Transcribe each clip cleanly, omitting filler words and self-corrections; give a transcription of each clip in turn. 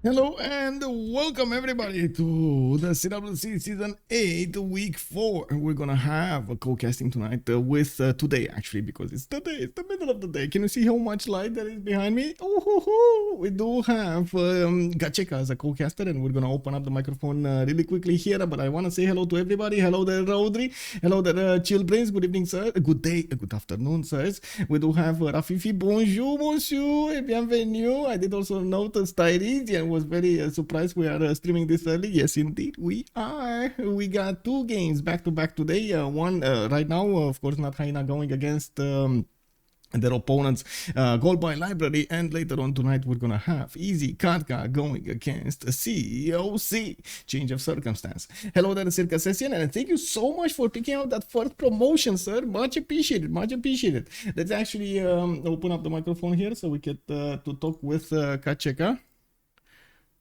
Hello and welcome everybody to the CWC Season 8 Week 4. We're gonna have a co-casting tonight with today actually, because it's the day, it's the middle of the day. Can you see how much light there is behind me? Oh, we do have Gacheka as a co-caster, and we're gonna open up the microphone really quickly here, but I want to say hello to everybody. Hello there, Rodri. Hello there, Chill Brains. Good evening, sir. Good day, good afternoon, sirs. We do have Rafifi. Bonjour, monsieur, et bienvenue. I did also notice Tyrese and was very surprised we are streaming this early. Yes, indeed, we are. We got two games back to back today. One right now, of course, not Hyena going against their opponents, goal by library, and later on tonight we're gonna have Easy Katka going against CWC, change of circumstance. Hello there, Circa Session, and thank you so much for picking out that first promotion, sir. Much appreciated, much appreciated. Let's actually open up the microphone here so we get to talk with Kacheka.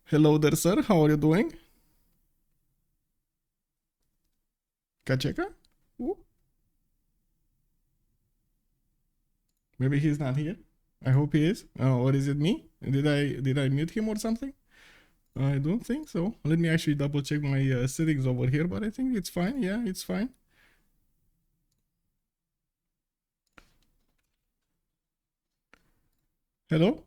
Hello there, sir, how are you doing? Kacheka? Ooh. Maybe he's not here. I hope he is. Or is it me? Did I mute him or something? I don't think so. Let me actually double check my settings over here, but I think it's fine. Yeah, it's fine. Hello?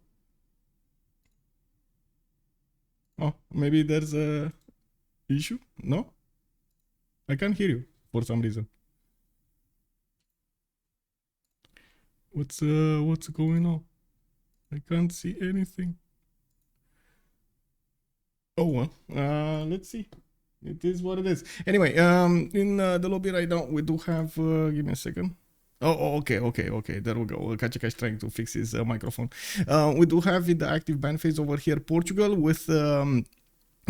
Oh, maybe there's a issue? No? I can't hear you for some reason. What's going on? I can't see anything. Oh well, let's see. It is what it is. Anyway, in the lobby right now, we do have. Give me a second. Okay. There we go. Kachika is trying to fix his microphone. We do have in the active ban phase over here Portugal with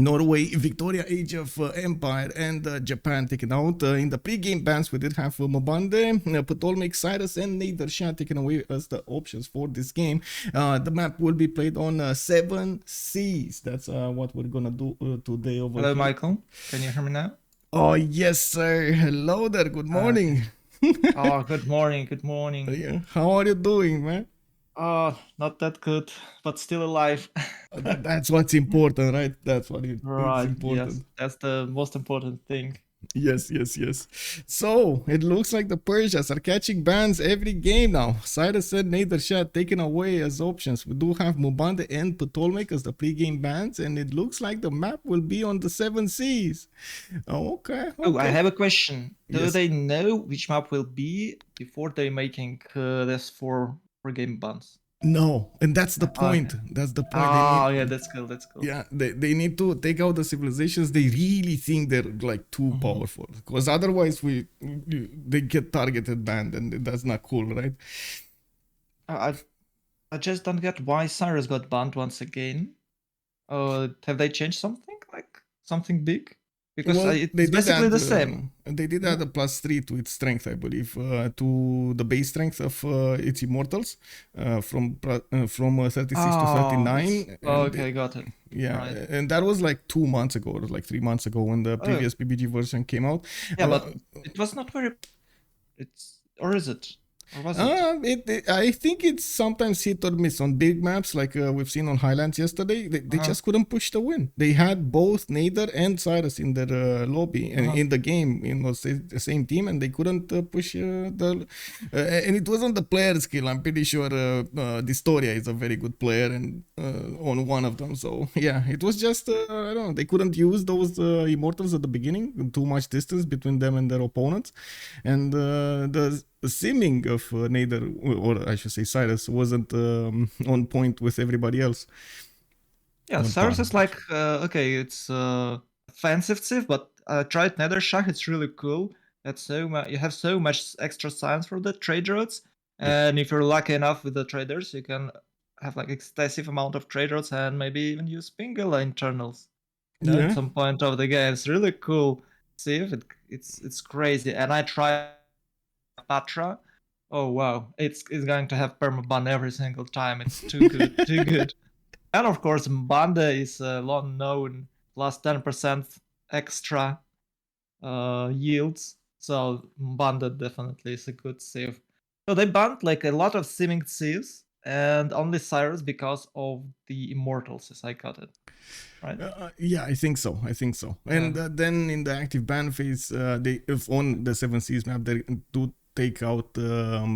Norway, Victoria, Age of Empire, and Japan taken out. In the pre-game bans, we did have Mabande, Ptolemaic, Cyrus, and Nader taken away as the options for this game. The map will be played on 7 seas. That's what we're gonna do today over Hello, here. Michael. Can you hear me now? Oh, yes, sir. Hello there. Good morning. Oh, good morning. Good morning. Yeah. How are you doing, man? Oh, not that good, but still alive. That's what's important, right? That's what it's Right. important. Yes, that's the most important thing. Yes. So it looks like the Persians are catching bans every game now. Cyrus and Nader taken away as options. We do have Mubande and Ptolemaic as the pre-game bans, and it looks like the map will be on the 7 seas. Okay. Oh, I have a question. Do Yes. they know which map will be before they making this for game bans? No, and that's the point. That's the point. Oh, yeah, that's cool. That's cool. Yeah, they need to take out the civilizations they really think they're like too powerful, because otherwise they get targeted banned, and that's not cool, right? I just don't get why Cyrus got banned once again. Have they changed something, like something big? Because Well, it's they did basically add, the same. They did add a +3 to its strength, I believe, to the base strength of its immortals, from 36 to 39. Okay, got it. Yeah, Right. and that was like 2 months ago, or like 3 months ago when the previous PBG version came out. Yeah, but it was not very. Or is it? Or was it? I think it's sometimes hit or miss on big maps, like we've seen on Highlands yesterday. They just couldn't push the win. They had both Nader and Cyrus in their lobby and in the game, the same team, and they couldn't push and it wasn't the player skill. I'm pretty sure Distoria is a very good player and on one of them. So yeah, it was just I don't know. They couldn't use those immortals at the beginning. Too much distance between them and their opponents, and the simming of Nader, or I should say Cyrus, wasn't on point with everybody else. Yeah, Cyrus is like, okay, it's offensive Civ, but I tried Nethershach, it's really cool. You have so much extra science for the trade routes, and if you're lucky enough with the traders, you can have like excessive amount of trade routes and maybe even use Pingala internals. At some point of the game, it's really cool. Civ, it's crazy, and I tried Patra. Oh wow, it's going to have permaban every single time. It's too good, too good. And of course, Mbanda is long known plus 10% extra yields. So Mbanda definitely is a good save. So they banned like a lot of simming sieves, and only Cyrus because of the immortals, as I got it. Right? Yeah, I think so. And then in the active ban phase, if on the Seven Seas map, they do take out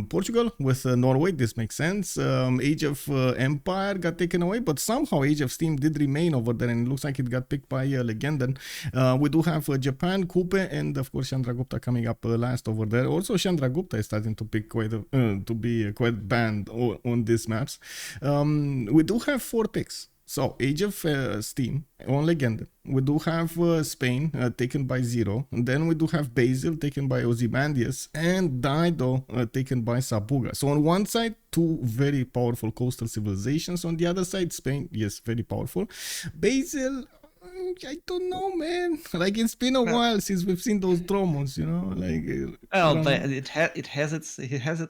Portugal with Norway. This makes sense. Age of Empire got taken away, but somehow Age of Steam did remain over there, and it looks like it got picked by Legenden. We do have Japan, Kupe, and of course Chandragupta coming up last over there. Also, Chandragupta is starting to pick to be quite banned on these maps. We do have 4 picks. So, Age of Steam on Legend. We do have Spain taken by Zero. And then we do have Basil taken by Ozymandias and Dido taken by Sabuga. So, on one side, 2 very powerful coastal civilizations. On the other side, Spain, yes, very powerful. Basil, I don't know, man. Like, it's been a while since we've seen those dromos, you know. Like, it has its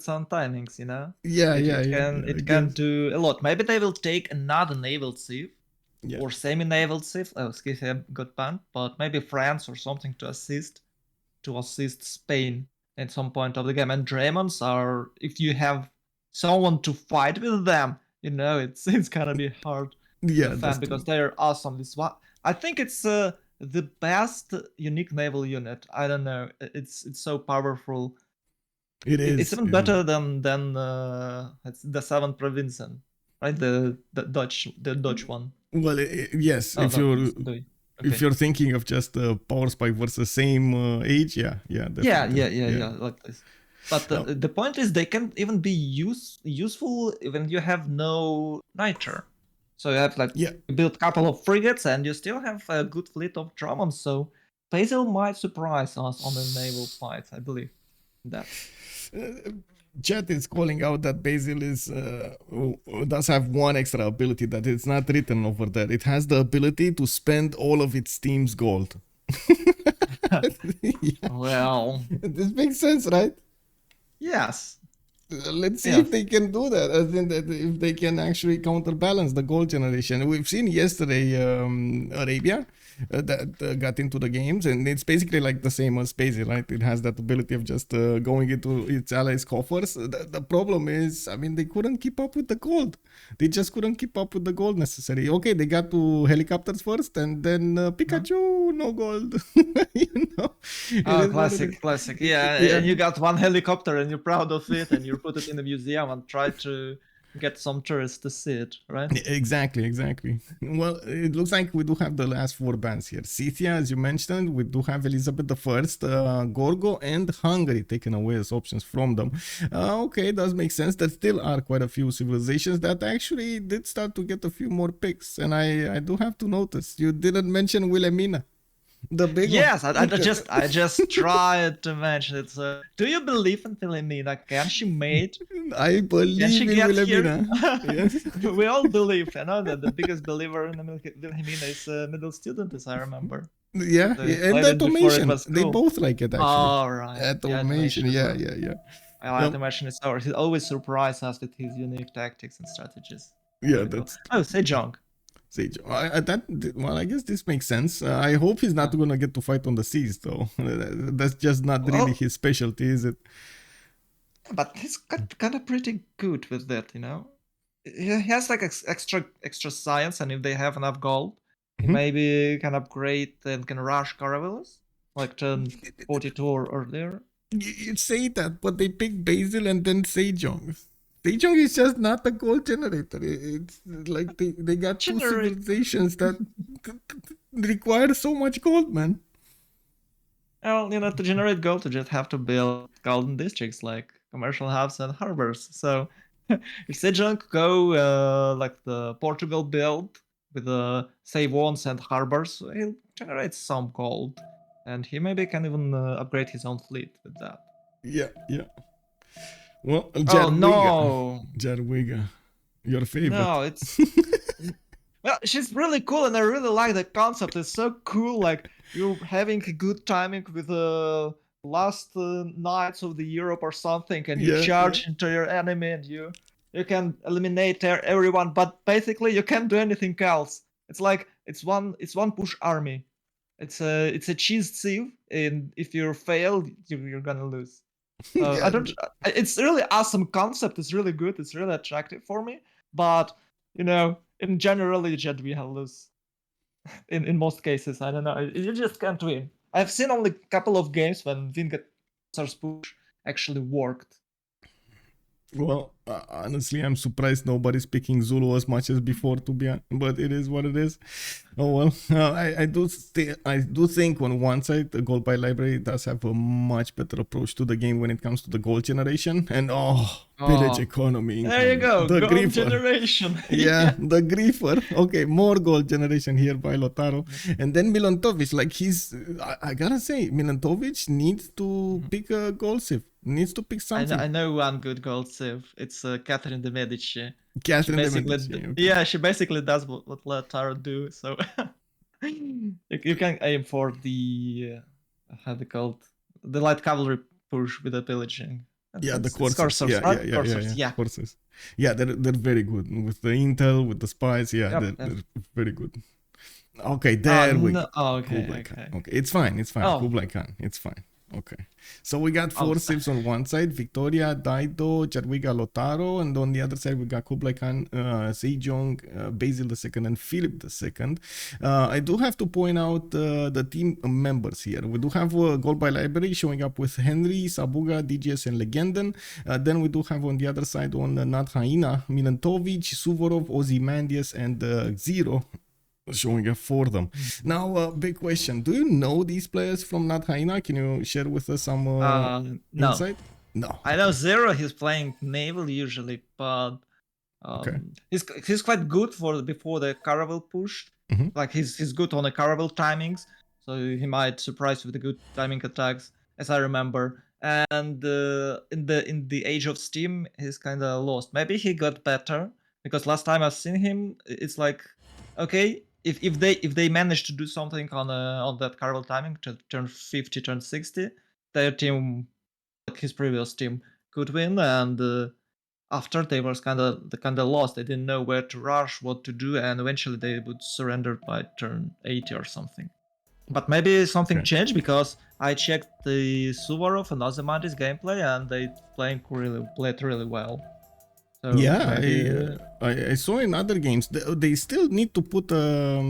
own timings, you know. It can do a lot. Maybe they will take another naval Civ or semi-naval Civ. Oh, Scythia got banned, but maybe France or something to assist Spain at some point of the game. And Dragons are, if you have someone to fight with them, you know, it's gonna be hard. Because they're awesome. I think it's the best unique naval unit. I don't know. It's so powerful. It's even better than it's the 7th Provincial, right? The Dutch one. Well, yes. If you're thinking of just power spike versus same age, definitely. Like this. But the point is, they can even be useful when you have no niter. So you have build a couple of frigates and you still have a good fleet of Drummond. So Basil might surprise us on the naval fight, I believe. That. Chat is calling out that Basil does have one extra ability that it's not written over there. It has the ability to spend all of its team's gold. Well, this makes sense, right? Yes. Let's see if they can do that. As in that if they can actually counterbalance the gold generation. We've seen yesterday Arabia that got into the games, and it's basically like the same as Basil, right? It has that ability of just going into its allies' coffers. The problem is, I mean, they couldn't keep up with the gold. They just couldn't keep up with the gold necessary. Okay, they got to helicopters first, and then Pikachu, no gold. You know? Oh, classic. Yeah, and you got one helicopter, and you're proud of it, and you put it in the museum and try to get some tourists to see it, right? Exactly. Well, it looks like we do have the last 4 bans here. Scythia, as you mentioned, we do have Elizabeth I, Gorgo, and Hungary taken away as options from them. Okay, does make sense. There still are quite a few civilizations that actually did start to get a few more picks, and I do have to notice you didn't mention Wilhelmina. The big yes, I just tried to mention it. So, do you believe in Wilhelmina? Can she mate? I believe in Wilhelmina. Yes. We all believe. I know that the biggest believer in Wilhelmina is a middle student, as I remember. Yeah, and automation. Cool. They both like it, actually. Oh, right. Automation, yeah. I like automation is ours. He always surprises us with his unique tactics and strategies. Yeah, that's... Oh, Sejong. Well, I guess this makes sense. I hope he's not gonna get to fight on the seas, though. That's just not really his specialty, is it? But he's kind of pretty good with that, you know. He has like extra science, and if they have enough gold, maybe can upgrade and can rush caravels like turn 42 or earlier. You say that, but they pick Basil and then Sejong. Sejong is just not a gold generator. It's like they got 2 civilizations that require so much gold, man. Well, you know, to generate gold, you just have to build golden districts like commercial hubs and harbors. So if Sejong go like the Portugal build with the save wants and harbors, he'll generate some gold. And he maybe can even upgrade his own fleet with that. Yeah. Well, Jadwiga, your favorite. No, it's... Well, she's really cool, and I really like the concept. It's so cool, like, you're having a good timing with the last nights of the Europe or something, and you charge into your enemy, and you can eliminate everyone, but basically you can't do anything else. It's like, it's one push army. It's a cheese sieve, and if you fail, you're gonna lose. So I Yeah, don't. It's really awesome concept. It's really good. It's really attractive for me. But in general, Legend we have lose. In most cases, I don't know. You just can't win. I've seen only a couple of games when Vingator's push actually worked. well, honestly, I'm surprised nobody's picking Zulu as much as before, to be honest. But it is what it is. Oh well, I do think on one side the gold by library does have a much better approach to the game when it comes to the gold generation and village economy There you incoming. go, The gold griefer. generation. Yeah, the griefer. Okay, more gold generation here by Lotaro. And then Milentovich, like I gotta say, Milentovich needs to pick a gold Civ. Needs to pick something. I know one good gold Civ. It's Catherine de Medici. Catherine de Medici. Okay. Yeah, she basically does what Lautaro do. So you can aim for the how they called the light cavalry push with the pillaging. Yeah, the Coursers, coursers. Yeah, right? yeah. Coursers. Yeah, they're very good with the intel, with the spies. Yeah, Yep, they're very good. Okay, there we go. Okay, Kublai Khan. Okay, it's fine. It's fine. Kublai Khan. It's fine. Okay. So we got four Civs on one side, Victoria, Daido, Jadwiga, Lotaro, and on the other side we got Kublai Khan, Sejong, Basil II, and Philip II. I do have to point out the team members here. We do have a gold by library showing up with Henri, Sabuga, DGS, and Legenden. Then we do have on the other side on Hyena, Milentovich, Suvorov, Ozymandias, and Zero showing up for them. Now, big question. Do you know these players from Hyena? Can you share with us some insight? No. I know Zero, he's playing Naval usually, but he's quite good before the Caravel push. Like he's good on the Caravel timings, so he might surprise with the good timing attacks, as I remember. And in the Age of Steam, he's kind of lost. Maybe he got better, because last time I've seen him, it's like, okay, if they manage to do something on that Caravel timing, turn 50, turn 60, their team, like his previous team, could win. And after they were kind of lost, they didn't know where to rush, what to do, and eventually they would surrender by turn 80 or something. But maybe something changed, because I checked the Suvorov and Ozymandias gameplay, and they played really well. So yeah, I saw in other games. They still need to put a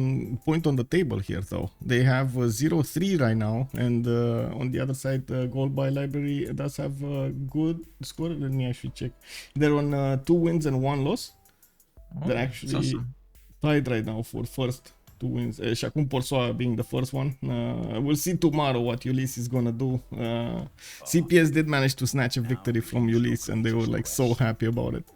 point on the table here, though. They have 0-3 right now, and on the other side, Gold by Library does have a good score. Let me actually check. They're on 2 wins and 1 loss. They're actually tied right now for first 2 wins. Și acum Porsoa being the first one. We'll see tomorrow what Ulysse is gonna do. CPS did manage to snatch a victory from Ulysse, and they were like so happy about it.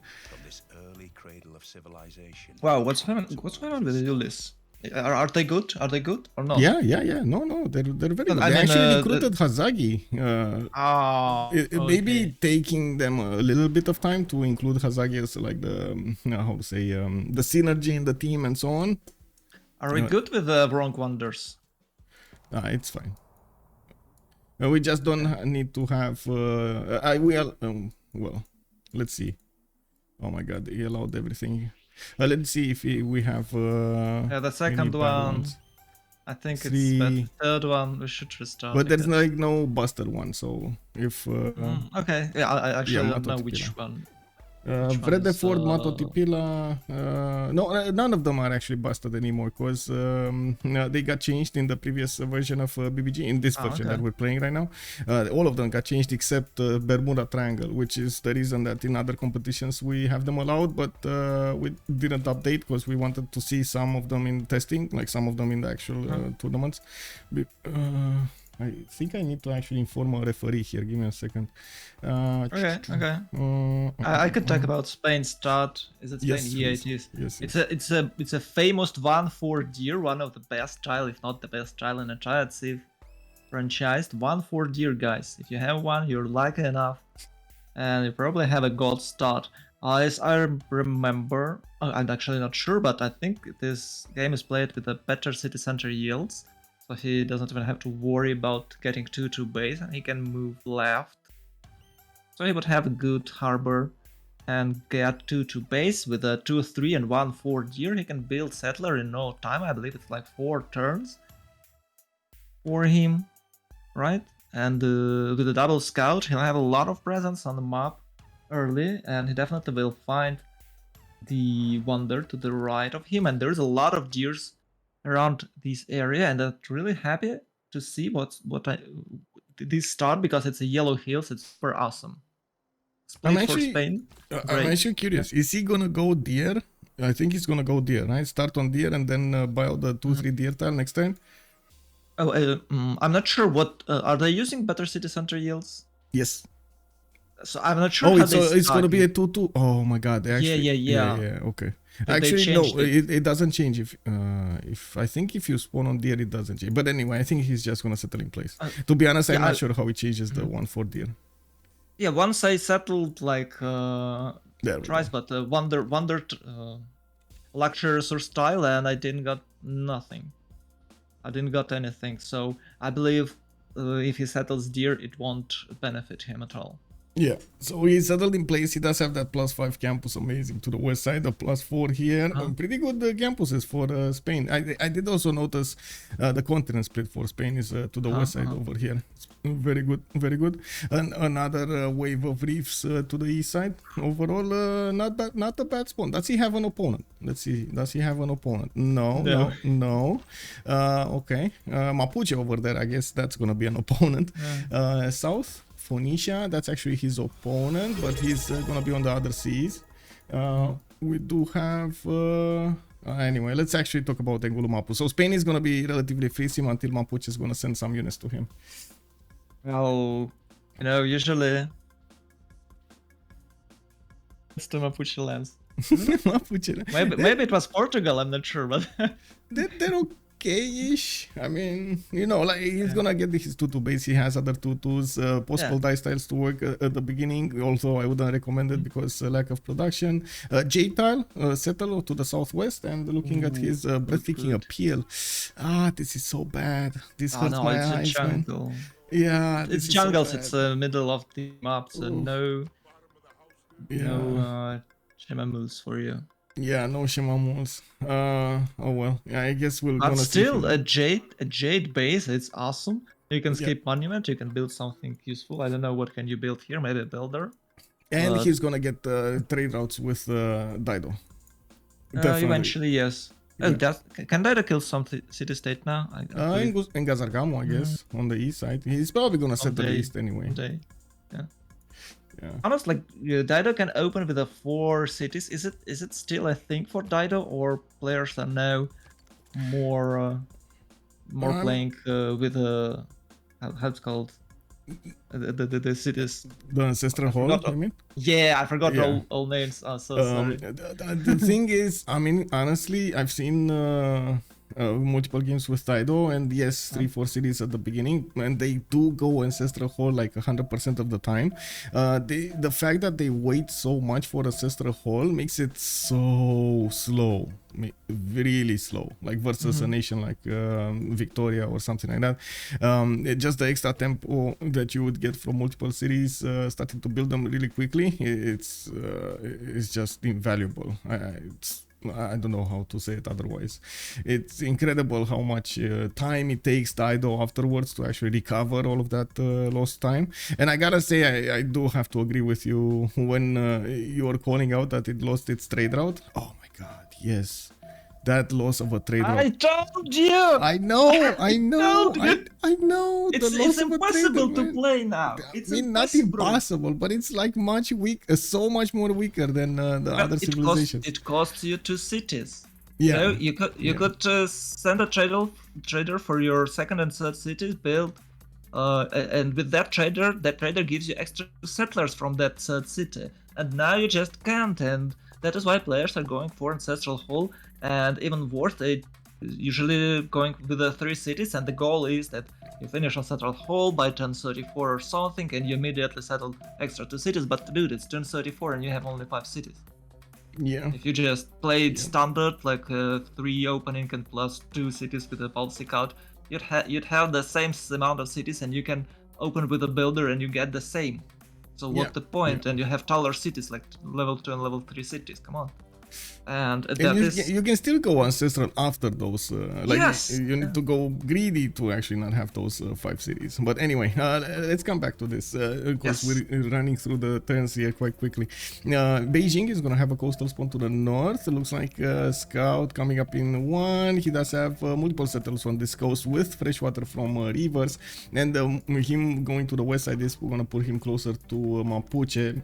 Wow, what's going on with Ulysse? Are they good? Are they good or not? Yeah. No, they're very good. They actually recruited Hazagi. Maybe taking them a little bit of time to include Hazagi as like the the synergy in the team and so on. Are we good with the Wrong Wonders? It's fine. We just don't need to have. Well, let's see. Oh my God, he allowed everything. Let's see if we have. The second one. I think it's the third one. We should restart. But there's like no buster one, so if. Okay, yeah, I actually don't know which one. Vredeford, Matotipila, no, none of them are actually busted anymore, because they got changed in the previous version of BBG, in this version that we're playing right now. All of them got changed except Bermuda Triangle, which is the reason that in other competitions we have them allowed, but we didn't update because we wanted to see some of them in testing, like some of them in the actual tournaments. I think I need to actually inform a referee here. Give me a second. Okay. I could talk about Spain's start. Is it Spain? Yes, yeah, it is. Yes. It's a famous 1-4 deer, one of the best tile, if not the best tile in a Triad Civ franchised. 1-4 deer, guys. If you have one, you're lucky enough, and you probably have a gold start. As I remember, I'm actually not sure, but I think this game is played with a better city center yields. So he doesn't even have to worry about getting 2-2 base, and he can move left. So he would have a good harbor and get 2-2 base with a 2-3 and 1-4 deer. He can build settler in no time. I believe it's like 4 turns for him, right? And with the double scout, he'll have a lot of presence on the map early, and he definitely will find the wonder to the right of him. And there's a lot of deers around this area, and I'm really happy to see this start, because it's a yellow hills. It's super awesome. Split for Spain. I'm actually curious. Is he gonna go deer? I think he's gonna go deer, right? Start on deer and then buy all the 2-3 deer tile next time. Oh, I'm not sure what are they using better city center yields? Yes. So I'm not sure. Oh, it's gonna be a 2-2. Oh my god! Actually, yeah. Okay. But actually, no, it doesn't change. If I think if you spawn on deer, it doesn't change. But anyway, I think he's just gonna settle in place. To be honest, I'm not sure how it changes the 1-4 deer. Yeah, once I settled like twice, but wandered luxury resource style, and I didn't got nothing. I didn't got anything. So I believe if he settles deer, it won't benefit him at all. Yeah, so he settled in place. He does have that +5 campus, amazing, to the west side, the +4 here. Pretty good campuses for Spain. I did also notice the continent split for Spain is to the west side over here. It's very good, very good. And another wave of reefs to the east side. Overall, not a bad spawn. Does he have an opponent? Let's see. Does he have an opponent? No. Okay. Mapuche over there, I guess that's gonna be an opponent. South. Phoenicia, that's actually his opponent, but he's gonna be on the other seas. We do have anyway, let's actually talk about Engulu Mapu. So Spain is gonna be relatively free sim until Mapuche is gonna send some units to him. Well, usually it's the Mapuche lands. Mapuche. Maybe it was Portugal, I'm not sure, but they're okay-ish. I mean, like he's gonna get his 2-2 base. He has other 2-2s, possible dice styles to work at the beginning. Also, I wouldn't recommend it because lack of production. J-tile, settle to the southwest, and looking at his breathtaking appeal. This is so bad. This hurts my eyes, man. Yeah, it's jungles. So it's the middle of the map, so no Shemamuls for you. Yeah, no Shemamuls. Oh well. Yeah, I guess we'll. But still, a jade base. It's awesome. You can skip monument. You can build something useful. I don't know what can you build here. Maybe a builder. And he's gonna get trade routes with Dido. Eventually, yes. Yeah. Can Dido kill some city-state now? In Gazargamo, I guess, on the east side. He's probably gonna set the east anyway. Yeah. Honestly, Dido can open with 4 cities. Is it still a thing for Dido, or players are now more playing with how it's called, the cities? The ancestral hall, I mean? Yeah, I forgot all names. So sorry. The thing is, I mean, honestly, I've seen multiple games with Dido, and yes, 3-4 cities at the beginning, and they do go ancestral hall like 100% of the time. The fact that they wait so much for ancestral hall makes it so slow, really slow, like versus a nation like Victoria or something like that. Just the extra tempo that you would get from multiple cities starting to build them really quickly, it's just invaluable. I don't know how to say it otherwise. It's incredible how much time it takes Dido afterwards to actually recover all of that lost time. And I gotta say, I do have to agree with you when you are calling out that it lost its trade route. Oh my god, yes. That loss of a trade route. I told you! I know! I know! It's impossible to play now. It's not impossible, but it's like much weak, so much more weaker than the other civilizations. It costs you 2 cities. Yeah. You could send a trader for your 2nd and 3rd cities, build, and with that trader gives you extra settlers from that 3rd city. And now you just can't, and that is why players are going for ancestral hall. And even worse, they usually going with the 3 cities, and the goal is that you finish on Central Hall by turn 34 or something, and you immediately settle extra 2 cities. But dude, it's turn 34 and you have only 5 cities. Yeah. If you just played standard, like 3 opening and plus 2 cities with a policy out, you'd have the same amount of cities, and you can open with a builder and you get the same. So what's the point? And you have taller cities like level 2 and level 3 cities. Come on. And And that you, is you can still go ancestral after those. Like yes. you need to go greedy to actually not have those 5 cities. But anyway, let's come back to this because Yes. we're running through the turns here quite quickly. Beijing is gonna have a coastal spawn to the north. It looks like Scout coming up in 1. He does have multiple settlers on this coast with freshwater from rivers, and him going to the west side is gonna put him closer to Mapuche.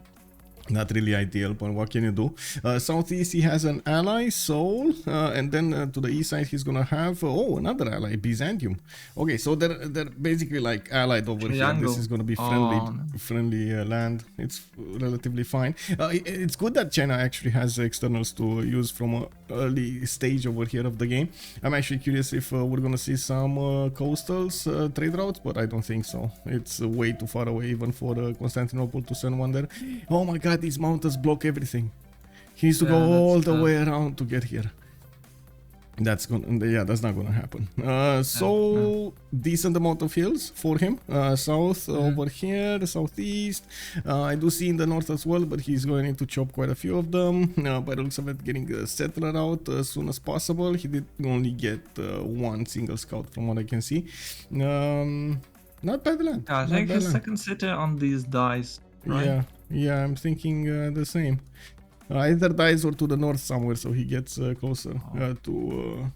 Not really ideal, but what can you do? Southeast, he has an ally, Seoul, and then to the east side, he's gonna have another ally, Byzantium. Okay, so they're basically like allied over here. This is gonna be friendly land. It's relatively fine. It's good that China actually has externals to use from an early stage over here of the game. I'm actually curious if we're gonna see some coastals trade routes, but I don't think so. It's way too far away even for Constantinople to send one there. Oh my god, these mountains block everything. He needs to go all the way around to get here. That's not gonna happen. So decent amount of hills for him. South over here, southeast. I do see in the north as well, but he's going to need to chop quite a few of them. By the looks of it, getting a settler out as soon as possible. He did only get one single scout from what I can see. Not bad land. I think his second city on these dice. Right? Yeah, I'm thinking the same. Either dies or to the north somewhere, so he gets closer to,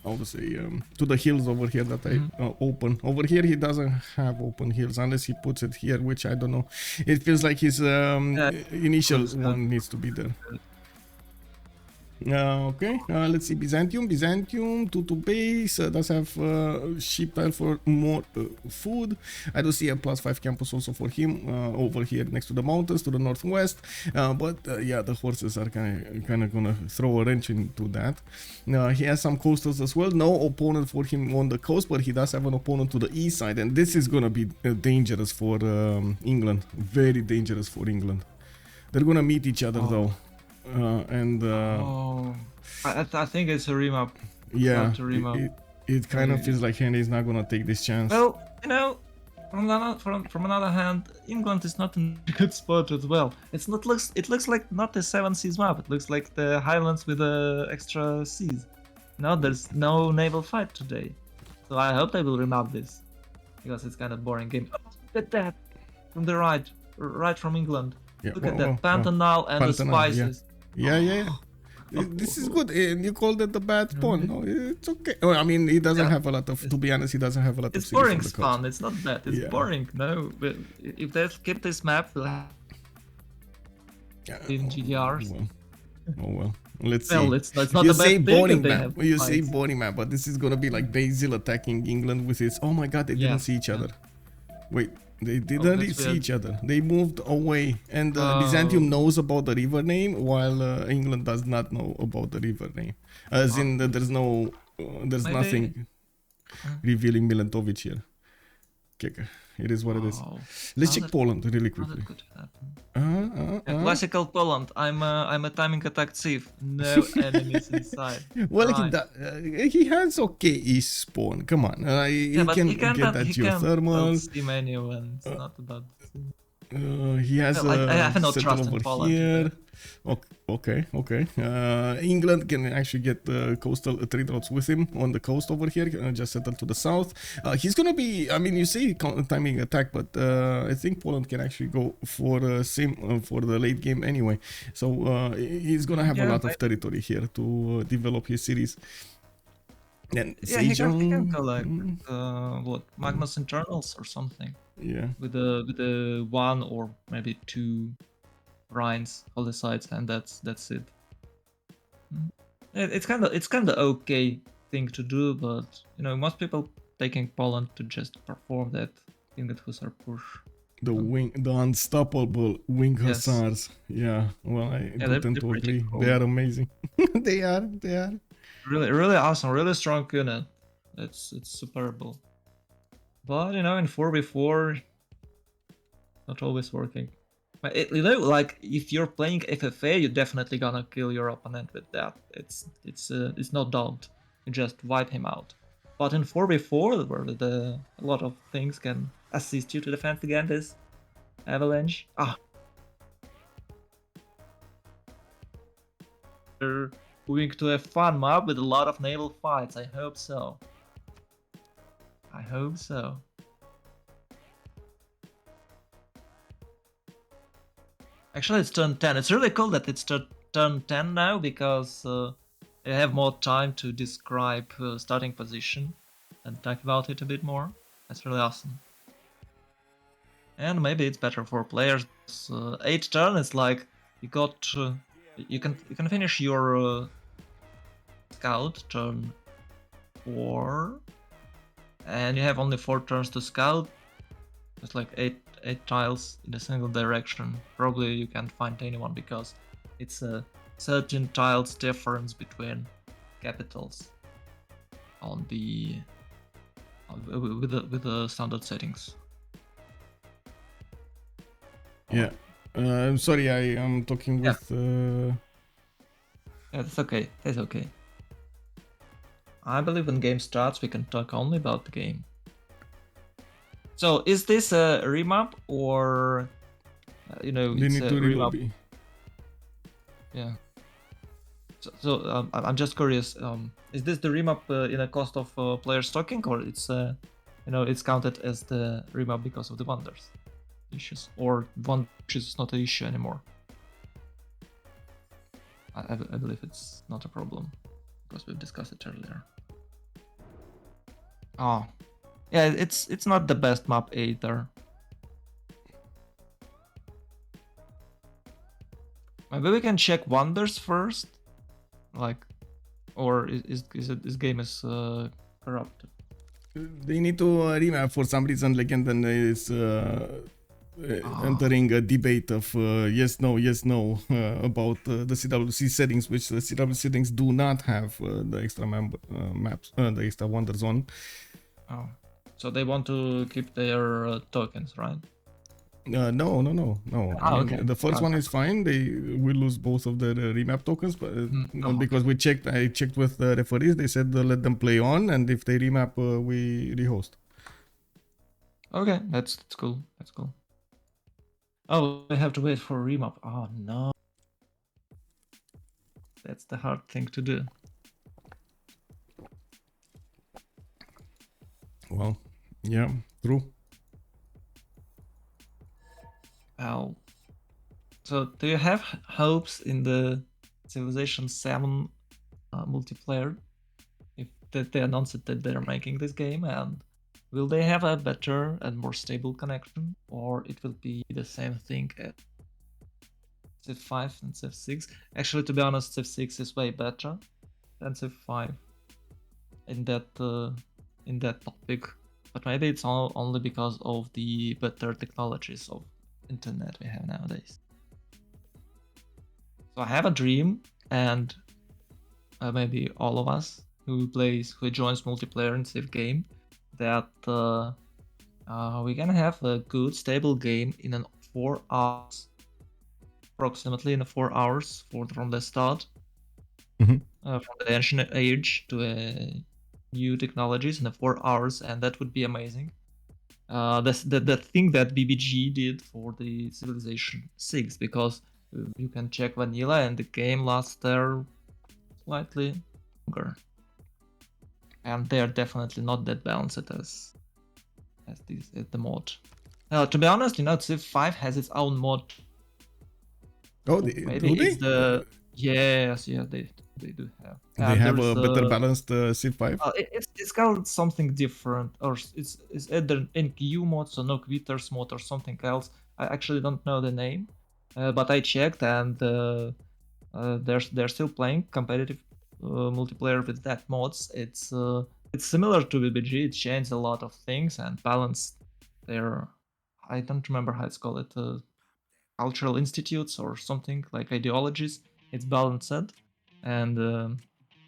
how to say, to the hills over here that I open. Over here, he doesn't have open hills unless he puts it here, which I don't know. It feels like his initial one needs to be there. Okay, let's see. Byzantium 2 base does have sheep tile for more food. I do see a +5 campus also for him over here next to the mountains to the northwest. But yeah, the horses are kind of gonna throw a wrench into that. He has some coastals as well. No opponent for him on the coast, but he does have an opponent to the east side, and this is gonna be dangerous for England. Very dangerous for England. They're gonna meet each other though. I think it's a remap. Yeah, it kind of feels like Henry is not gonna take this chance. Well, you know, from another hand, England is not in a good spot as well. It looks like not the 7 seas map. It looks like the Highlands with the extra seas. No, there's no naval fight today, so I hope they will remap this because it's kind of boring game. Oh, look at that from the right from England. Yeah, look at that Pantanal and the spices. Yeah. This is good. And you called it the bad spawn. No, it's okay. Oh, I mean, he doesn't have a lot of. To be honest, he doesn't have a lot of. It's boring spawn. It's not bad. It's boring. No, but if they keep this map, we'll have in GDRs. Oh well. Let's see. Well, it's not you say boring map. You say boring map, but this is gonna be like Basil attacking England with his. Oh my god, they didn't see each other. Wait. They didn't see each other. They moved away, and Byzantium knows about the river name, while England does not know about the river name. As in, there's nothing revealing Milentovich here. Okay, it is what it is. Let's check Poland really quickly. Classical Poland. I'm a timing attack Civ. No enemies inside. Well, he has okay-ish spawn. Come on, he can get that geothermal. See anyone. It's not about. He has I have no trust in Poland. Here. Okay. England can actually get coastal trade routes with him on the coast over here. Just settle to the south. He's gonna be. I mean, you say timing attack, but I think Poland can actually go for same for the late game anyway. So he's gonna have a lot of territory here to develop his cities. And Sejong, he can go like what Magnus internals or something. Yeah. With the 1 or maybe 2 Rhines all the sides, and that's it. It's kind of okay thing to do, but you know, most people taking Poland to just perform that Ingot Hussar push. The unstoppable wing hussars. Yeah, well, I tend to agree. Cool. They are amazing. they are. Really awesome, really strong unit. It's superb. But you know, in 4v4, not always working. But you know, like if you're playing FFA, you're definitely gonna kill your opponent with that. It's no doubt. You just wipe him out. But in 4v4, where a lot of things can assist you to defend against this avalanche. we're moving to a fun map with a lot of naval fights. I hope so. I hope so. Actually, it's turn 10. It's really cool that it's turn 10 now because I have more time to describe starting position and talk about it a bit more. That's really awesome. And maybe it's better for players. 8 turn is like you got you can finish your scout turn 4, and you have only 4 turns to scout. It's like 8 tiles in a single direction. Probably you can't find anyone because it's a 13 tiles difference between capitals on the with the standard settings. Yeah. I'm sorry, I am talking with. Yeah, that's okay. That's okay. I believe when game starts, we can talk only about the game. So, is this a remap or They it's need a to remap? relobby. Yeah. So I'm just curious. Is this the remap in a cost of player stocking, or it's it's counted as the remap because of the wonders issues, or wonders is not an issue anymore? I believe it's not a problem because we've discussed it earlier. Oh, yeah, it's not the best map either. Maybe we can check wonders first, like, or is game is corrupted? They need to remap for some reason. Legenden is entering a debate of yes, no about the CWC settings, which the CWC settings do not have the extra maps, the extra wonder zone. Oh, so they want to keep their tokens, right? No. I mean, Okay. the first one is fine. They will lose both of the remap tokens, but because I checked with the referees, they said let them play on, and if they remap, we rehost. Okay, that's cool. That's cool. Oh, we have to wait for a remap. Oh no, that's the hard thing to do. Well, yeah, true. Well, so do you have hopes in the Civilization 7 multiplayer? If they announced that they're making this game, and will they have a better and more stable connection, or it will be the same thing as Civ5 and Civ6? Actually, to be honest, Civ6 is way better than Civ5 in that topic, but maybe it's only because of the better technologies of internet we have nowadays. So I have a dream, and maybe all of us who joins multiplayer in Civ game, that we can have a good stable game in 4 hours, approximately in 4 hours from the start, from the ancient age to new technologies in 4 hours, and that would be amazing. The thing that BBG did for the Civilization 6, because you can check vanilla and the game lasts there slightly longer, and they are definitely not that balanced as the mod. To be honest, Civ5 has its own mod. Oh, maybe it's the yes, they do have. They have a better balanced Civ5. It's called something different, or it's either NQ mod, so no quitters mod, or something else. I actually don't know the name, but I checked, and they're still playing competitive multiplayer with that mods. It's similar to BBG. It changed a lot of things and balanced their, I don't remember how it's called, cultural institutes or something like ideologies. It's balanced, and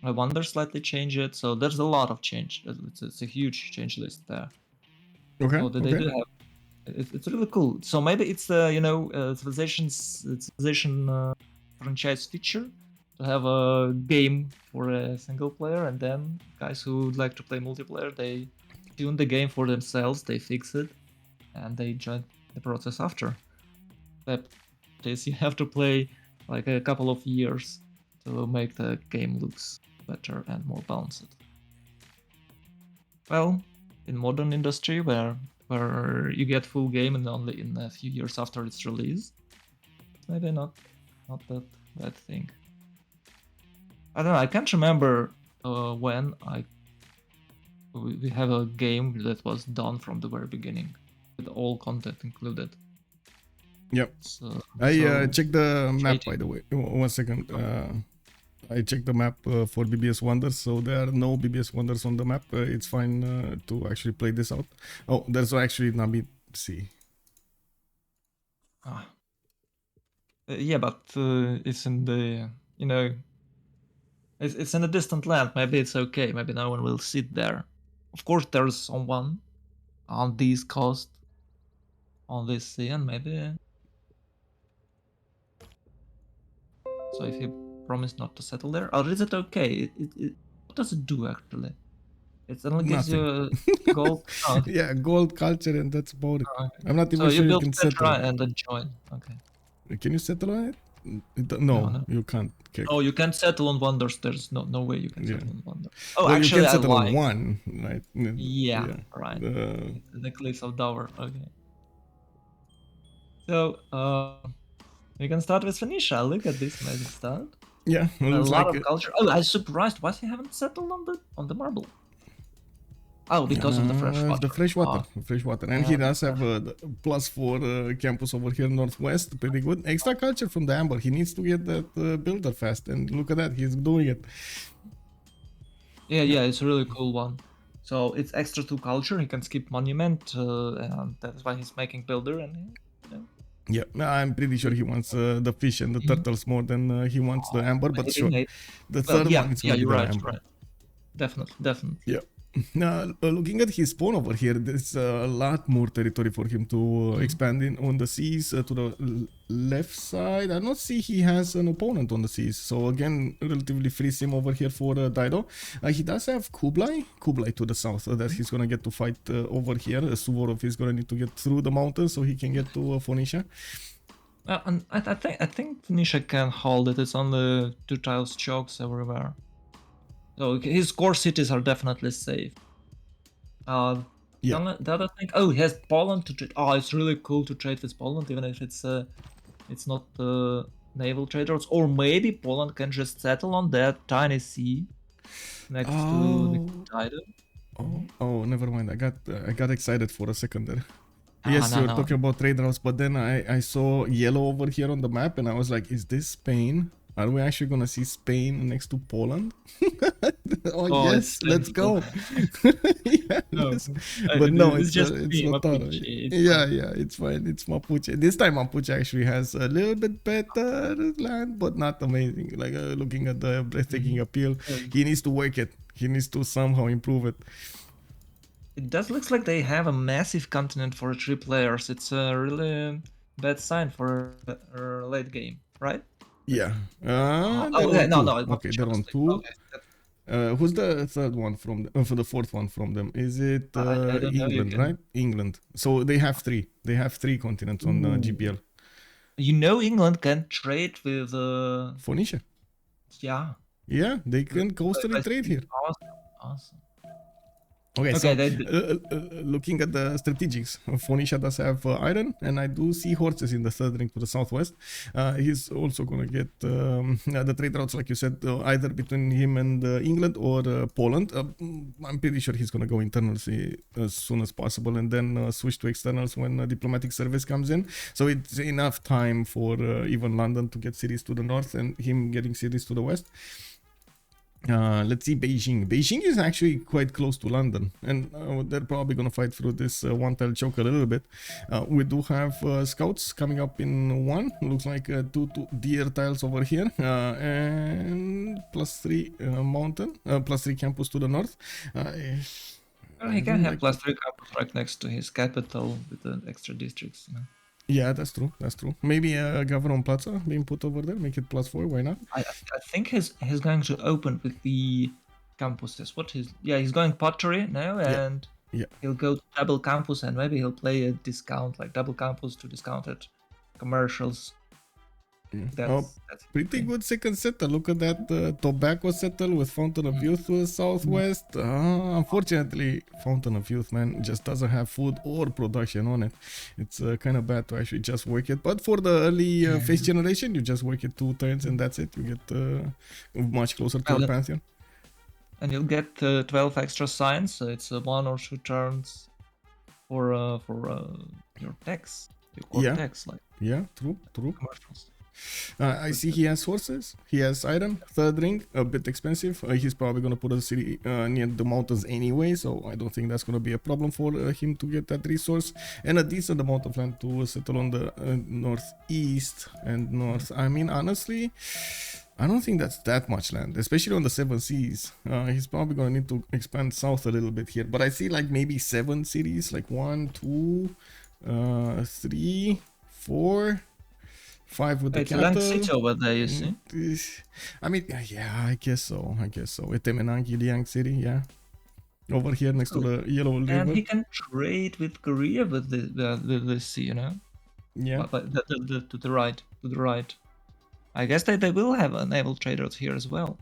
I wonder slightly change it. So there's a lot of change. It's a huge change list there. Okay. So they do have. It's really cool. So maybe it's Civilization franchise feature to have a game for a single player, and then guys who would like to play multiplayer, they tune the game for themselves, they fix it, and they join the process after. But this you have to play like a couple of years to make the game looks better and more balanced. Well, in modern industry where you get full game and only in a few years after its release, maybe not that bad thing. I don't know. I can't remember when we have a game that was done from the very beginning with all content included. Yep. I checked the map, by the way. 1 second. I checked the map for BBS Wonders, so there are no BBS Wonders on the map. It's fine to actually play this out. Oh, there's actually Nabi C. Yeah, but it's in the, it's in a distant land. Maybe it's okay. Maybe no one will sit there. Of course, there's someone on this coast, on this sea, and maybe. So if you promise not to settle there, or is it okay? What does it do actually? It only gives you gold. Oh. Yeah, gold culture, and that's about it. I'm not even so sure you you can settle and then join. Okay. Can you settle on it? No, you can't. Okay. Oh, you can't settle on wonders. There's no way you can settle on wonders. Oh, well, actually, you can settle on one, right? Yeah. Right. The Cliffs of Dover. Okay. So, we can start with Phoenicia. Look at this amazing start. Yeah, a lot of culture. Oh, I'm surprised. Why he haven't settled on the marble? Oh, because of the fresh water. The fresh water. And he does have a +4 campus over here northwest. Pretty good. Extra culture from the Amber. He needs to get that builder fast. And look at that. He's doing it. Yeah, it's a really cool one. So it's extra 2 culture. He can skip monument. And that's why he's making builder. And yeah, I'm pretty sure he wants the fish and the turtles more than he wants the Amber. But sure, the third one is going to be the Amber. Right. Definitely. Yeah. Now, looking at his spawn over here, there's a lot more territory for him to expand in on the seas. To the left side, I don't see he has an opponent on the seas. So again, relatively free sim over here for Dido. He does have Kublai to the south that he's gonna get to fight over here. Suvorov is gonna need to get through the mountains so he can get to Phoenicia. And I think Phoenicia can hold it. It's only 2 tiles chokes everywhere. So his core cities are definitely safe. The other thing, he has Poland to trade. Oh, it's really cool to trade with Poland, even if it's not naval trade routes. Or maybe Poland can just settle on that tiny sea next to the Titan. Oh, never mind. I got excited for a second there. Yes, you're talking about trade routes, but then I saw yellow over here on the map, and I was like, is this Spain? Are we actually gonna see Spain next to Poland? Yes, let's go. But no, it's not. Yeah, it's fine. It's Mapuche. This time Mapuche actually has a little bit better land, but not amazing. Like looking at the breathtaking appeal, he needs to work it. He needs to somehow improve it. It does look like they have a massive continent for 3 players. It's a really bad sign for a late game, right? Yeah. No. Okay, they're on 2. Okay. Who's the third one from for the fourth one from them? Is it England, right? England. So they have 3. They have 3 continents on GPL. England can trade with Phoenicia. Yeah. Yeah, they can coastally trade here. Awesome. Okay, so looking at the strategics, Phoenicia does have iron, and I do see horses in the third ring to the southwest. He's also going to get the trade routes, like you said, either between him and England or Poland. I'm pretty sure he's going to go internals as soon as possible and then switch to externals when diplomatic service comes in. So it's enough time for even London to get cities to the north and him getting cities to the west. Let's see Beijing. Beijing is actually quite close to London, and they're probably gonna fight through this one tile choke a little bit. We do have scouts coming up in 1. Looks like 2 deer tiles over here, and +3 mountain, +3 campus to the north. He can have +3 campus right next to his capital with the extra districts. Yeah, that's true. Maybe a Gavron Plaza being put over there, make it +4. Why not? I think he's going to open with the campuses. He's going pottery now, and he'll go to double campus, and maybe he'll play a discount like double campus to discounted commercials. That's pretty good second setter. Look at that tobacco settle with Fountain of Youth to the southwest. Unfortunately, Fountain of Youth, man, just doesn't have food or production on it. It's kind of bad to actually just work it. But for the early phase generation, you just work it 2 turns and that's it. You get much closer to the Pantheon. And you'll get 12 extra signs, so it's 1 or 2 turns for your decks. Your core decks, like. Yeah, true. Commercials. I see he has horses, he has iron, 3rd ring, a bit expensive. He's probably going to put a city near the mountains anyway, so I don't think that's going to be a problem for him to get that resource. And a decent amount of land to settle on the northeast and north. I mean, honestly, I don't think that's that much land, especially on the 7 seas. He's probably going to need to expand south a little bit here. But I see like maybe 7 cities, like 1, 2, 3, 4... 5 with the cattle. It's a land city over there, you see. I mean, yeah, I guess so. Etemenangi Liang City, yeah. Over here next to the Yellow River. And he can trade with Korea with the sea, you know. Yeah. But to the right. I guess they will have a naval trade route here as well.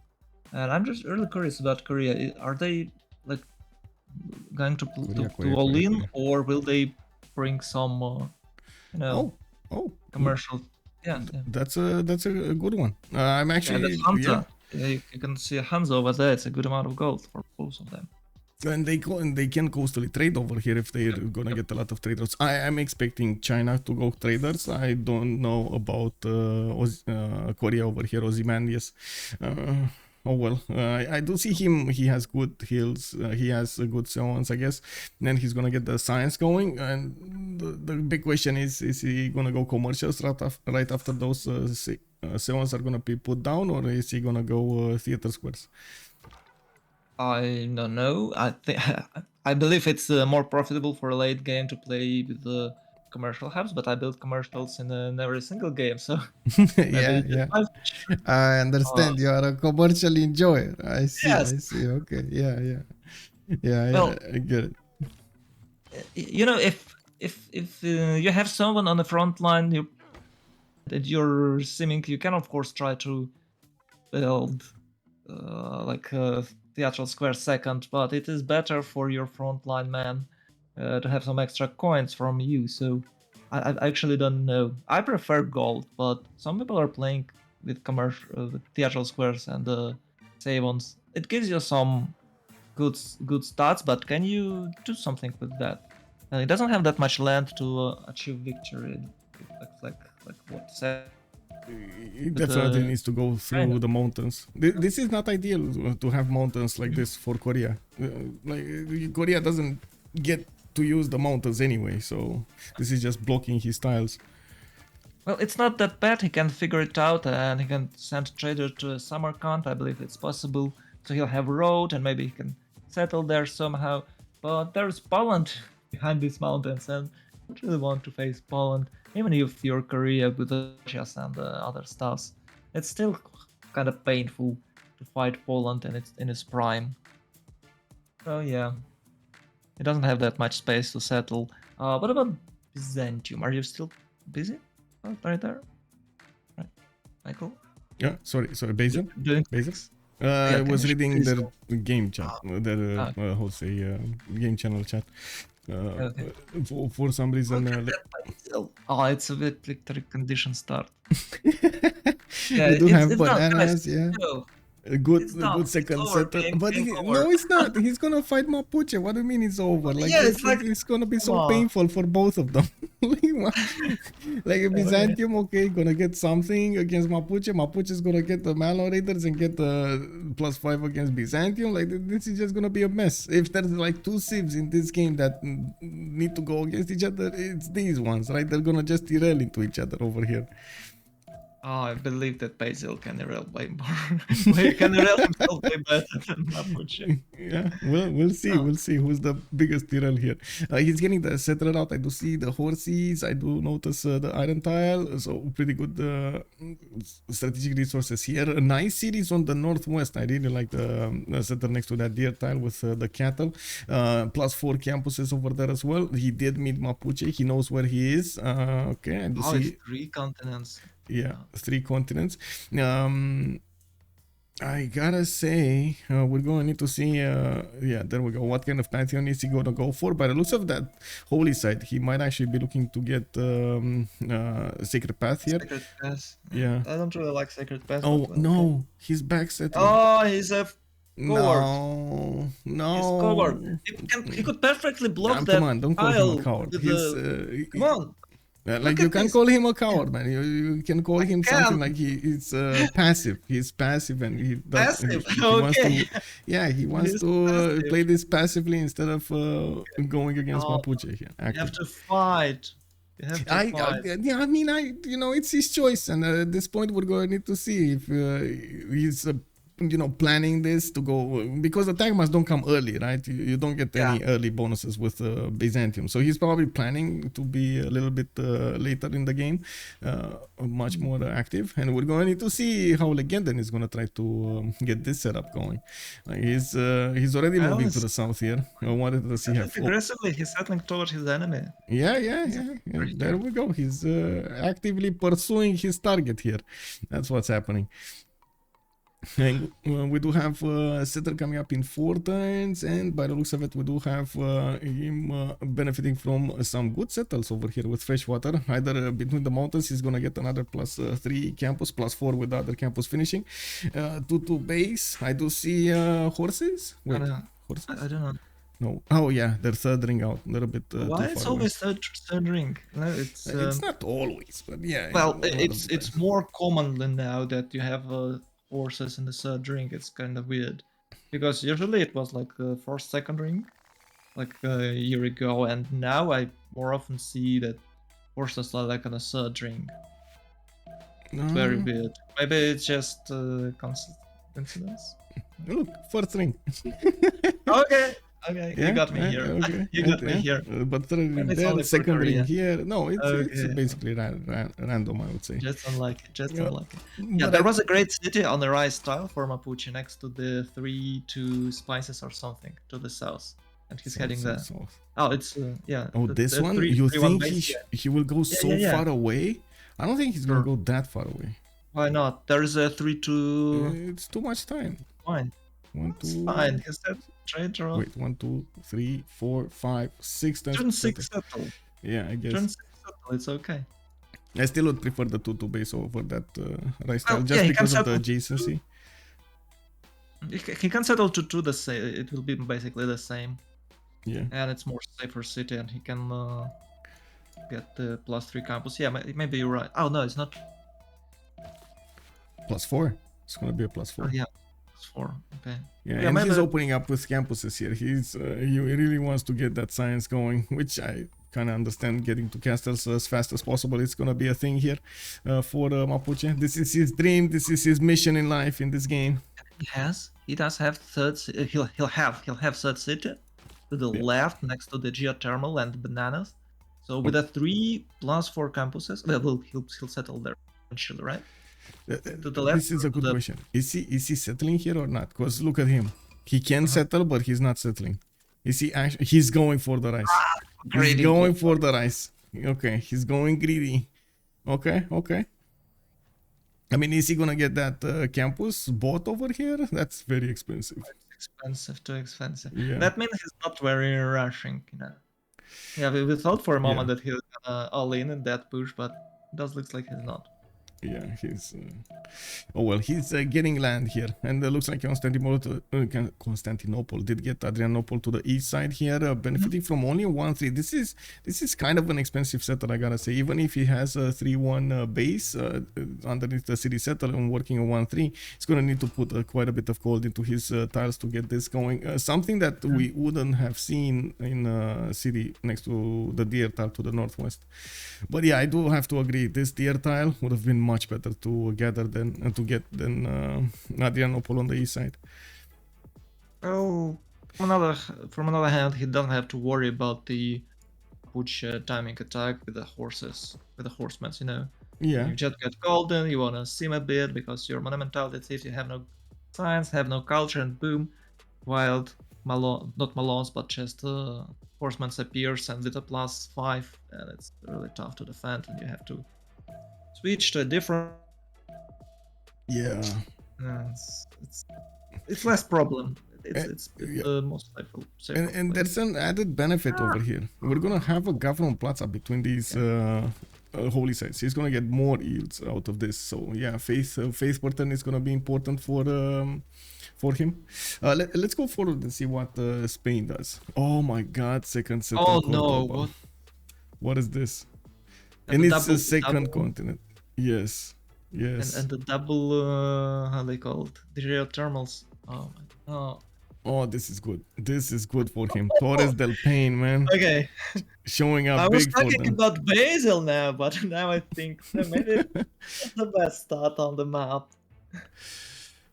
And I'm just really curious about Korea. Are they like going to all in, or will they bring some, you know, commercial? Yeah, that's a good one. I'm actually you can see a Hansa over there. It's a good amount of gold for both of them. And they can coastally trade over here if they're gonna get a lot of trade routes. I am expecting China to go traders. I don't know about Korea over here, Ozymandias. Oh well, I do see him. He has good hills. He has good Seongs, I guess. Then he's gonna get the science going. And the big question is he gonna go commercials right after those Seongs are gonna be put down, or is he gonna go theater squares? I don't know. I believe it's more profitable for a late game to play with the commercial hubs, but I build commercials in every single game, so yeah. I understand you are a commercial enjoyer. I see. Yes. I see. Okay. Yeah. Well, I get it. You know, if you have someone on the front line, you're simming, you can of course try to build like a theatrical square second, but it is better for your frontline man to have some extra coins from you. So I actually don't know. I prefer gold, but some people are playing with commercial theatrical squares and Savons. It gives you some good stats, but can you do something with that? And it doesn't have that much land to achieve victory. Like what? It definitely needs to go through the mountains. This is not ideal to have mountains like this for Korea. Korea doesn't get to use the mountains anyway, so this is just blocking his tiles. Well, it's not that bad. He can figure it out, and he can send a trader to Samarkand. I believe it's possible. So he'll have a road, and maybe he can settle there somehow. But there's Poland behind these mountains, and I don't really want to face Poland. Even if you're Korea with the Russians and other stuffs, it's still kind of painful to fight Poland in its prime. So yeah, it doesn't have that much space to settle. What about Byzantium? Are you still busy? Oh, right there. Right, Michael. Yeah, sorry, Basil. Basil. I was reading their game chat, game channel chat. For some reason, it's a bit victory condition start. Yeah, you do have bananas, yeah. Good second setter, but no, it's not. He's gonna fight Mapuche. What do you mean it's over? Like, it's gonna be so painful for both of them. Like Byzantium, okay, gonna get something against Mapuche. Mapuche is gonna get the Malo Raiders and get the +5 against Byzantium. Like, this is just gonna be a mess. If there's like 2 civs in this game that need to go against each other, it's these ones, right? They're gonna just derail into each other over here. I believe that Basil can derail way more. He can derail himself way better than Mapuche. Yeah, we'll see. We'll see who's the biggest derail here. He's getting the settler out. I do see the horses. I do notice the iron tile. So pretty good strategic resources here. A nice cities on the northwest. I really like the settler next to that deer tile with the cattle. +4 campuses over there as well. He did meet Mapuche. He knows where he is. Okay, I do see 3 continents. Yeah, 3 continents. I gotta say, we're going to need to see, yeah, there we go. What kind of pantheon is he going to go for? By the looks of that holy site, he might actually be looking to get Sacred Path here. Sacred Path. Yeah. I don't really like Sacred Path. Oh, but, no, okay. he's back settling. Oh, he's a coward. No. He's coward. He could perfectly block that Come on, don't call him a coward. Come on. Like you can't call him a coward, man. You can call him something like he's passive. He's passive and he does. Passive. He Okay. wants to, yeah, he wants to play this passively instead of going against Mapuche here. You have to fight. You have to fight. Yeah, I mean, you know, it's his choice, and at this point, we're going to need to see if he's. You know, planning this to go because the Tagmas don't come early, right? You don't get any early bonuses with Byzantium, so he's probably planning to be a little bit later in the game, much more active. And we're going to need to see how Legenden is going to try to get this setup going. He's already moving to the south here. I wanted to see how aggressively he's settling towards his enemy. Yeah. There we go. He's actively pursuing his target here. That's what's happening. And we do have Setter coming up in 4 turns, and by the looks of it, we do have him benefiting from some good settles over here with fresh water. Either between the mountains, he's gonna get another +3 campus, +4 with the other campus finishing. 2 base. I do see horses. Wait, horses? I don't know. No. Oh yeah, their third ring out. A little bit. Why it's always third ring? No, it's not always, but yeah. Well, it's more commonly now that you have horses in the third ring. It's kind of weird because usually it was like the first, second ring, like a year ago, and now I more often see that horses are like on a third ring. It's very weird. Maybe it's just coincidence. Look, fourth ring. Okay. Okay, yeah, you got me here. Okay. You got me here. But third ring there, second ring here. No, it's basically random, I would say. Just unlucky. Yeah, there was a great city on the rice tile for Mapuche next to the 3-2 spices or something to the south. And he's heading there. Oh, it's, yeah. Oh, this one? You think he will go so far away? I don't think he's going to go that far away. Why not? There's a 3-2... It's too much time. Fine. 1, 2... It's fine. He's that trade draw. Wait, 1, 2, 3, 4, 5, 6 times. Turn 6 settle. Yeah, I guess. Turn 6 settle, it's okay. I still would prefer the 2 base over that rice tile, just because of the adjacency. He can settle to 2 the same. It will be basically the same. Yeah. And it's more safer city, and he can get the +3 campus. Yeah, maybe you're right. Oh no, it's not. +4. It's gonna be a +4. Oh, yeah. 4. Okay. Yeah, and he's opening up with campuses here. He really wants to get that science going, which I kind of understand. Getting to castles as fast as possible, it's gonna be a thing here for Mapuche. This is his dream. This is his mission in life in this game. He does have third. He'll have third city to the left next to the geothermal and bananas. So with a 3+4 campuses, well, he'll settle there eventually, right? To the left. This is a good question. Is he settling here or not? Because look at him. He can settle, but he's not settling. Is he actually? He's going for the rice. He's going for the rice. Okay, he's going greedy. Okay. I mean, is he gonna get that campus bought over here? That's very expensive. Too expensive. Yeah. That means he's not very rushing, you know. Yeah, we thought for a moment that he was all in that push, but it does look like he's not. Yeah, he's he's getting land here, and it looks like Constantinople did get Adrianople to the east side here, benefiting from only 1-3. This is kind of an expensive setter, I gotta say. Even if he has a 3-1 base underneath the city settler and working a 1-3, he's gonna need to put quite a bit of gold into his tiles to get this going. Something that we wouldn't have seen in a city next to the deer tile to the northwest. But yeah, I do have to agree. This deer tile would have been much better to gather than Adrianople on the east side. Oh, from another hand, he doesn't have to worry about the Mapuche timing attack with the horses, with the horsemen, you know. Yeah. You just get golden, you wanna sim a bit because you're monumental, that's it, you have no science, have no culture, and boom, wild not Malons, but just horsemen appears and with a +5, and it's really tough to defend, and you have to switch to a different. Yeah. It's less problem. It's Yeah. the most safer And place. there's an added benefit over here. We're gonna have a government plaza between these holy sites. He's gonna get more yields out of this. So yeah, faith pattern is gonna be important for him. Let's go forward and see what Spain does. Oh my God, second set. Oh no! What is this? And it's a second continent. Yes. Yes. And the double, how they call it? The geothermals. Oh my god. Oh, this is good. This is good for him. Torres del Paine, man. Okay. Showing up I was big for them. talking about Basil now, but now I think maybe it's the best start on the map.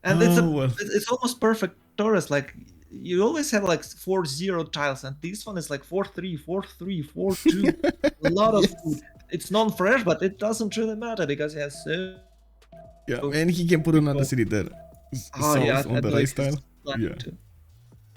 And it's almost perfect Torres. Like you always have like 4-0 tiles, and this one is like 4-3, 4-3, 4-2. A lot of food. It's non-fresh, but it doesn't really matter because he has so. Yeah, and he can put another city there. Oh yeah, on the right style. Yeah. Too.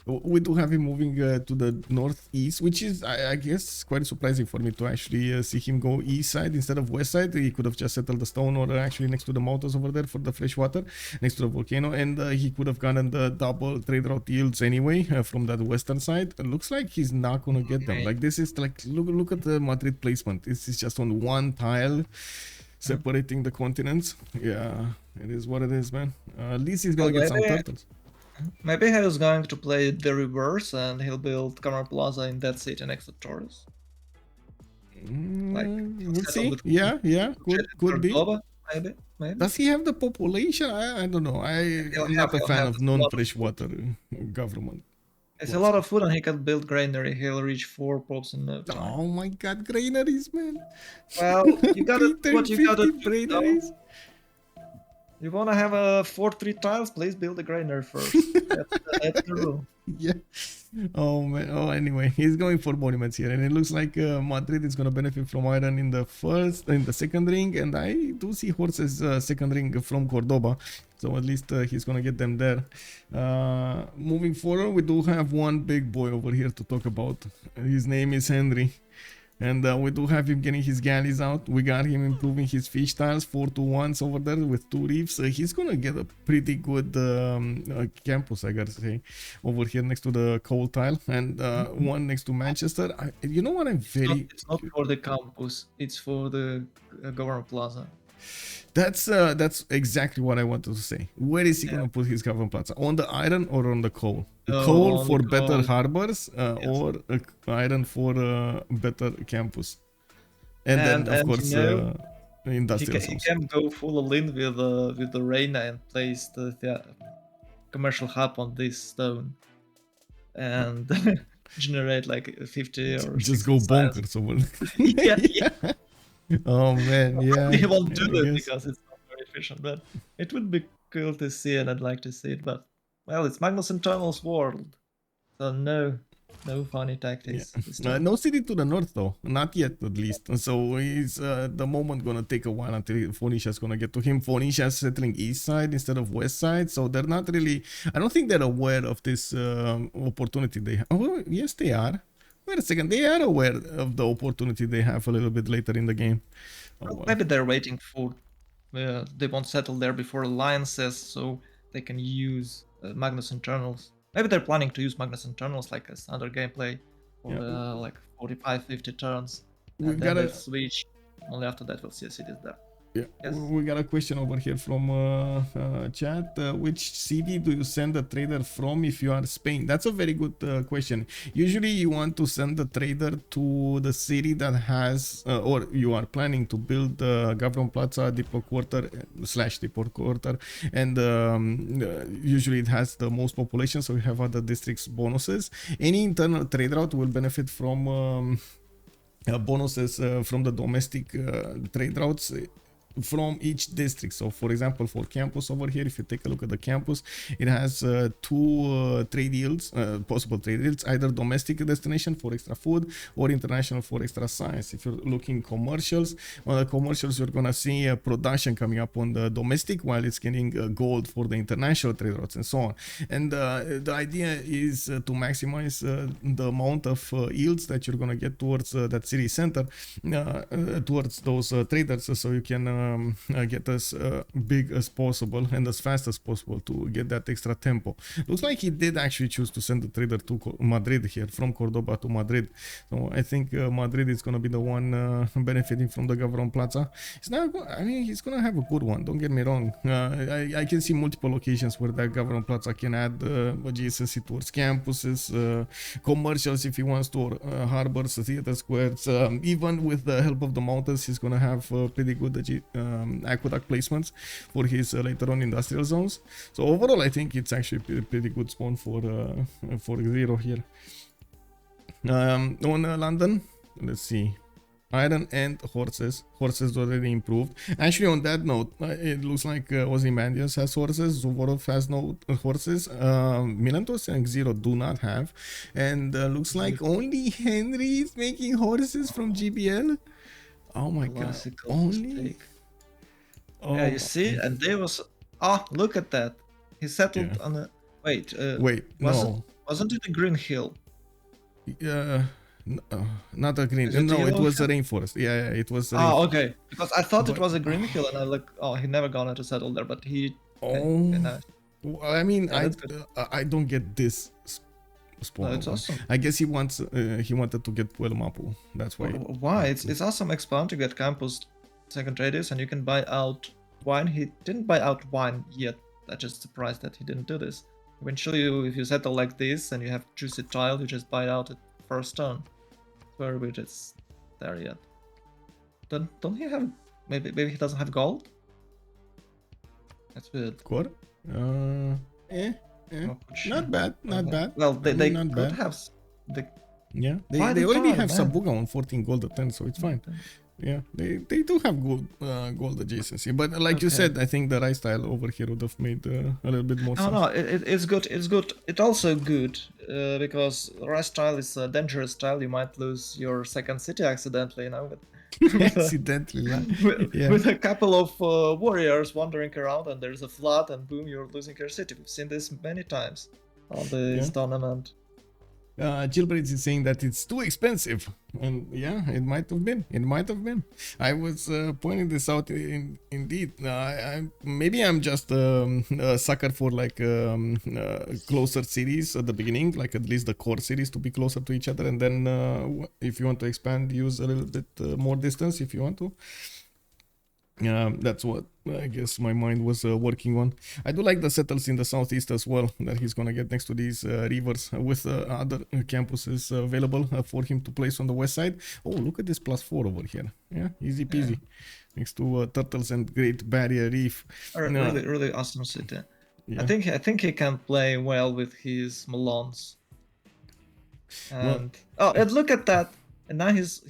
We do have him moving to the northeast, which is, I guess, quite surprising for me to actually see him go east side instead of west side. He could have just settled the stone or actually next to the mountains over there for the fresh water, next to the volcano, and he could have gotten the double trade route yields anyway from that western side. It looks like he's not gonna get them. Like this is like look at the Madrid placement. This is just on one tile separating the continents. Yeah, it is what it is, man. At least he's gonna get some turtles. Maybe he was going to play the reverse and he'll build Government Plaza in that city next to Taurus. Like, we'll see. Yeah, could be. Maybe. Does he have the population? I don't know. I'm not a fan of non-freshwater government. It's a lot of food and he can build granary. He'll reach 4 popes in no time. Oh my god, granaries, man. Well, you gotta what you gotta granaries. You wanna have a 4-3 tiles? Please build a granary first. That's the rule. Yeah. Oh man. Oh, anyway, he's going for monuments here, and it looks like Madrid is gonna benefit from iron in the second ring, and I do see horses second ring from Cordoba, so at least he's gonna get them there. Moving forward, we do have one big boy over here to talk about. His name is Henri. And we do have him getting his galleys out. We got him improving his fish tiles, 4-1s over there with 2 reefs. He's gonna get a pretty good campus, I gotta say, over here next to the coal tile, and one next to Manchester. You know what I'm very... It's not for the campus, it's for the Government Plaza. That's exactly what I wanted to say. Where is he gonna put his Government Plaza? On the iron or on the coal? Coal for better harbors, or iron for better campus, and then of course industrial. He can go full all in with the Reina and place the commercial hub on this stone, and generate like 50 or just go bonkers over. yeah. Oh man, yeah. He won't do it because it's not very efficient, but it would be cool to see, and I'd like to see it, but. Well, it's Magnus Internal's world, so no funny tactics. Yeah. No city to the north though, not yet at least. So he's the moment gonna take a while until Phoenicia's gonna get to him. Phoenicia's settling east side instead of west side, so they're not really. I don't think they're aware of this opportunity they have. Oh, yes, they are. Wait a second, they are aware of the opportunity they have a little bit later in the game. Well, maybe they're waiting for. They won't settle there before alliances, so they can use. Magnus Internals. Maybe they're planning to use Magnus Internals like a standard gameplay for like 45-50 turns. And then they'll switch. Only after that we'll see a cities there. Yeah, yes. We got a question over here from chat. Which city do you send a trader from if you are Spain? That's a very good question. Usually you want to send the trader to the city that has, or you are planning to build Government Plaza, Depot Quarter / Depot Quarter, and usually it has the most population, so you have other districts bonuses. Any internal trade route will benefit from bonuses from the domestic trade routes from each district. So for example, for campus over here, if you take a look at the campus, it has 2 trade yields, possible trade yields, either domestic destination for extra food or international for extra science. If you're looking commercials, on the commercials, you're gonna see production coming up on the domestic while it's getting gold for the international trade routes and so on. And the idea is to maximize the amount of yields that you're gonna get towards that city center, towards those traders, so you can get as big as possible and as fast as possible to get that extra tempo. Looks like he did actually choose to send the trader to Madrid here, from Cordoba to Madrid. So I think Madrid is going to be the one benefiting from the Gavron Plaza. It's not, I mean, he's going to have a good one, don't get me wrong. I can see multiple locations where that Gavron Plaza can add adjacency towards campuses, commercials if he wants to, or harbors, theater squares. Even with the help of the mountains, he's going to have pretty good aqueduct placements for his later on industrial zones. So overall, I think it's actually a pretty good spawn for Zero here. On London, let's see. Iron and horses. Horses already improved. Actually, on that note, it looks like Ozymandias has horses. Suvorov has no horses. Milentovich and Zero do not have. And looks like only Henri is making horses from GBL. Oh my god. Only? Oh, yeah, you see? And there was... Oh, look at that. He settled on a... Wait. Wasn't it a green hill? Not a green. No, it was a rainforest. Yeah, it was. Oh, okay. Because I thought it was a green hill, and I like, oh, he never gonna to settle there, but he. Oh. I mean, yeah, I don't get this spawn. No, it's awesome. I guess he wanted to get Puel Mapu. That's why. Why? It's awesome expand to get campus second radius, and you can buy out wine. He didn't buy out wine yet. I'm just surprised that he didn't do this. Eventually, if you settle like this and you have juicy tile, you just buy it out at first turn. Very weird it's there yet. Don't he have... Maybe he doesn't have gold? That's weird. What? Not bad, not bad. Well, they could have... Yeah, they already have Sabuga on 14 gold at 10, so it's fine. Yeah, they do have good gold adjacency, but like you said, I think the rice tile over here would have made a little bit more sense. No, it's good. It's good. It's also good because rice tile is a dangerous tile. You might lose your second city accidentally, you know. Accidentally, yeah. With a couple of warriors wandering around, and there's a flood, and boom, you're losing your city. We've seen this many times on this tournament. Gilbert is saying that it's too expensive, and yeah, it might have been. It might have been. I was pointing this out. Indeed, maybe I'm just a sucker for like closer cities at the beginning, like at least the core cities to be closer to each other, and then if you want to expand, use a little bit more distance if you want to. That's what I guess my mind was working on. I do like the settles in the southeast as well, that he's gonna get next to these rivers with other campuses available for him to place on the west side. Oh, look at this +4 over here. Yeah, easy peasy. Next to Turtles and Great Barrier Reef. Really awesome city. Yeah. I think he can play well with his Malons. And and look at that. And now he's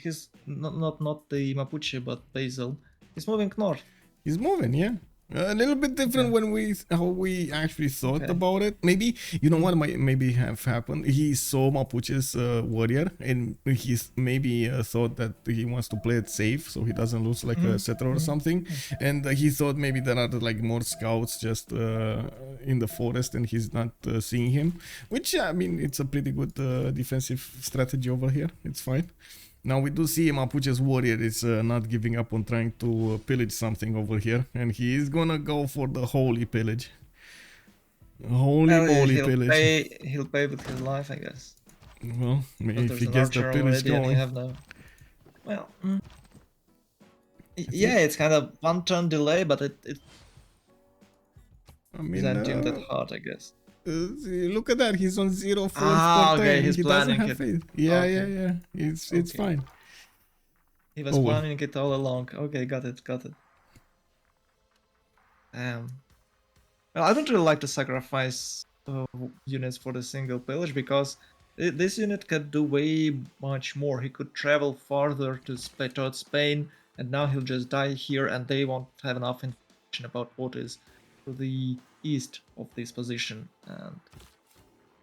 not the Mapuche but Basil. He's moving north. He's moving, yeah. A little bit different when how we actually thought about it. Maybe, you know what might maybe have happened? He saw Mapuche's warrior, and he's maybe thought that he wants to play it safe, so he doesn't lose like a settler or something. And he thought maybe there are like more scouts just in the forest, and he's not seeing him. Which, I mean, it's a pretty good defensive strategy over here. It's fine. Now we do see Mapuche's warrior is not giving up on trying to pillage something over here, and he is gonna go for the holy pillage. Holy pillage. He'll pay with his life, I guess. Well, maybe if he gets the pillage going. Well, yeah, it's kind of one turn delay, but it I mean, Byzantium that hard, I guess. Look at that, he's on 0 4 okay, he's planning it. Yeah. It's fine. He was planning it all along. Okay, got it. Well, I don't really like to sacrifice units for the single pillage because this unit can do way much more. He could travel farther towards Spain, and now he'll just die here, and they won't have enough information about what is to the east of this position, and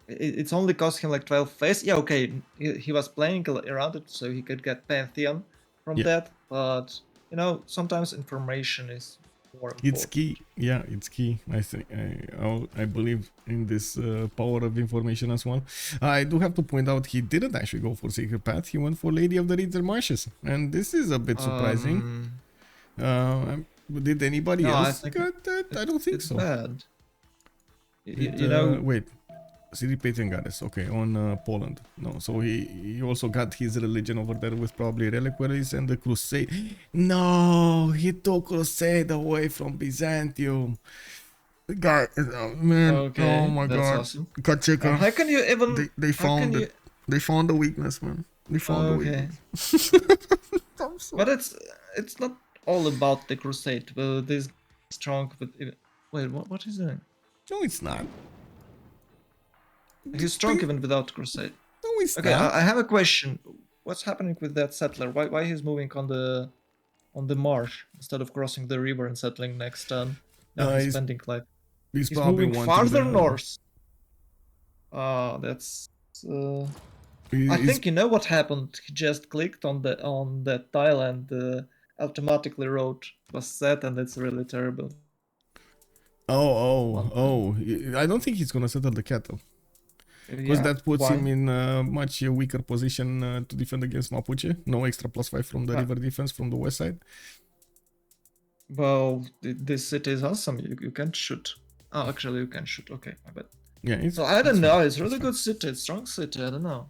it's only cost him like 12 face. Yeah, okay, he was playing around it so he could get Pantheon from that, but you know, sometimes information is more important. It's key. Yeah, it's key. I think I believe in this power of information as well. I do have to point out he didn't actually go for Sacred Path. He went for Lady of the Reeds and Marshes, and this is a bit surprising. Did anybody No, I else think got that? I don't think it's so. bad. Did, You know, wait. City Patron got this. Okay, on Poland. No, so he also got his religion over there with probably reliquaries and the crusade. No, he took crusade away from Byzantium. God, man, oh okay, my that's God, awesome. Kacheka. How can you even? They How can found it. you? They found the weakness, man. They found the Okay, weakness. I'm sorry. but it's not all about the crusade. Well, this strong, but wait, what is it? No, it's not. He's strong even without crusade. No, it's Okay, not. I have a question. What's happening with that settler? Why he's moving on the marsh instead of crossing the river and settling next turn? Now he's spending like He's he's probably moving wanting farther the. north. That's. I He's, think you know what happened. He just clicked on that tile and automatically wrote was set, and it's really terrible. I don't think he's gonna settle the cattle. Because Yeah. that puts Why? him in a much weaker position to defend against Mapuche. No extra +5 from the river defense from the west side. Well, this city is awesome. You can shoot. Oh, actually, you can shoot. Okay, my bad. Yeah, So I don't know. fine. It's really good city. It's strong city. I don't know.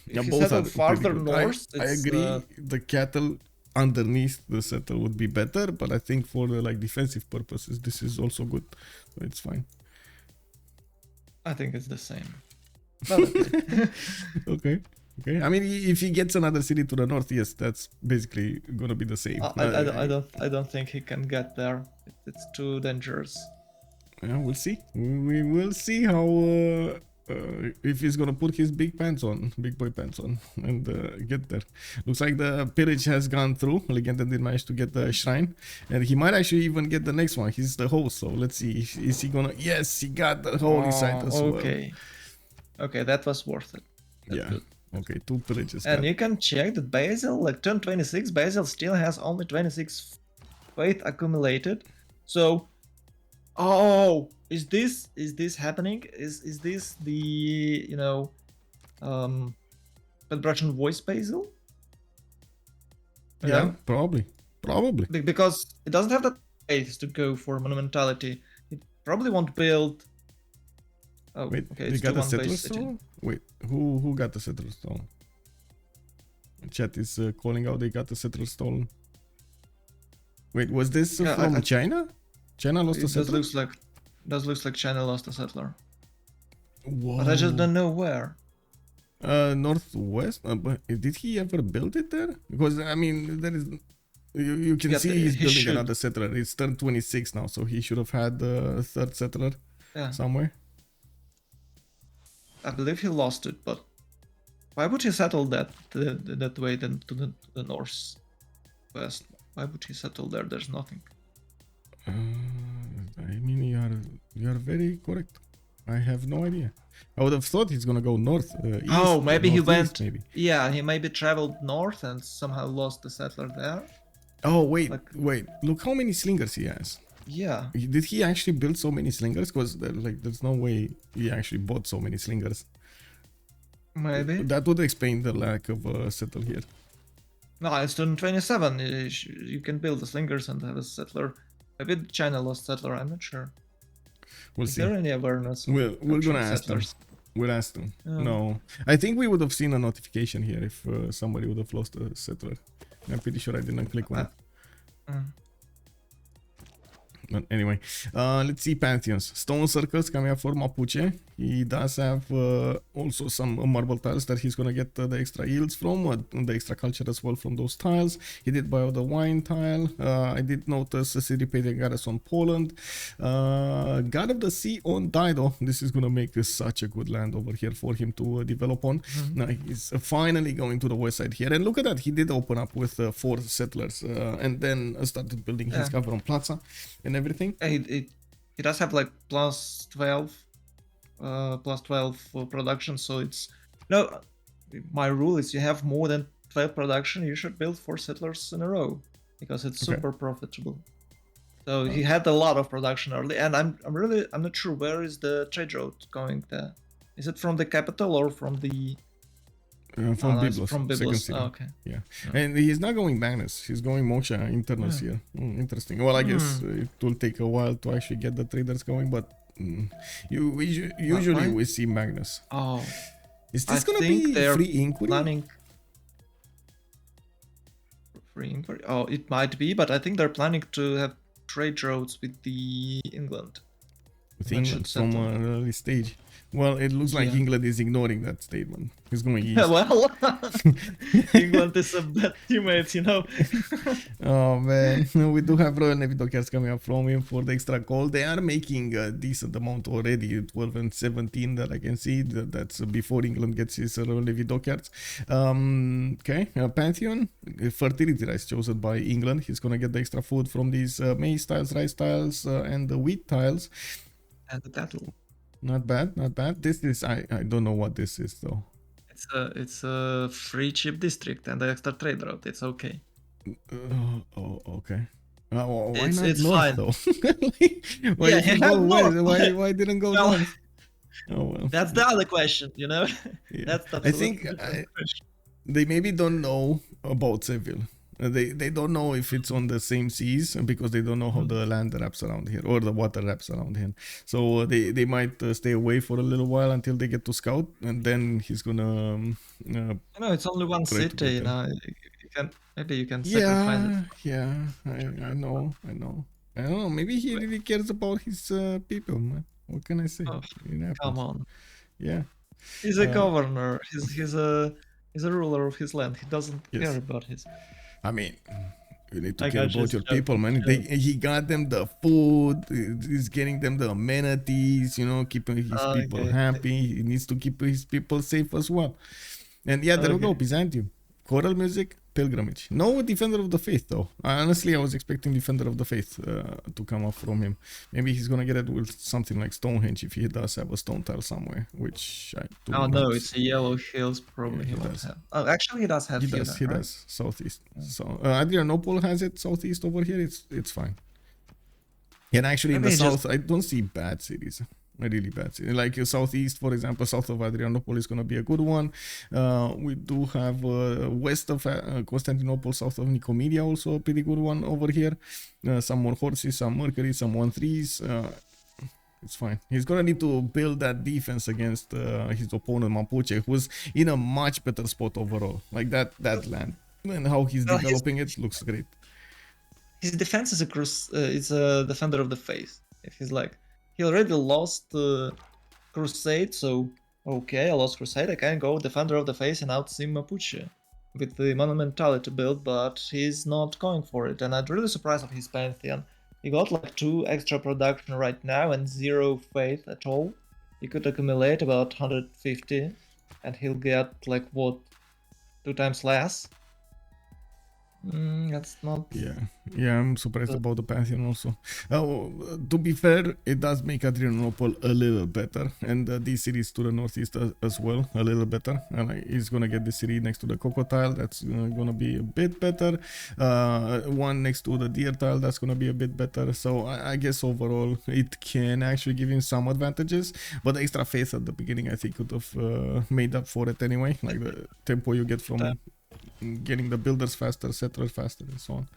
Yeah, If you both are settle farther pretty good. north, I it's, agree. The cattle underneath the settle would be better, but I think for like defensive purposes, this is also good. So it's fine. I think it's the same. But okay. Okay. Okay. I mean, if he gets another city to the north, yes, that's basically gonna be the same. I don't think he can get there. It's too dangerous. Yeah, we'll see. We will see how if he's gonna put his big boy pants on, and get there. Looks like the pillage has gone through. Legenden did manage to get the shrine, and he might actually even get the next one. He's the host, so let's see. Is he gonna? Yes, he got the holy site as well. Okay, that was worth it. That's yeah. Good. Okay, 2 pillages. And you can check that Basil, like turn 26, Basil still has only 26 faith accumulated. So, is this happening? Is this the Russian voice Basil? Yeah, probably. Because it doesn't have the faith to go for monumentality. It probably won't build. Oh, wait, okay, they it's got the 2-1 settler base city. stone? Wait, who got the settler stone? Chat is calling out they got the settler stone. Wait, was this from China? China lost a settler? Does looks like China lost a settler. Whoa. But I just don't know where. Northwest? But did he ever build it there? Because, I mean, there is... You can see he's building another settler. It's turned 26 now, so he should have had the third settler somewhere. I believe he lost it, but why would he settle that way then to the northwest? Why would he settle there? There's nothing. I mean, you are very correct. I have no idea. I would have thought he's gonna go north. East, maybe he went. Maybe. Yeah, he maybe traveled north and somehow lost the settler there. Oh wait. Look how many slingers he has. Yeah. Did he actually build so many slingers? Because there's no way he actually bought so many slingers. Maybe. That would explain the lack of a settle here. No, it's turn 27. You can build the slingers and have a settler. Maybe China lost settler. I'm not sure. We'll Is see. there any awareness? We're gonna ask them. We'll ask them. No, I think we would have seen a notification here if somebody would have lost a settler. I'm pretty sure I didn't click on it. But anyway, let's see pantheons. Stone circles coming up for Mapuche. He does have also some marble tiles that he's gonna get the extra yields from, the extra culture as well from those tiles. He did buy the wine tile. I did notice a city painting goddess on Poland. God of the Sea on Dido. This is gonna make this such a good land over here for him to develop on. Now he's finally going to the west side here, and look at that. He did open up with 4 settlers, and then started building his cover on Plaza and everything. He does have like plus 12 for production, so it's my rule is you have more than 12 production, you should build 4 settlers in a row because it's super profitable. So he had a lot of production early, and I'm not sure where is the trade route going there. Is it from the capital or from the From no, it's Byblos, from second Byblos. city. Oh, okay. Yeah, Yeah. and he's not going Magnus. He's going Moksha internals Yeah. here. Interesting. Well, I guess Hmm. it will take a while to actually get the traders going, but But usually why? we see Magnus. Oh, Is I this gonna think be they're free inquiry? planning free inquiry. Oh, it might be, but I think they're planning to have trade routes with the England. With That should England from settle. an early stage. Well, it looks like Yeah. England is ignoring that statement. He's going Yeah, east. well, England is a bad teammate, you know. Oh man, we do have Royal Navy dockers coming up from him for the extra call. They are making a decent amount already, 12 and 17 that I can see. That's before England gets his Royal Navy dockers. Okay, Pantheon, fertility rice chosen by England. He's gonna get the extra food from these maize tiles, rice tiles, and the wheat tiles. And the battle. Not bad, not bad. This is, I don't know what this is though. It's a free chip district and the extra trade route. It's okay. Oh, okay. Why It's not it's north fine. though? Why Yeah, if you you go have west, north. why didn't go Well, north? Oh well. that's the other question, you know. Yeah. That's I think absolutely different question. they maybe don't know about Seville. They don't know if it's on the same seas because they don't know how the land wraps around here or the water wraps around here. So they might stay away for a little while until they get to scout, and then he's gonna You know, it's only one try to city. get You there. know, maybe you can sacrifice it. Yeah. I know. I don't know. Maybe he really cares about his people, man. What can I say? Oh, It happens. come on. Yeah. He's a governor. He's a ruler of his land. He doesn't Yes. care about his. I mean, you need to I care got about just your joking. people, man. He got them the food. He's getting them the amenities. You know, keeping his people Okay. happy. He needs to keep his people safe as well. And yeah, there we go. Okay. Byzantium. Choral music, pilgrimage. No Defender of the Faith, though. Honestly, I was expecting Defender of the Faith to come up from him. Maybe he's gonna get it with something like Stonehenge if he does have a stone tile somewhere, which I do Oh not. no, it's a Yellow Hills. Probably Yeah, he he won't does. have. Oh, actually, he does have. He Hyena, does. He right? does. Southeast. So Adrianople has it southeast over here. It's fine. And actually, in the Maybe he just. south, I don't see bad cities. Really bad city. Like southeast, for example, south of Adrianople is going to be a good one. We do have west of Constantinople, south of Nicomedia, also a pretty good one over here. Some more horses, some Mercury, some 1-3s. It's fine. He's gonna need to build that defense against his opponent Mapuche, who's in a much better spot overall. Like that land and how he's Well, developing it looks great. his defense is is a defender of the faith. If he's like, he already lost Crusade, so okay, I lost Crusade. I can go defender of the faith and out-sim Mapuche with the monumentality build, but he's not going for it. And I'm really surprised of his Pantheon. He got like 2 extra production right now and 0 faith at all. He could accumulate about 150, and he'll get like what, 2 times less. That's not. Yeah, I'm surprised about the Pantheon also. To be fair, it does make Adrianople a little better, and these cities to the northeast as well, a little better. And he's gonna get the city next to the Crocodile, that's gonna be a bit better. One next to the Deer Tile, that's gonna be a bit better. So I guess overall, it can actually give him some advantages, but the extra faith at the beginning, I think, could have made up for it anyway. Like the tempo you get from getting the builders faster, settlers faster, and so on.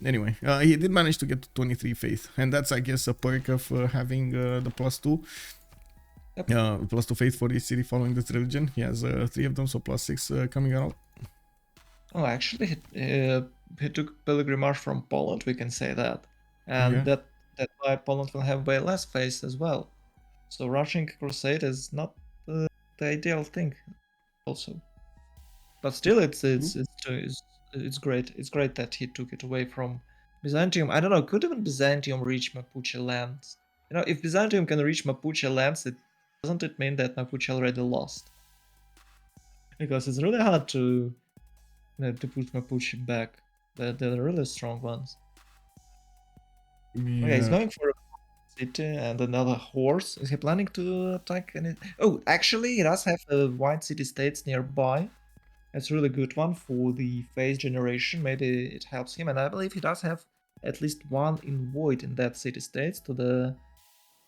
Anyway, he did manage to get to 23 faith, and that's, I guess, a perk of having the +2. Yep. +2 faith for each city following this religion. He has 3 of them, so +6 coming out. Oh, actually, he took pilgrimage from Poland. We can say that, and that's why Poland will have way less faith as well. So rushing Crusade is not the ideal thing, also. But still, it's great. It's great that he took it away from Byzantium. I don't know. Could even Byzantium reach Mapuche lands? You know, if Byzantium can reach Mapuche lands, doesn't it mean that Mapuche already lost? Because it's really hard to put Mapuche back. They're really strong ones. Yeah. Okay, he's going for a city and another horse. Is he planning to attack any? Oh, actually, he does have a white city-states nearby. That's a really good one for the phase generation. Maybe it helps him, and I believe he does have at least one in void in that city-states to the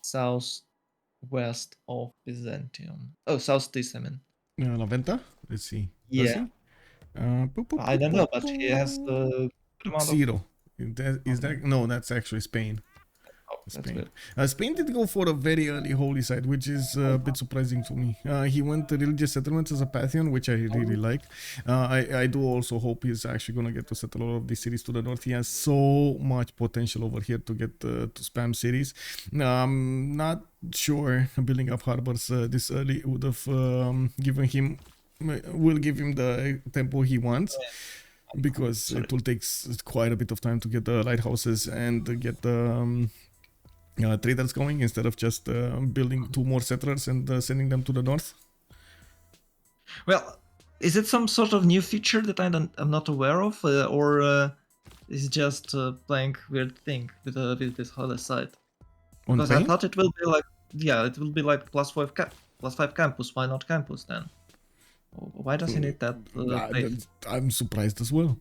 southwest of Byzantium. Oh, southeast, I mean. Laventa? Let's see. Does Yeah. he? I don't know, but he has a good amount of. Zero. Is that no? That's actually Spain. Oh, that's Spain. good. Spain did go for a very early holy site, which is a bit surprising to me. He went to religious settlements as a Pantheon, which I really like. I do also hope he's actually going to get to settle all of these cities to the north. He has so much potential over here to get to spam cities. Not sure building up harbors this early would have given him, will give him the tempo he wants. Because it will take quite a bit of time to get the lighthouses and get the traders going instead of just building 2 more settlers and sending them to the north. Well, is it some sort of new feature that I'm not aware of, or is it just playing weird thing with this holy site? Because I thought it will be like, yeah, it will be like +5 campus. Why not campus then? Why does he need that? I'm surprised as well.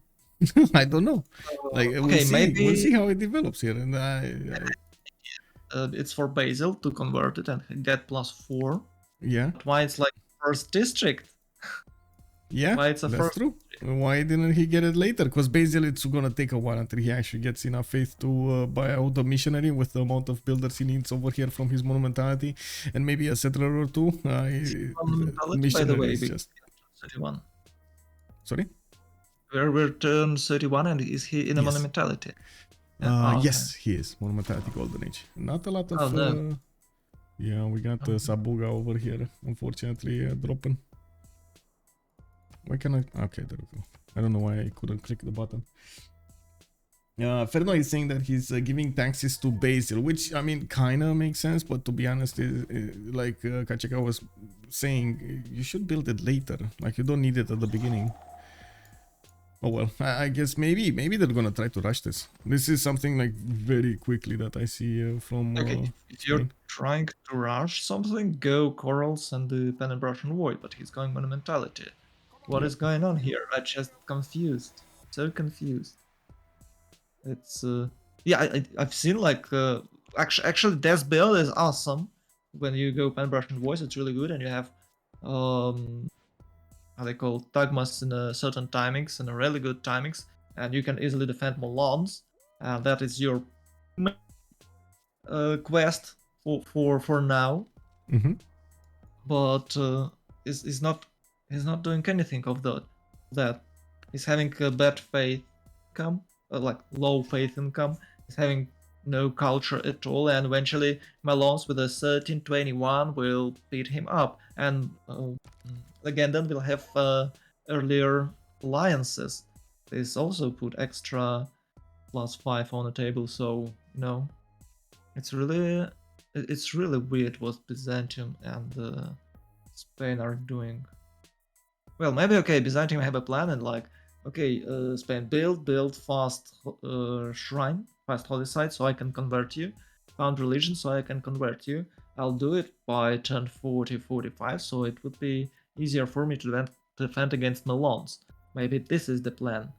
I don't know. Like okay, we'll see how it develops here, and it's for Basil to convert it and get +4. Yeah. But why it's like first district? Yeah, why it's a that's first true. District? Why didn't he get it later? Because Basil, it's gonna take a while until he actually gets enough faith to buy out the missionary with the amount of builders he needs over here from his monumentality, and maybe a settler or two. Monumentality, by the way, is just 31. Sorry. We're turn 31, and is he in a monumentality? Yes, he is. Monumentality Golden Age. Not a lot of... no. Yeah, we got Sabuga over here, unfortunately, dropping. Why can I... Okay, there we go. I don't know why I couldn't click the button. Ferno is saying that he's giving taxes to Basil, which, I mean, kind of makes sense, but to be honest, like Kacheka was saying, you should build it later. Like, you don't need it at the beginning. Oh well, I guess maybe they're gonna try to rush this. This is something like very quickly that I see from... Okay, if you're trying to rush something, go Corals and the Pen and Brush and Void, but he's going Monumentality. What is going on here? I'm just confused. So confused. It's... yeah, I've seen like... actually, this build is awesome. When you go Pen, Brush and Voice, it's really good, and you have... how they call Tagmas in certain timings, and really good timings, and you can easily defend Milans, and that is your quest for now. But he's not doing anything of that. He's having a bad faith income, like low faith income. He's having no culture at all, and eventually Milans with a 1321 will beat him up, and Legenden will have earlier alliances. This also put extra +5 on the table, so you know, it's really weird what Byzantium and Spain are doing. Well, maybe okay, Byzantium have a plan and like, okay, Spain build fast shrine, fast holy site, so I can convert you. Found religion, so I can convert you. I'll do it by turn 40-45, so it would be easier for me to defend against Milans. Maybe this is the plan.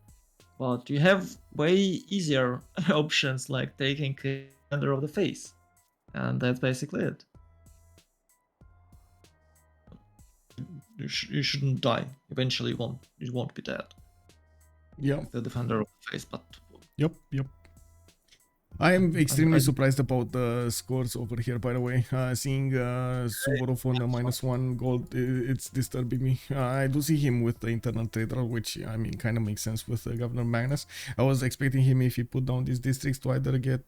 But you have way easier options like taking Commander of the Face. And that's basically it. You shouldn't die. Eventually you won't be dead. Yeah. The Defender of the Face, but... Yep. I am extremely surprised about the scores over here, by the way. Seeing Suvorov on a -1 gold, it's disturbing me. I do see him with the internal trader, which, I mean, kind of makes sense with Governor Magnus. I was expecting him, if he put down these districts, to either get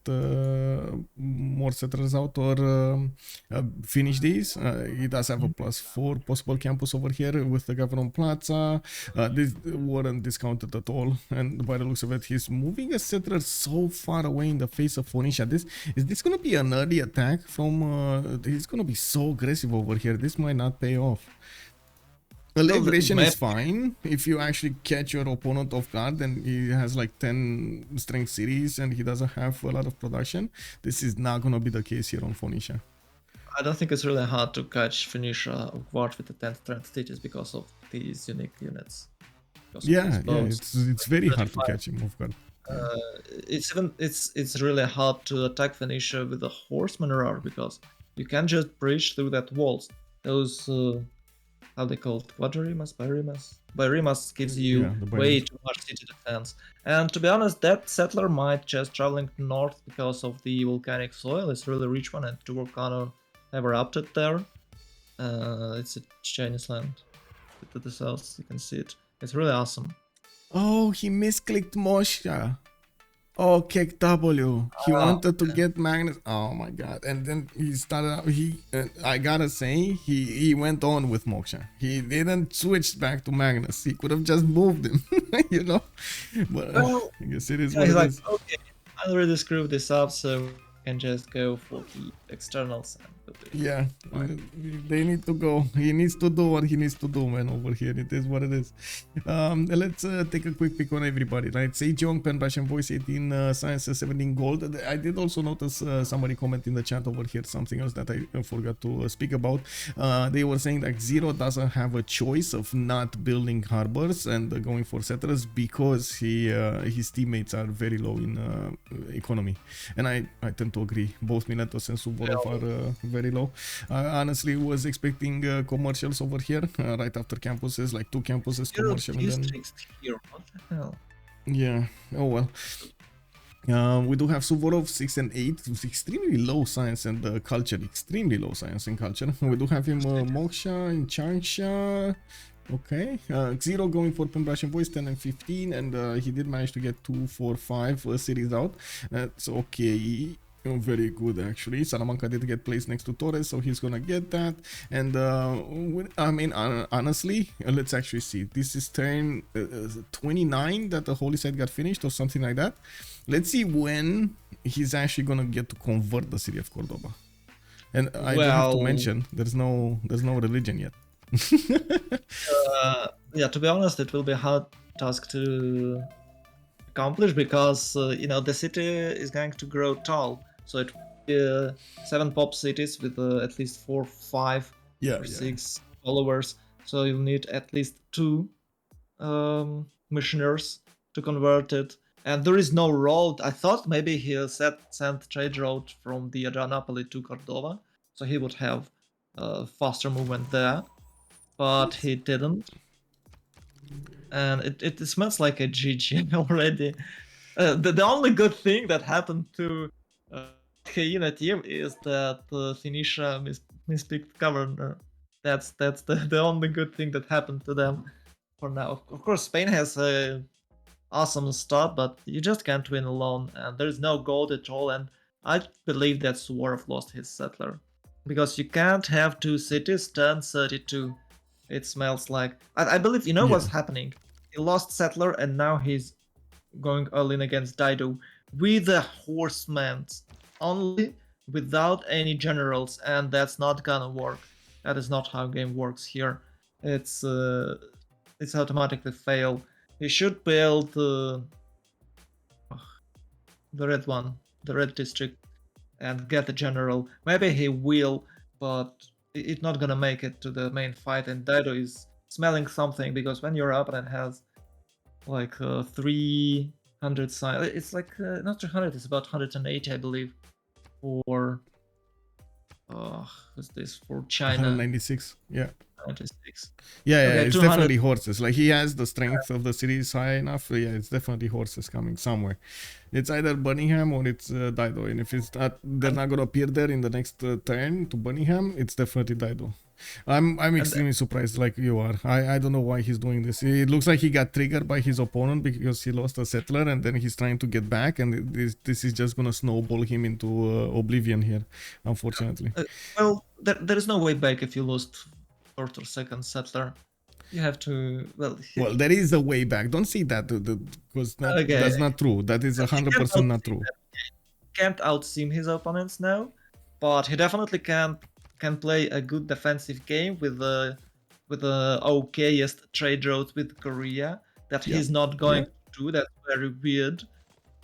more settlers out or finish these. He does have a +4 possible campus over here with the Governor Plaza. This weren't discounted at all, and by the looks of it, he's moving a settler so far away in the face of Phoenicia. Is this gonna be an early attack from he's gonna be so aggressive over here. This might not pay off. The liberation is fine if you actually catch your opponent off guard and he has like 10 strength cities and he doesn't have a lot of production. This is not gonna be the case here on Phoenicia. I don't think it's really hard to catch Phoenicia off guard with the 10 strength cities because of these unique units. Yeah, it's very hard to catch him off guard. It's really hard to attack Phoenicia with a horseman roar because you can't just breach through that walls. Those how they call it, quadrimas, birimas. Birimas gives you Yeah, the way birimas. too much city defense. And to be honest, that settler might just traveling north because of the volcanic soil. It's really rich one, and two volcano have erupted there. It's a Chinese land to the south. You can see it. It's really awesome. Oh, he misclicked Mosha. Oh, kick W. He wanted to get Magnus. Oh my god! And then he started. I gotta say, he went on with Moksha. He didn't switch back to Magnus. He could have just moved him, you know. But Well, I guess it is yeah, what he's it like, is. okay, I already screwed this up, so I can just go for the externals and Yeah, fine. they need to go. He needs to do what he needs to do, man. Over here, it is what it is. Let's take a quick pick on everybody, right? Sejong, Pen Passion Voice, 18 Science, 17 Gold. I did also notice somebody comment in the chat over here something else that I forgot to speak about. They were saying that Zero doesn't have a choice of not building harbors and going for settlers because his teammates are very low in economy, and I tend to agree. Both Milentovich and Suvorov are very low. I honestly was expecting commercials over here right after campuses, like 2 campuses commercial, and then Here, what the hell? yeah. Oh well. We do have Suvorov 6 and 8, extremely low science and culture, extremely low science and culture. We do have him Moksha and Changsha. Okay, Zero going for Pembrasian Voice 10 and 15, and he did manage to get 2, 4, 5 series out. That's okay. Very good, actually. Salamanca did get placed next to Torres, so he's gonna get that. And I mean, honestly, let's actually see. This is turn 29 that the Holy Site got finished, or something like that. Let's see when he's actually gonna get to convert the city of Cordoba. And I do have to mention, there's no religion yet. Yeah, to be honest, it will be a hard task to accomplish because you know, the city is going to grow tall, so it will be 7 pop cities with at least 4, 5, or 6 followers. So you'll need at least 2 missioners to convert it. And there is no road. I thought maybe he sent trade road from the Adrianople to Cordova, so he would have faster movement there, but he didn't. And it smells like a GG already. The only good thing that happened to Hyena team is that Phoenicia mispicked governor. That's the only good thing that happened to them for now. Of course, Spain has a awesome start, but you just can't win alone, and there's no gold at all. And I believe that Suvorov lost his settler because you can't have 2 cities turn 32. It smells like I believe you know what's happening. He lost settler, and now he's going all in against Dido with the horsemen only, without any generals, and that's not gonna work. That is not how game works here. It's automatically fail. He should build the red one, the red district, and get the general. Maybe he will, but it's not gonna make it to the main fight. And Dido is smelling something, because when your opponent has like 300 science, it's like not 300, it's about 180, I believe, for what's this, for China? 196, yeah. 96. Yeah, Okay, it's 200. definitely horses. Like, he has the strength of the city is high enough. Yeah, it's definitely horses coming somewhere. It's either Birmingham or it's Dido. And if it's not, they're not gonna appear there in the next turn to Birmingham, it's definitely Dido. I'm extremely surprised, like you are. I don't know why he's doing this. It looks like he got triggered by his opponent because he lost a settler, and then he's trying to get back, and this is just gonna snowball him into oblivion here, unfortunately. Well, there is no way back if you lost first or second settler. You have to, well, there is a way back. Don't say that, because that's not true. That is 100% not true. He can't out-sim his opponents now, but he definitely can play a good defensive game with the okayest trade route with Korea that he's not going to do. That's very weird,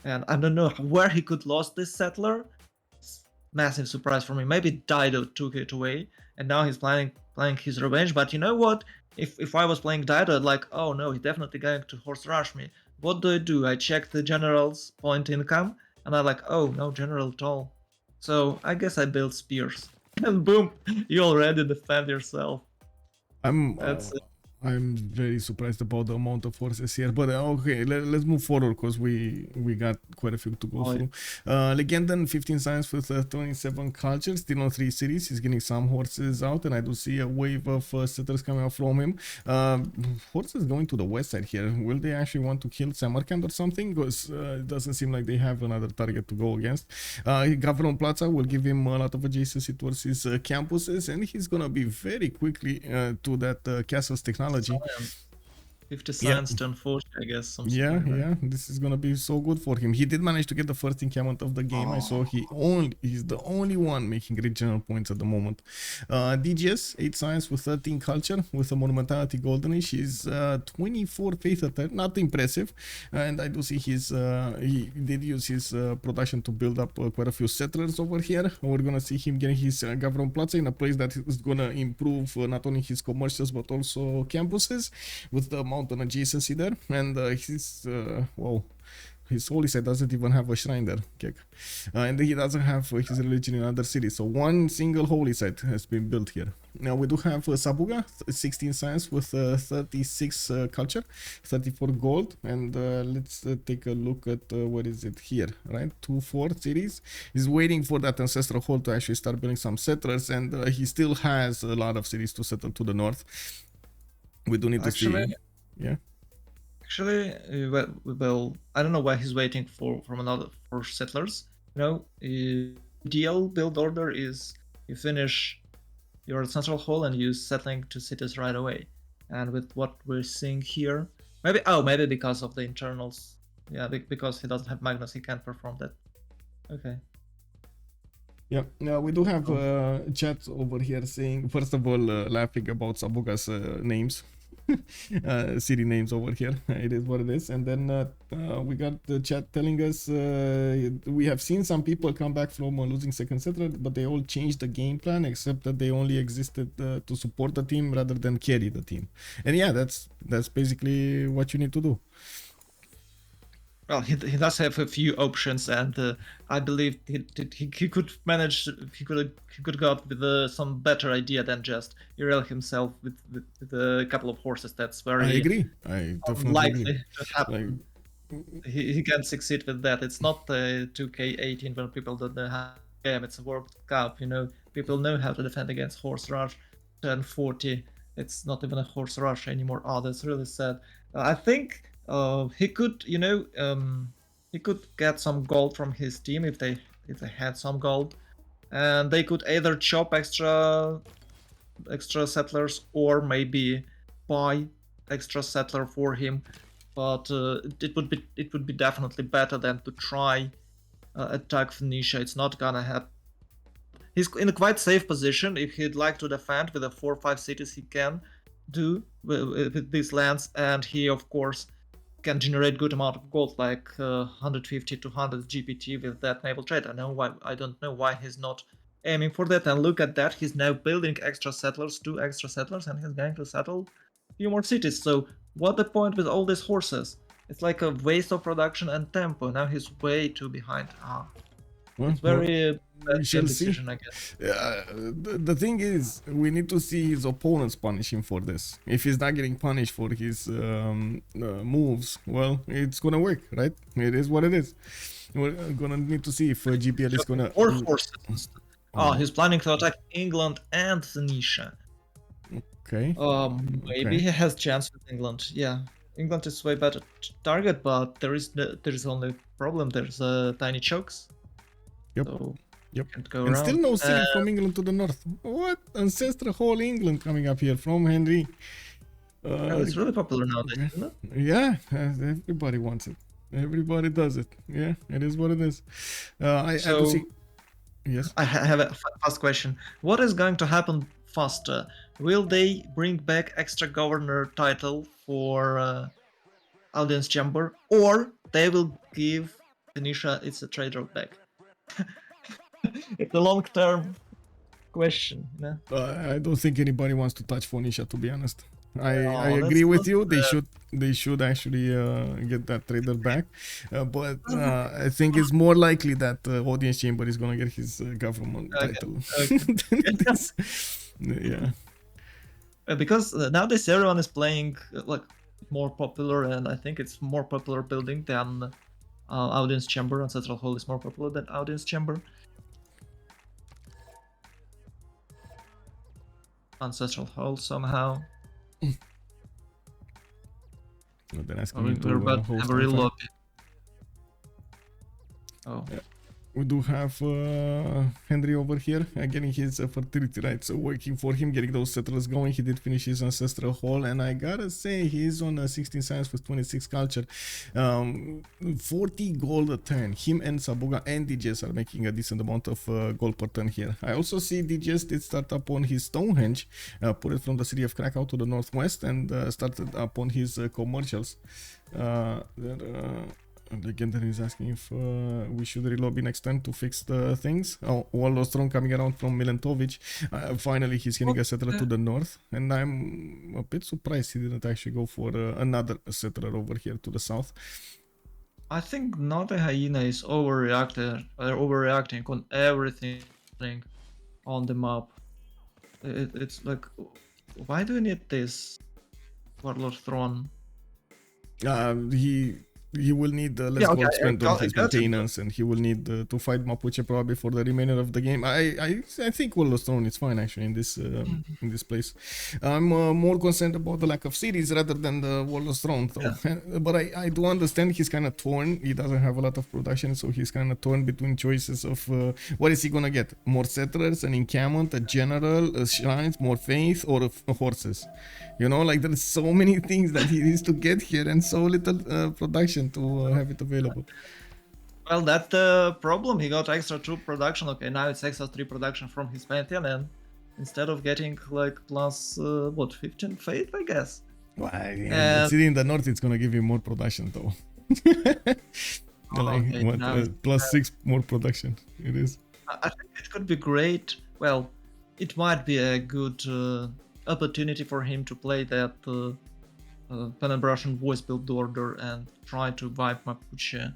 and I don't know where he could lose this settler. It's massive surprise for me. Maybe Dido took it away, and now he's playing his revenge. But you know what? If I was playing Dido, I'd like, oh no, he's definitely going to horse rush me. What do? I check the general's point income, and I'm like, oh, no general at all. So I guess I built spears. And boom, you already defend yourself. I'm That's I'm very surprised about the amount of forces here, but okay, let's move forward because we got quite a few to go through. Legenden, 15 science with 27 cultures, still on 3 cities. He's getting some horses out, and I do see a wave of settlers coming out from him. Horses going to the west side here. Will they actually want to kill Samarkand or something? Because it doesn't seem like they have another target to go against. Gavron Plaza will give him a lot of adjacency towards his campuses, and he's gonna be very quickly to that castle's technology. 50 science, turn 40, I guess. Something Yeah, like that. yeah, this is gonna be so good for him. He did manage to get the first encampment of the game. I saw he's the only one making regional points at the moment. DGS, 8 science with 13 culture with a monumentality golden age. He's 24 faith attack, not impressive. And I do see he did use his production to build up quite a few settlers over here. We're gonna see him getting his Gavron Plaza in a place that is gonna improve not only his commercials but also campuses with the mountain adjacency there. And well, his holy site doesn't even have a shrine there, and he doesn't have his religion in other cities, so one single holy site has been built here. Now we do have Sabuga, 16 science with 36 culture, 34 gold, and let's take a look at what is it here, right? 2-4 cities. He's waiting for that ancestral hall to actually start building some settlers, and he still has a lot of cities to settle to the north. We do need to see. Yeah. Actually, well, I don't know why he's waiting for settlers. You know, ideal build order is you finish your central hall and you settling to cities right away. And with what we're seeing here, maybe because of the internals. Yeah, because he doesn't have Magnus, he can't perform that. Okay. Yeah, we do have chat over here saying, first of all, laughing about Sabuga's names. City names over here. It is what it is. And then we got the chat telling us we have seen some people come back from losing second settler, but they all changed the game plan except that they only existed to support the team rather than carry the team. And yeah, that's basically what you need to do. Well, he does have a few options, and I believe he could manage. He could go out with some better idea than just Uriel himself with a couple of horses. That's very. I agree. I definitely likely agree. to happen. He can succeed with that. It's not 2K18 when people don't know how to game. It's a World Cup. You know, people know how to defend against horse rush. 1040. It's not even a horse rush anymore. Oh, that's really sad. I think. He could, he could get some gold from his team if they had some gold, and they could either chop extra settlers or maybe buy extra settler for him. But it would be definitely better than to try attack Phoenicia. It's not gonna happen. He's in a quite safe position. If he'd like to defend with the 4 or 5 cities, he can do with these lands, and he of course can generate good amount of gold, like 150 to 100 GPT with that naval trade. I don't know why he's not aiming for that. And look at that, he's now building extra settlers, 2 extra settlers, and he's going to settle a few more cities. So what the point with all these horses? It's like a waste of production and tempo. Now he's way too behind. Well, it's very bad decision, I guess. The thing is, we need to see his opponents punish him for this. If he's not getting punished for his moves, well, it's gonna work, right? It is what it is. We're gonna need to see if GPL is gonna. More forces. He's planning to attack England and Phoenicia. Okay. Maybe he has chance with England. Yeah, England is way better target, but there is only problem. There's tiny chokes. Yep. So yep. And still no city from England to the north. What? Ancestral whole England coming up here from Henri. It's really popular nowadays, isn't it? Yeah, everybody wants it. Everybody does it. Yeah, it is what it is. I have to see. Yes. I have a fast question. What is going to happen faster? Will they bring back extra governor title for audience chamber, or they will give Phoenicia its trade route back? It's a long-term question. I don't think anybody wants to touch Phoenicia, to be honest. I agree with you. They should actually get that trader back, but I think it's more likely that audience chamber is gonna get his government title. Okay. Yeah. Because nowadays everyone is playing like more popular, and I think it's more popular building than Audience Chamber. Ancestral Hall is more popular than Audience Chamber. Ancestral Hall somehow. Well, then asking me We're to about to host have a real Wi-Fi. lobby. Oh. Yeah. We do have Henri over here getting his fertility rights working for him, getting those settlers going. He did finish his ancestral hall, and I gotta say he's on 16 science with 26 culture, 40 gold a turn. Him and Sabuga and DJs are making a decent amount of gold per turn here. I also see DJs did start up on his Stonehenge, put it from the city of Krakow to the northwest, and started up on his commercials. Legenden is asking if we should relobby next time to fix the things. Oh, Waldo Strong coming around from Milentovich. Finally, he's getting a settler to the north, and I'm a bit surprised he didn't actually go for another settler over here to the south. I think not a Hyena is overreacting on everything on the map. It's like, why do you need this Warlord Throne? He will need less gold spent on his maintenance, and he will need to fight Mapuche probably for the remainder of the game. I think Warlord Throne is fine actually in this place. I'm more concerned about the lack of cities rather than the Warlord Throne though. Yeah. But I do understand he's kind of torn. He doesn't have a lot of production, so he's kind of torn between choices of what is he gonna get: more settlers, an encampment, a general, shrines, more faith, or horses. You know, like there's so many things that he needs to get here and so little production to have it available. Well, that's the problem. He got extra 2 production. Okay, now it's extra 3 production from his pantheon, and instead of getting like plus 15 faith, I guess. Well, yeah, the city in the north, it's gonna give you more production though. Plus 6 more production. It is. I think it could be great. Well, it might be a good opportunity for him to play that Pan-Russian voice build order and try to wipe Mapuche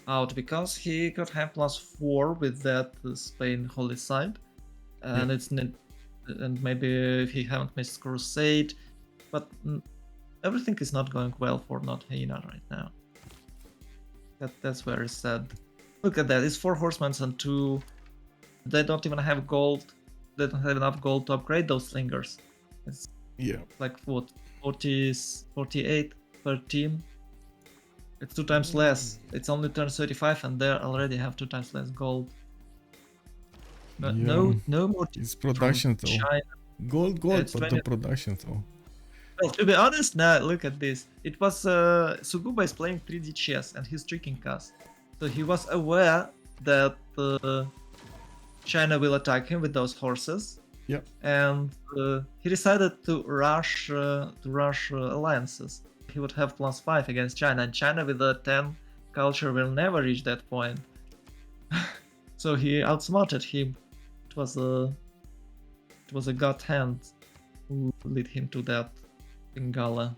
out, because he could have +4 with that Spain holy side, and and maybe if he haven't missed Crusade, but everything is not going well for not Hyena right now. That's very sad. Look at that, it's 4 horsemen and 2. They don't even have gold. They don't have enough gold to upgrade those slingers. It's like what, 48 per team. It's 2 times less. It's only turn 35 and they already have 2 times less gold. But no more. It's production though. China. Gold, but the production though. Well, to be honest, now look at this. It was Suguba is playing 3D chess and he's tricking us. So he was aware that China will attack him with those horses. Yep. And he decided to rush alliances. He would have +5 against China, and China with a 10 culture will never reach that point. So he outsmarted him. It was a god hand who led him to that Bengala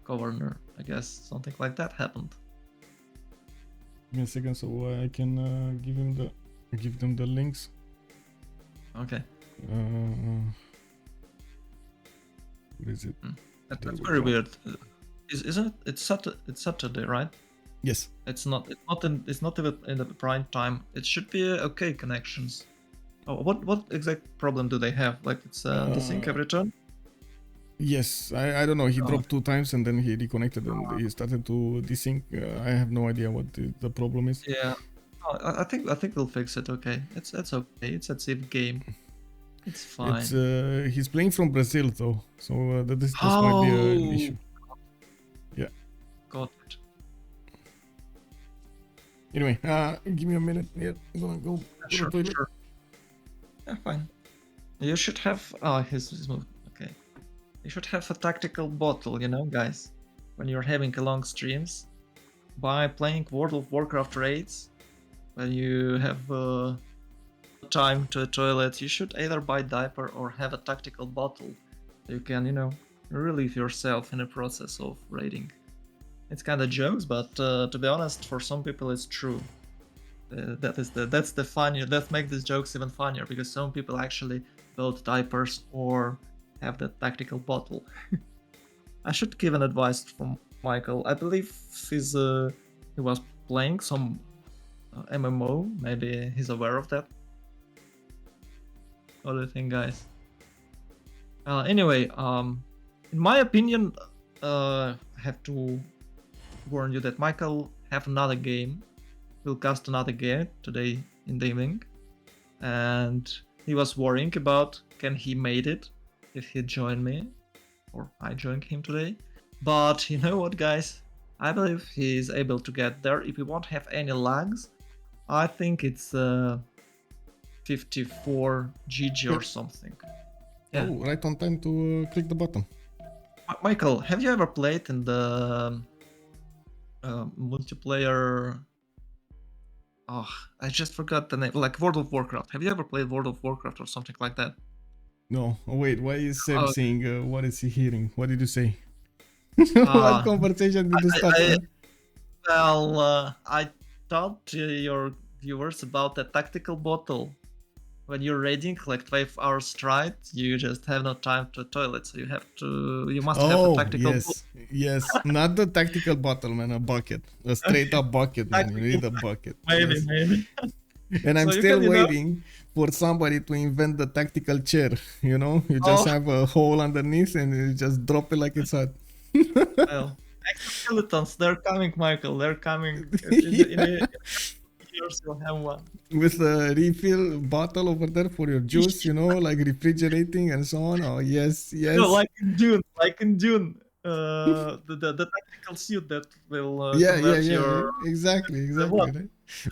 governor. I guess something like that happened. Give me a second so I can give them the links. Okay. Where is it? That's very weird. Isn't it? It's Saturday, right? Yes. It's not even in the prime time. It should be okay connections. Oh, what exact problem do they have? Like it's desync every turn? Yes, I don't know. He dropped 2 times and then he reconnected and he started to desync. I have no idea what the problem is. Yeah. I think we'll fix it. Okay, it's okay. It's a Civ game. It's fine. He's playing from Brazil though, so this might be an issue. Yeah. Got it. Anyway, give me a minute. Yeah, I'm gonna go to the toilet. Sure. Yeah, fine. You should have. His move. Okay. You should have a tactical bottle, you know, guys. When you're having long streams, by playing World of Warcraft raids, when you have time to a toilet, you should either buy diaper or have a tactical bottle. You can, you know, relieve yourself in the process of raiding. It's kind of jokes, but to be honest, for some people it's true. That's the funnier. That makes these jokes even funnier, because some people actually bought diapers or have that tactical bottle. I should give an advice from Michael. I believe he was playing some MMO. Maybe he's aware of that. What do you think, guys? Anyway, in my opinion, I have to warn you that Michael have another game. Will cast another game today in the evening, and he was worrying about can he made it if he joined me, or I joined him today. But you know what, guys? I believe he is able to get there if we won't have any lags. I think it's 54 GG or something. Yeah. Oh, right on time to click the button. Michael, have you ever played in the multiplayer? Oh, I just forgot the name. Like World of Warcraft. Have you ever played World of Warcraft or something like that? No, oh, wait, why is Seb Oh. saying, what is he hearing? What did you say? What conversation did you start? I told your viewers about the tactical bottle. When you're raiding like 12 hours straight, you just have no time to toilet, so you must have a tactical bottle. Yes, not the tactical bottle, man, a bucket. A straight up bucket, man. You need a bucket. Maybe. And I'm So you still can, waiting for somebody to invent the tactical chair. You know, you just have a hole underneath and you just drop it like it's hot. Well, exoskeletons, they're coming, Michael. They're coming. In a years you'll have one. With a refill bottle over there for your juice, you know, like refrigerating and so on. Oh yes. No, like in June. The tactical suit that will convert your... Exactly. What? Right?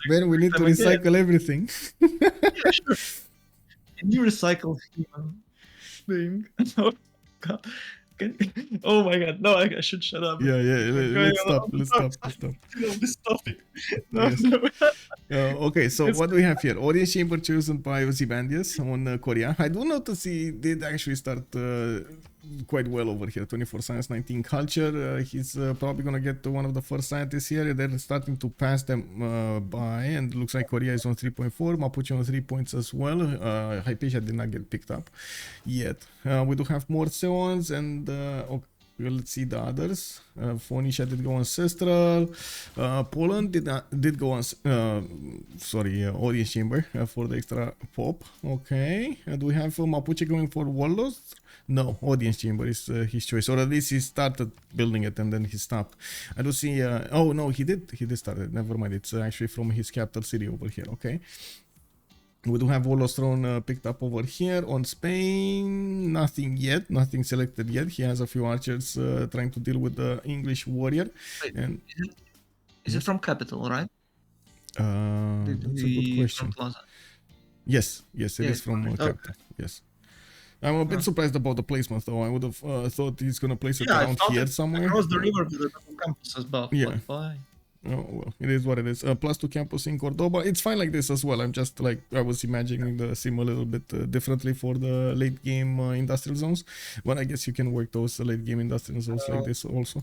When we need to recycle everything. Yeah, sure. Can you recycle human thing? Oh god. Oh my god, no, I should shut up. Yeah, let's stop. This topic. Yes. No. Okay, so what do we have here? Audience chamber chosen by Ozymandias on Korea. I do notice he did actually start quite well over here. 24 science, 19 culture. He's probably gonna get one of the first scientists here. They're starting to pass them by, and it looks like Korea is on 3.4, Mapuche on 3 points as well. Hypatia did not get picked up yet. We do have more Sejong, and okay. Let's see the others. Phoenicia did go ancestral. Poland did go on. Audience chamber for the extra pop. Okay. Do we have Mapuche going for warlords? No, audience chamber is his choice, or at least he started building it and then he stopped. I do see. Oh no, he did start it. Never mind. It's actually from his capital city over here. Okay. We do have Warlord's Throne picked up over here. On Spain, nothing yet, nothing selected yet. He has a few archers trying to deal with the English warrior. Wait, and is it from capital, right? That's a good question. Yes, it is from capital. Yes. I'm a bit surprised about the placement, though. I would have thought he's going to place it around here somewhere. Across the river to the campuses, but why? Oh, well, it is what it is. +2 campus in Cordoba. It's fine like this as well. I'm just like, I was imagining the sim a little bit differently for the late game industrial zones. But I guess you can work those late game industrial zones like this also.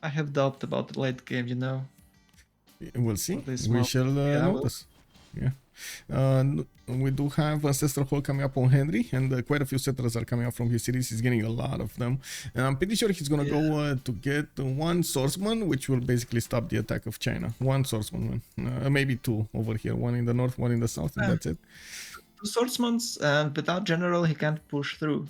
I have doubt about the late game, you know. We'll see. We shall notice. Yeah. We do have Ancestral Hall coming up on Henri, and quite a few settlers are coming up from his cities. He's getting a lot of them, and I'm pretty sure he's gonna go to get one swordsman, which will basically stop the attack of China. One swordsman, maybe two over here, one in the north, one in the south, and that's it. Two swordsmen, and without general, he can't push through.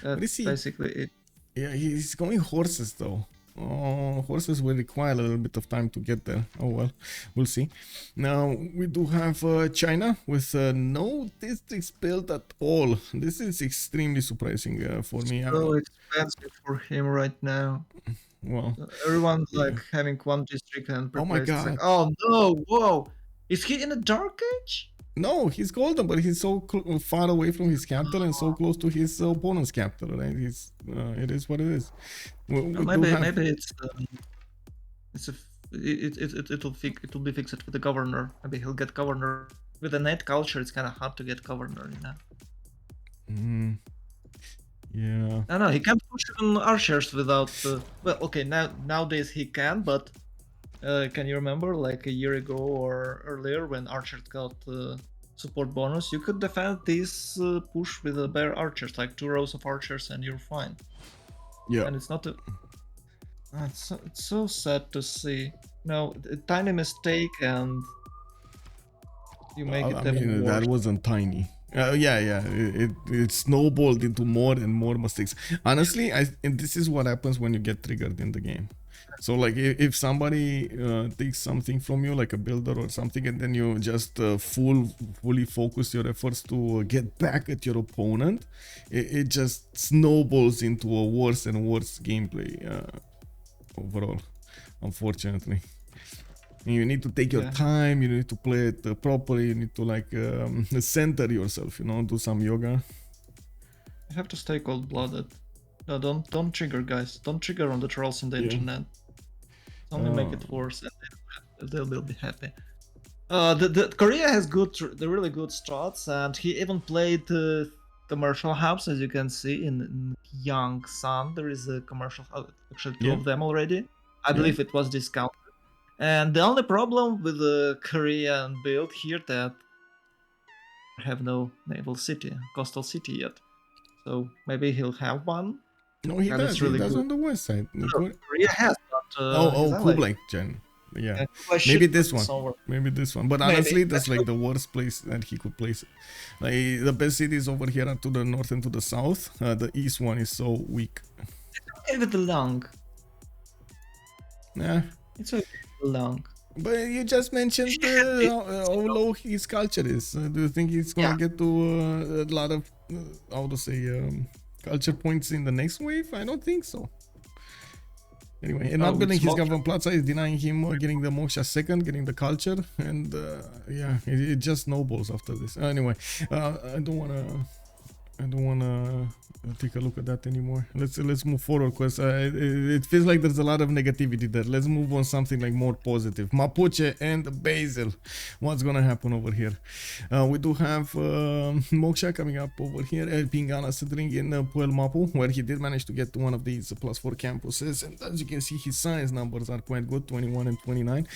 That's basically it. Yeah, he's going horses though. Oh, horses will require a little bit of time to get there. Oh well, we'll see. Now we do have China with no districts built at all. This is extremely surprising for me. So expensive for him right now. Well, everyone's like having one district and oh my god! Like, oh no! Whoa! Is he in a dark age? No, he's golden, but he's so far away from his capital and so close to his opponent's capital, right? It is what it is. Maybe it'll be fixed with the governor. Maybe he'll get governor. With the net culture, it's kind of hard to get governor, you know. Yeah. I know he can't push even archers without. Well, okay, nowadays he can, but can you remember like a year ago or earlier when archers got support bonus, you could defend this push with a bare archers, like 2 rows of archers, and you're fine. Yeah. And it's not a. It's so sad to see. No, a tiny mistake and you make it I mean, even that worse. wasn't tiny. Yeah. It snowballed into more and more mistakes. Honestly, and this is what happens when you get triggered in the game. So like if somebody takes something from you, like a builder or something, and then you just fully focus your efforts to get back at your opponent, it just snowballs into a worse and worse gameplay overall, unfortunately. You need to take your time, you need to play it properly, you need to like center yourself, you know, do some yoga. You have to stay cold-blooded. No, don't trigger, guys. Don't trigger on the trolls on the internet. Only make it worse, and they will be happy. The Korea has the really good strats, and he even played the commercial hubs, as you can see in Young Sun. There is a commercial hub, actually 2 of them already. I believe it was discounted. And the only problem with the Korean build here that have no naval city, coastal city yet. So maybe he'll have one. No, he does. He does on the west side. Korea has, but Kublai Gen. Yeah, maybe this one. Somewhere. Maybe this one. But honestly, that's like the worst place that he could place it. Like the best cities over here are to the north and to the south. The east one is so weak. It's okay with the long. Yeah. It's okay with the long. But you just mentioned how low his culture is. Do you think he's gonna get to a lot of how to say culture points in the next wave? I don't think so. Anyway, and not building his government plaza is denying him getting the moksha second, getting the culture, and yeah, it just snowballs after this. Anyway, I don't wanna take a look at that anymore. Let's move forward, because it feels like there's a lot of negativity there. Let's move on something like more positive. Mapuche and Basil. What's gonna happen over here? We do have Moksha coming up over here. El Pingana settling in Puel Mapu, where he did manage to get to one of these +4 campuses, and as you can see, his science numbers are quite good, 21 and 29.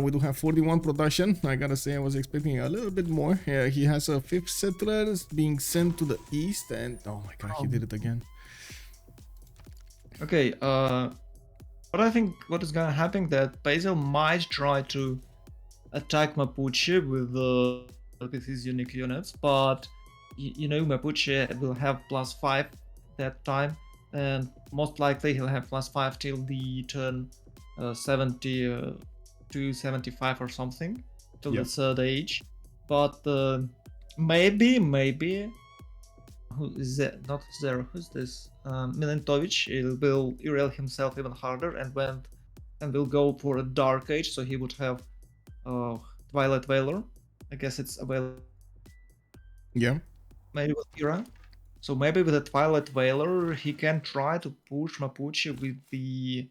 We do have 41 production. I gotta say, I was expecting a little bit more. He has a 5th settler being sent to the east, and oh my god, he did it again. Okay, but I think what is gonna happen that Basil might try to attack Mapuche with his unique units, but you know, Mapuche will have +5 that time, and most likely he'll have +5 till the turn 70 to 75 or something, till the 3rd age. But maybe who is that? Not Zero. Who's this? Milentovich will derail himself even harder and will go for a Dark Age, so he would have Twilight Valor. I guess it's available. Yeah. Maybe with Kira. So maybe with the Twilight Valor, he can try to push Mapuche with the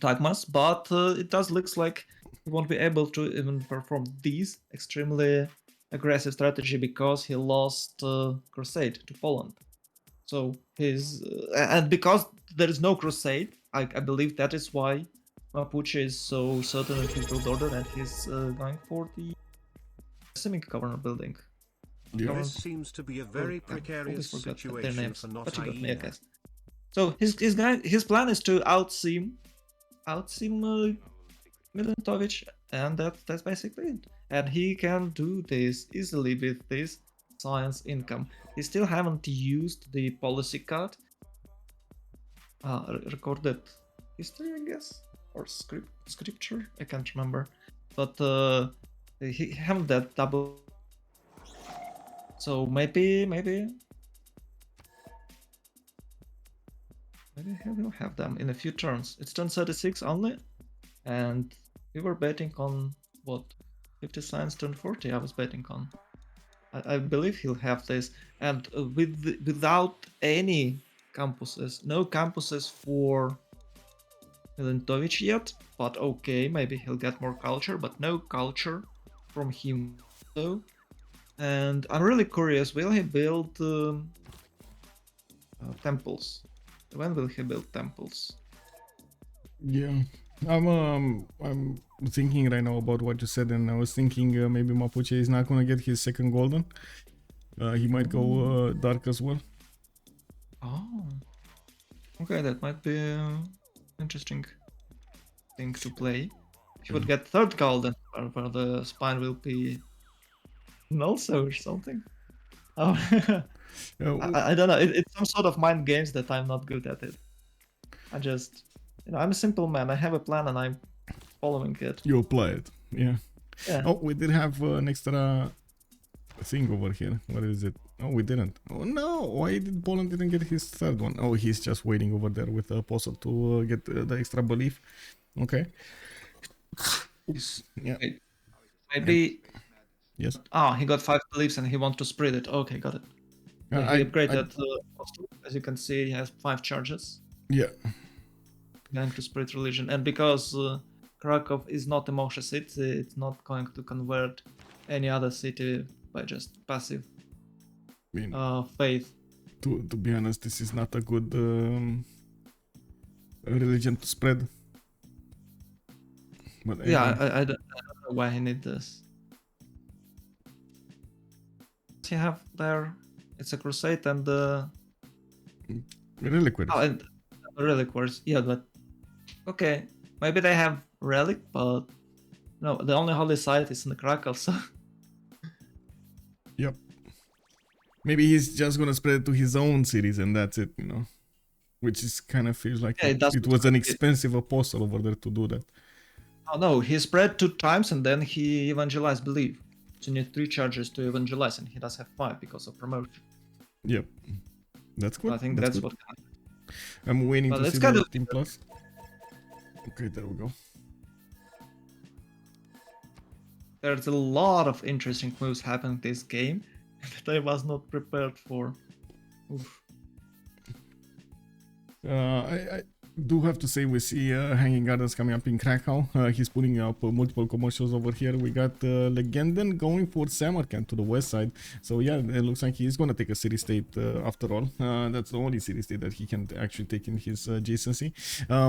Tagmas, but it does looks like he won't be able to even perform these extremely aggressive strategy because he lost Crusade to Poland. So his and because there is no Crusade, I believe that is why Mapuche is so certain of his build order, and he's going for the semi-governor building. This seems to be a very precarious situation for not Hyena. So his plan is to outseam Milentovich, and that's basically it. And he can do this easily with this science income. He still haven't used the policy card. Recorded history, I guess, or scripture. I can't remember, but he haven't that double. So maybe he will have them in a few turns. It's turn 36 only, and we were betting on what 50 science turn 40. I was betting on. I believe he'll have this, and without any campuses, no campuses for Milentovich yet. But okay, maybe he'll get more culture, but no culture from him. So, and I'm really curious, will he build temples? When will he build temples? Yeah. I'm thinking right now about what you said, and I was thinking maybe Mapuche is not gonna get his second golden. He might go dark as well. Oh, okay, that might be interesting thing to play. He would get third golden, where the spine will be also or something. Oh, I don't know. It's some sort of mind games that I'm not good at it. I just, I'm a simple man. I have a plan and I'm following it. You apply it, yeah. Yeah. Oh, we did have an extra thing over here. What is it? Oh, we didn't. Oh no! Why did Poland didn't get his third one? Oh, he's just waiting over there with the apostle to get the extra belief. Okay. Oops. Yeah. Wait, maybe. Yes. Ah, he got 5 beliefs and he wants to spread it. Okay, got it. Yeah, he upgraded. As you can see, he has 5 charges. Yeah. Going to spread religion, and because Krakow is not a Moshe city, it's not going to convert any other city by just passive faith. To be honest, this is not a good religion to spread. But anyway. Yeah, I don't know why he need this. You have there, it's a crusade and reliquaries. Oh, and reliquaries. Yeah, but okay, maybe they have relic, but no, the only holy site is in the Krakow, so. Yep. Maybe he's just gonna spread it to his own cities and that's it, you know. Which is kind of feels like it was an expensive apostle over there to do that. Oh no, he spread 2 times and then he evangelized belief. So you need 3 charges to evangelize, and he does have 5 because of promotion. Yep. That's good. I think that's what happened. I'm waiting to see the Team Plus. Okay, there we go. There's a lot of interesting moves happening this game that I was not prepared for. Oof. I do have to say we see Hanging Gardens coming up in Krakow. He's putting up multiple commercials over here. We got Legenden going for Samarkand to the west side. So yeah, it looks like he's gonna take a city-state after all. That's the only city-state that he can actually take in his adjacency.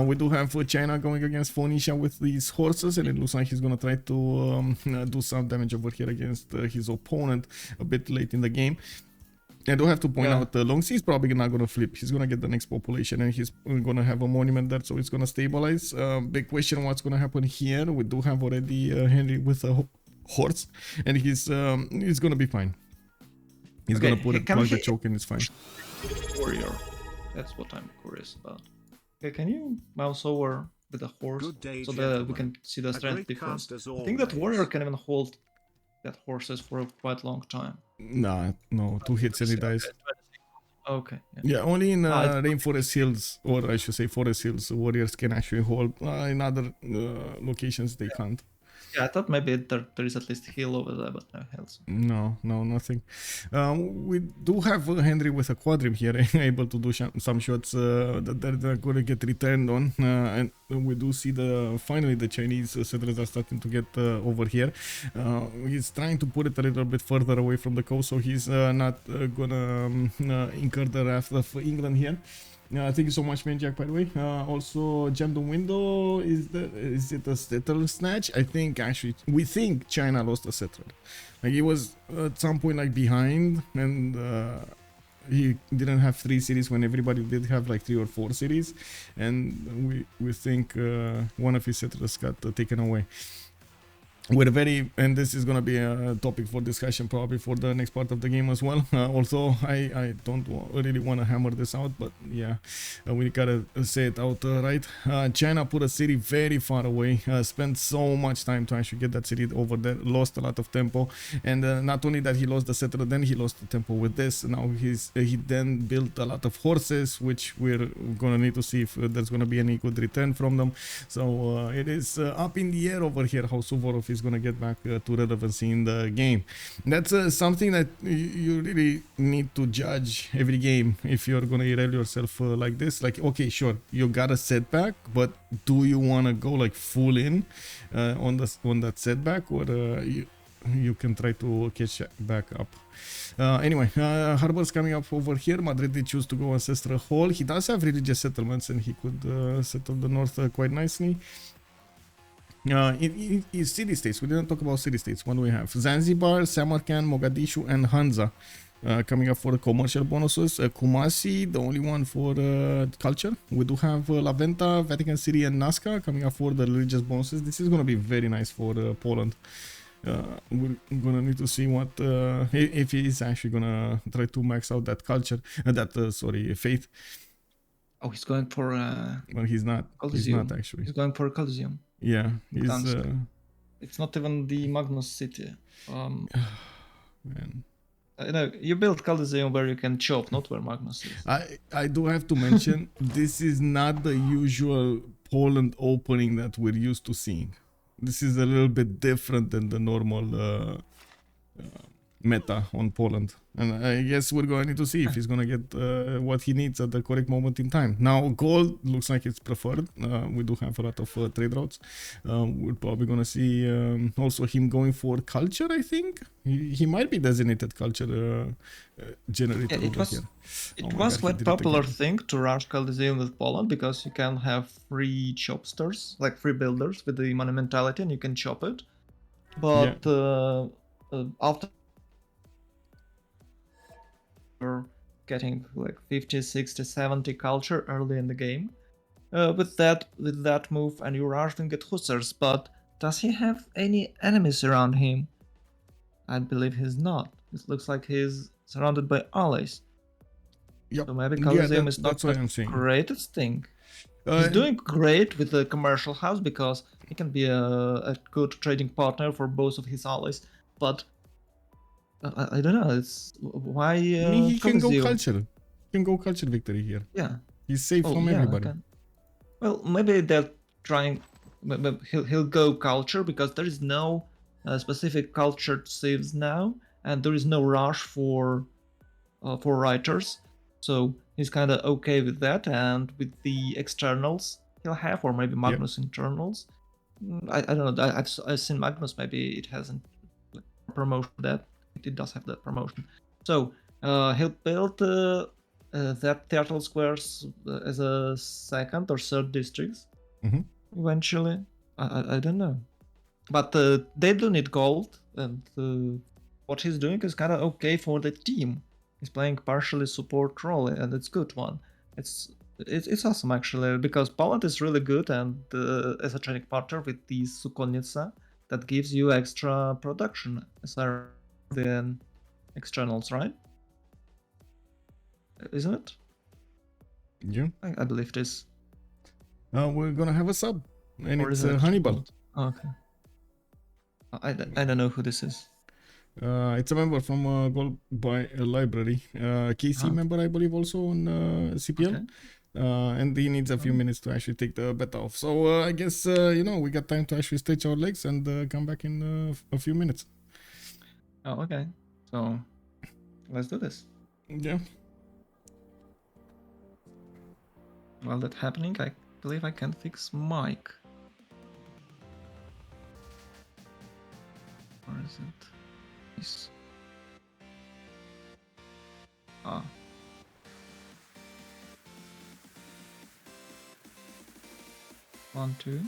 We do have China going against Phoenicia with these horses, and it looks like he's gonna try to do some damage over here against his opponent a bit late in the game. I do have to point out Long Sea is probably not going to flip. He's going to get the next population and he's going to have a monument there, so it's going to stabilize. Big question what's going to happen here. We do have already Henri with a horse and he's going to be fine. He's going to plug the choke and it's fine. Warrior. That's what I'm curious about. Okay, can you mouse over with the horse so that we can see the strength difference? I think that warrior can even hold that horses for a quite long time. Nah, no, 2 hits and he dies. Okay. Yeah, only in Rainforest Hills, or I should say Forest Hills, warriors can actually hold. In other locations, they can't. Yeah, I thought maybe there is at least heal over there, but no heals. No, nothing. We do have Henri with a quadrim here, able to do some shots that they're going to get returned on. And we do see finally the Chinese settlers are starting to get over here. He's trying to put it a little bit further away from the coast, so he's not going to incur the wrath of England here. Thank you so much, Manjack, by the way. Also, Jam the Window, is it a settler snatch? I think, actually, we think China lost a settler. Like, he was at some point, like, behind, and he didn't have 3 cities when everybody did have, like, 3 or 4 cities. And we think one of his settlers got taken away. And this is gonna be a topic for discussion probably for the next part of the game as well. Although I don't really want to hammer this out, but yeah, we gotta say it out right. China put a city very far away, spent so much time to actually get that city over there, lost a lot of tempo, and not only that he lost the settler, then he lost the tempo with this. Now he then built a lot of horses, which we're gonna need to see if there's gonna be any good return from them. So it is up in the air over here how Suvorov is gonna get back to relevancy in the game. That's something that you really need to judge every game if you're gonna derail yourself like this. Like, okay, sure, you got a setback, but do you want to go like full in on that setback, or you can try to catch back up? Anyway, Harbor's coming up over here. Madrid did choose to go Ancestral Hall. He does have religious settlements and he could settle the north quite nicely. In city-states, we didn't talk about city-states. What do we have? Zanzibar, Samarkand, Mogadishu, and Hanza. Coming up for the commercial bonuses. Kumasi, the only one for culture. We do have La Venta, Vatican City, and Nazca coming up for the religious bonuses. This is going to be very nice for Poland. We're gonna need to see what if he is actually gonna try to max out that culture, faith. Oh, he's going for Well, he's not. Coliseum. He's not actually. He's going for Coliseum. Yeah, he's. It's not even the Magnus City. Man. You build Coliseum where you can chop, not where Magnus is. I do have to mention this is not the usual Poland opening that we're used to seeing. This is a little bit different than the normal meta on Poland. And I guess we're going to need to see if he's going to get what he needs at the correct moment in time. Now, gold looks like it's preferred. We do have a lot of trade routes. We're probably going to see also him going for culture, I think. He might be designated culture generator yeah, over here. It was quite popular thing to rush Coliseum with Poland because you can have free chopsters, like free builders with the monumentality, and you can chop it. But after getting like 50, 60, 70 culture early in the game, with that move, and you rush and get hussars. But does he have any enemies around him? I believe he's not. It looks like he's surrounded by allies. Yep. So maybe Coliseum is not the greatest thing. He's doing great with the commercial house because he can be a good trading partner for both of his allies. But I don't know. It's why he can go culture. He can go culture victory here. Yeah, he's safe from everybody. Well, maybe they're trying. He'll go culture because there is no specific cultured civs now, and there is no rush for writers. So he's kind of okay with that, and with the externals he'll have, or maybe Magnus internals. I don't know. I've seen Magnus. Maybe it hasn't promoted that. It does have that promotion. So he'll build that Turtle Squares as a second or third districts eventually. I don't know. But they do need gold, and what he's doing is kind of okay for the team. He's playing partially support role, and it's good one. It's awesome actually, because Poland is really good, and as a training partner with the Sukonnica, that gives you extra production than externals, right? Isn't it? Yeah. I believe it is. We're gonna have a sub, and Or it's is it Hannibal. Oh, okay. I don't know who this is. It's a member from Gold by Library. KC member, I believe, also on CPL. Okay. And he needs a few minutes to actually take the bet off. So I guess, we got time to actually stretch our legs and come back in a few minutes. Oh, okay. So let's do this. Yeah. While that's happening, I believe I can fix mic. Where is it? This. Ah. One, two.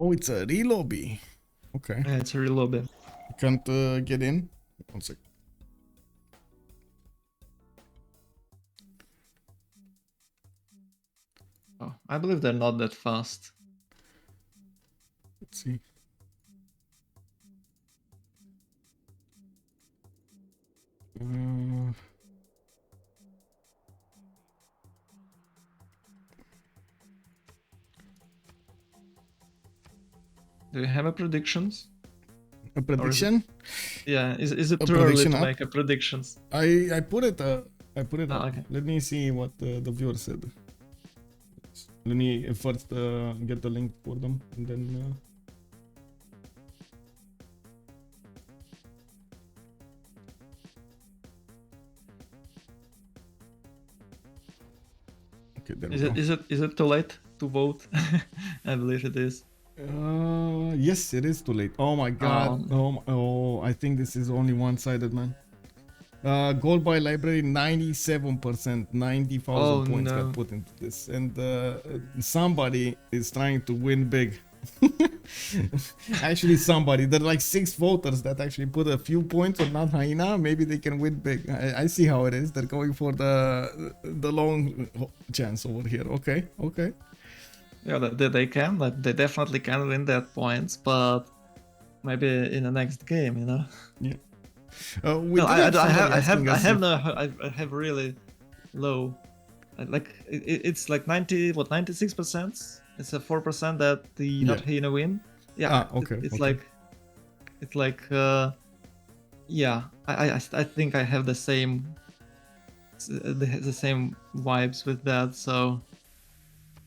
Oh, it's a re-lobby. Okay. Yeah, it's a real lobby. Can't get in. 1 sec. Oh, I believe they're not that fast. Let's see. Do you have a predictions? A prediction? Yeah, is it A too early prediction to up? make a predictions? I put it Ah, up. okay. Let me see what the viewer said. Let me first get the link for them and then okay, there we go. Is it too late to vote? I believe it is. Yes, it is too late. Oh my god. Oh, I think this is only one-sided, man. Gold by library 97%, 90,000 points got put into this, and somebody is trying to win big. Actually, somebody. There are like 6 voters that actually put a few points on not Hyena. Maybe they can win big. I see how it is. They're going for the long chance over here. Okay, okay. Yeah, they can. They definitely can win that points, but maybe in the next game, you know. Yeah. I have really low. It's like 96%. It's a 4% that the not Hyena win. Yeah. Okay. It's okay. like yeah. I think I have the same vibes with that. So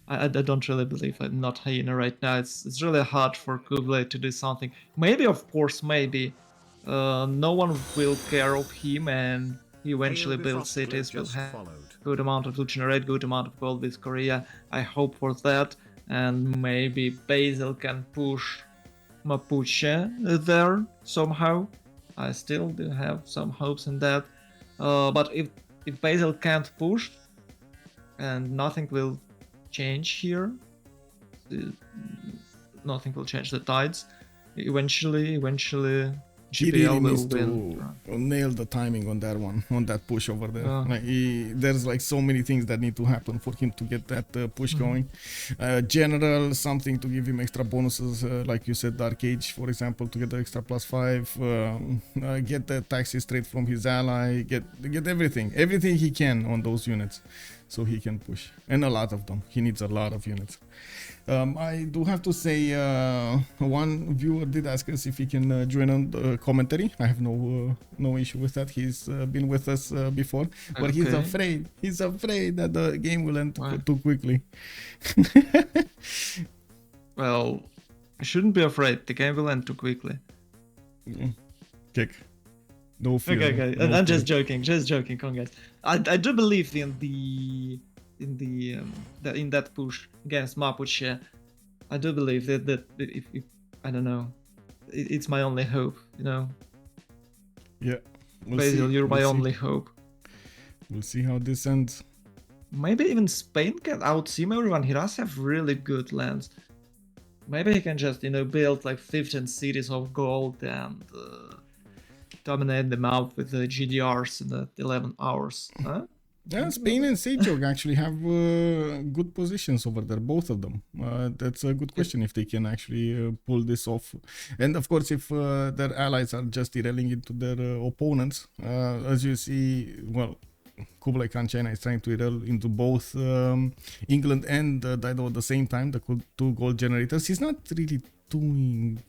I don't really believe I'm not Hyena right now. It's really hard for Kublai to do something. Maybe, of course, maybe. No one will care of him, and he eventually builds cities, will have good amount of loot generate, good amount of gold with Korea. I hope for that, and maybe Basil can push Mapuche there somehow. I still do have some hopes in that. But if Basil can't push, and nothing will change here, nothing will change the tides. Eventually GPL needs will win. to nail the timing on that one, on that push over there. There's like so many things that need to happen for him to get that push going. General, something to give him extra bonuses, like you said, Dark Age, for example, to get the extra +5. Get the taxes straight from his ally. Get everything he can on those units, so he can push, and a lot of them. He needs a lot of units. I do have to say, one viewer did ask us if he can join on the commentary. I have no issue with that. He's been with us before, but he's afraid. He's afraid that the game will end too quickly. Well, I shouldn't be afraid. The game will end too quickly. Kick. No fear. Okay. No I'm fear. just joking. Come on, guys. I do believe in that push against Mapuche. I do believe that if I don't know, it's my only hope, you know. Yeah, Basil, you're my only hope. We'll see how this ends. Maybe even Spain can out-sim everyone. He does have really good lands. Maybe he can just, build like 15 cities of gold and dominate them out with the GDRs in the 11 hours. Huh? Yeah, Spain and Sejong actually have good positions over there, both of them. That's a good question if they can actually pull this off. And of course, if their allies are just derailing into their opponents, as you see, well, Kublai Khan China is trying to derail into both England and Dido at the same time, the 2 gold generators. He's not really doing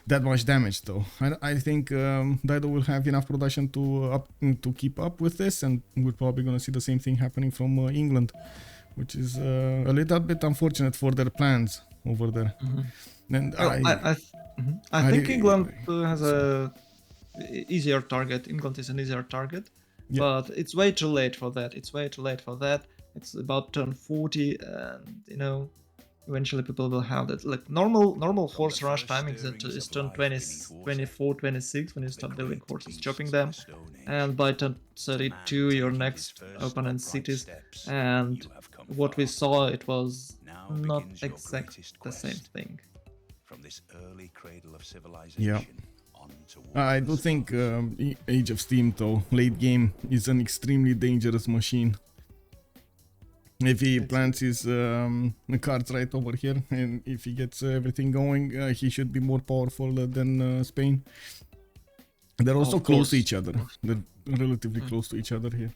that much damage though. I think Dido will have enough production to keep up with this, and we're probably gonna see the same thing happening from England, which is a little bit unfortunate for their plans over there. And I think England has a easier target. England is an easier target, but it's way too late for that. It's about turn 40, and eventually people will have that. Like normal horse rush timing is turn 24, 26 when you start building horses, chopping them, and by turn 32 your next opponent's cities, and what we saw, it was not exactly the same thing. From this early cradle of civilization. Yeah. I do think Age of Steam, though, late game, is an extremely dangerous machine. If he plants his cards right over here, and if he gets everything going, he should be more powerful than Spain. They're also close to each other. They're relatively close to each other here.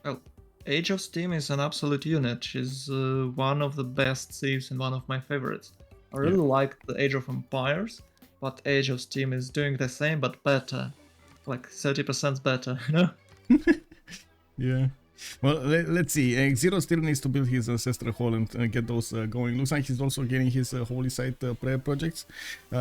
Well, Age of Steam is an absolute unit. She's one of the best civs and one of my favorites. I really like the Age of Empires, but Age of Steam is doing the same but better. Like 30% better, you know? Yeah. Well, let's see. Zero still needs to build his ancestral hall and get those going. Looks like he's also getting his holy site prayer projects,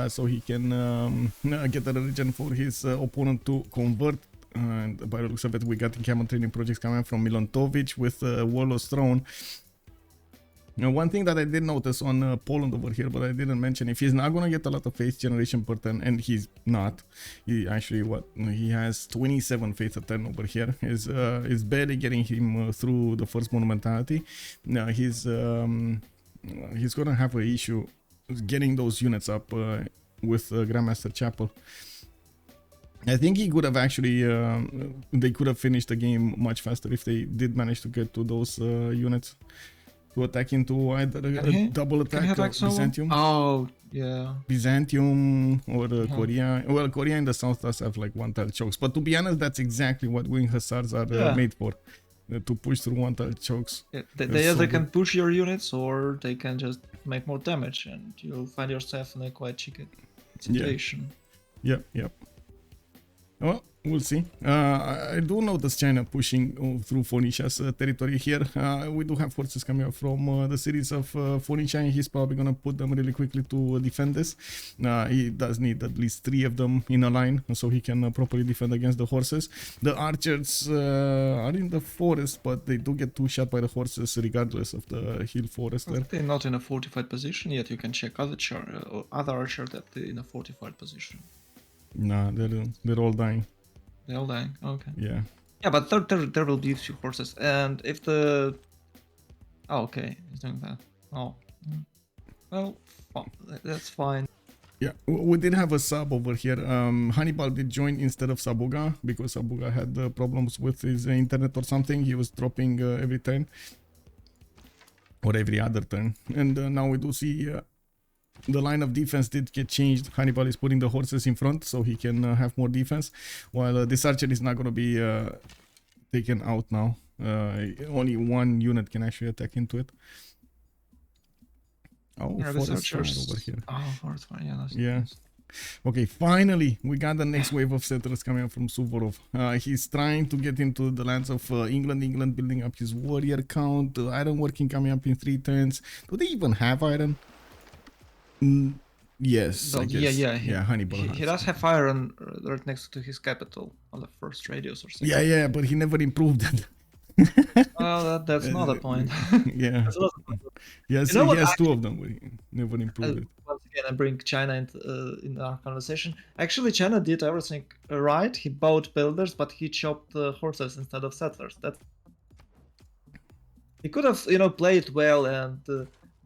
so he can get a religion for his opponent to convert. And by the looks of it, we got encampment training projects coming from Milentovich with Warlord's Throne. Now, one thing that I did notice on Poland over here, but I didn't mention, if he's not going to get a lot of faith generation per turn, and he's not, he actually, he has 27 faith a turn over here, is barely getting him through the first monumentality. Now, he's going to have an issue getting those units up with Grandmaster Chapel. I think he could have actually, they could have finished the game much faster if they did manage to get to those units. To attack into either a double attack of Byzantium. Oh, yeah. Byzantium or Korea. Well, Korea in the south does have like one-tile chokes. But to be honest, that's exactly what wing hussars are made for. To push through one-tile chokes. Yeah, they either can push your units or they can just make more damage and you'll find yourself in a quite chicken situation. Yep. Well, we'll see. I do notice China pushing through Phoenicia's territory here. We do have forces coming up from the cities of Phoenicia, and he's probably going to put them really quickly to defend this. He does need at least 3 of them in a line, so he can properly defend against the horses. The archers are in the forest, but they do get 2 shot by the horses regardless of the hill forest there. They're not in a fortified position yet. You can check other archers that they're in a fortified position. Nah, they're all dying. They're all dying. Okay. Yeah. Yeah, but there will be a few horses, and if the okay, he's doing that. Oh, well, that's fine. Yeah, we did have a sub over here. Hannibal did join instead of Sabuga because Sabuga had problems with his internet or something. He was dropping every turn or every other turn, and now we do see. The line of defense did get changed. Hannibal is putting the horses in front so he can have more defense, while this archer is not going to be taken out now. Only 1 unit can actually attack into it. Oh, forest fire over here. Oh, forest fire, yeah. Yeah. Okay, finally, we got the next wave of settlers coming from Suvorov. He's trying to get into the lands of England, building up his warrior count. Iron working coming up in 3 turns. Do they even have iron? Yes, I guess. Yeah, Hannibal. He does have iron right next to his capital on the first radius or something. Yeah, but he never improved it. Well, that's not a point. Yeah. Yes, he has 2 of them, but he never improved it. Once again, I bring China in our conversation. Actually, China did everything right. He bought builders, but he chopped horses instead of settlers. He could have, played well, and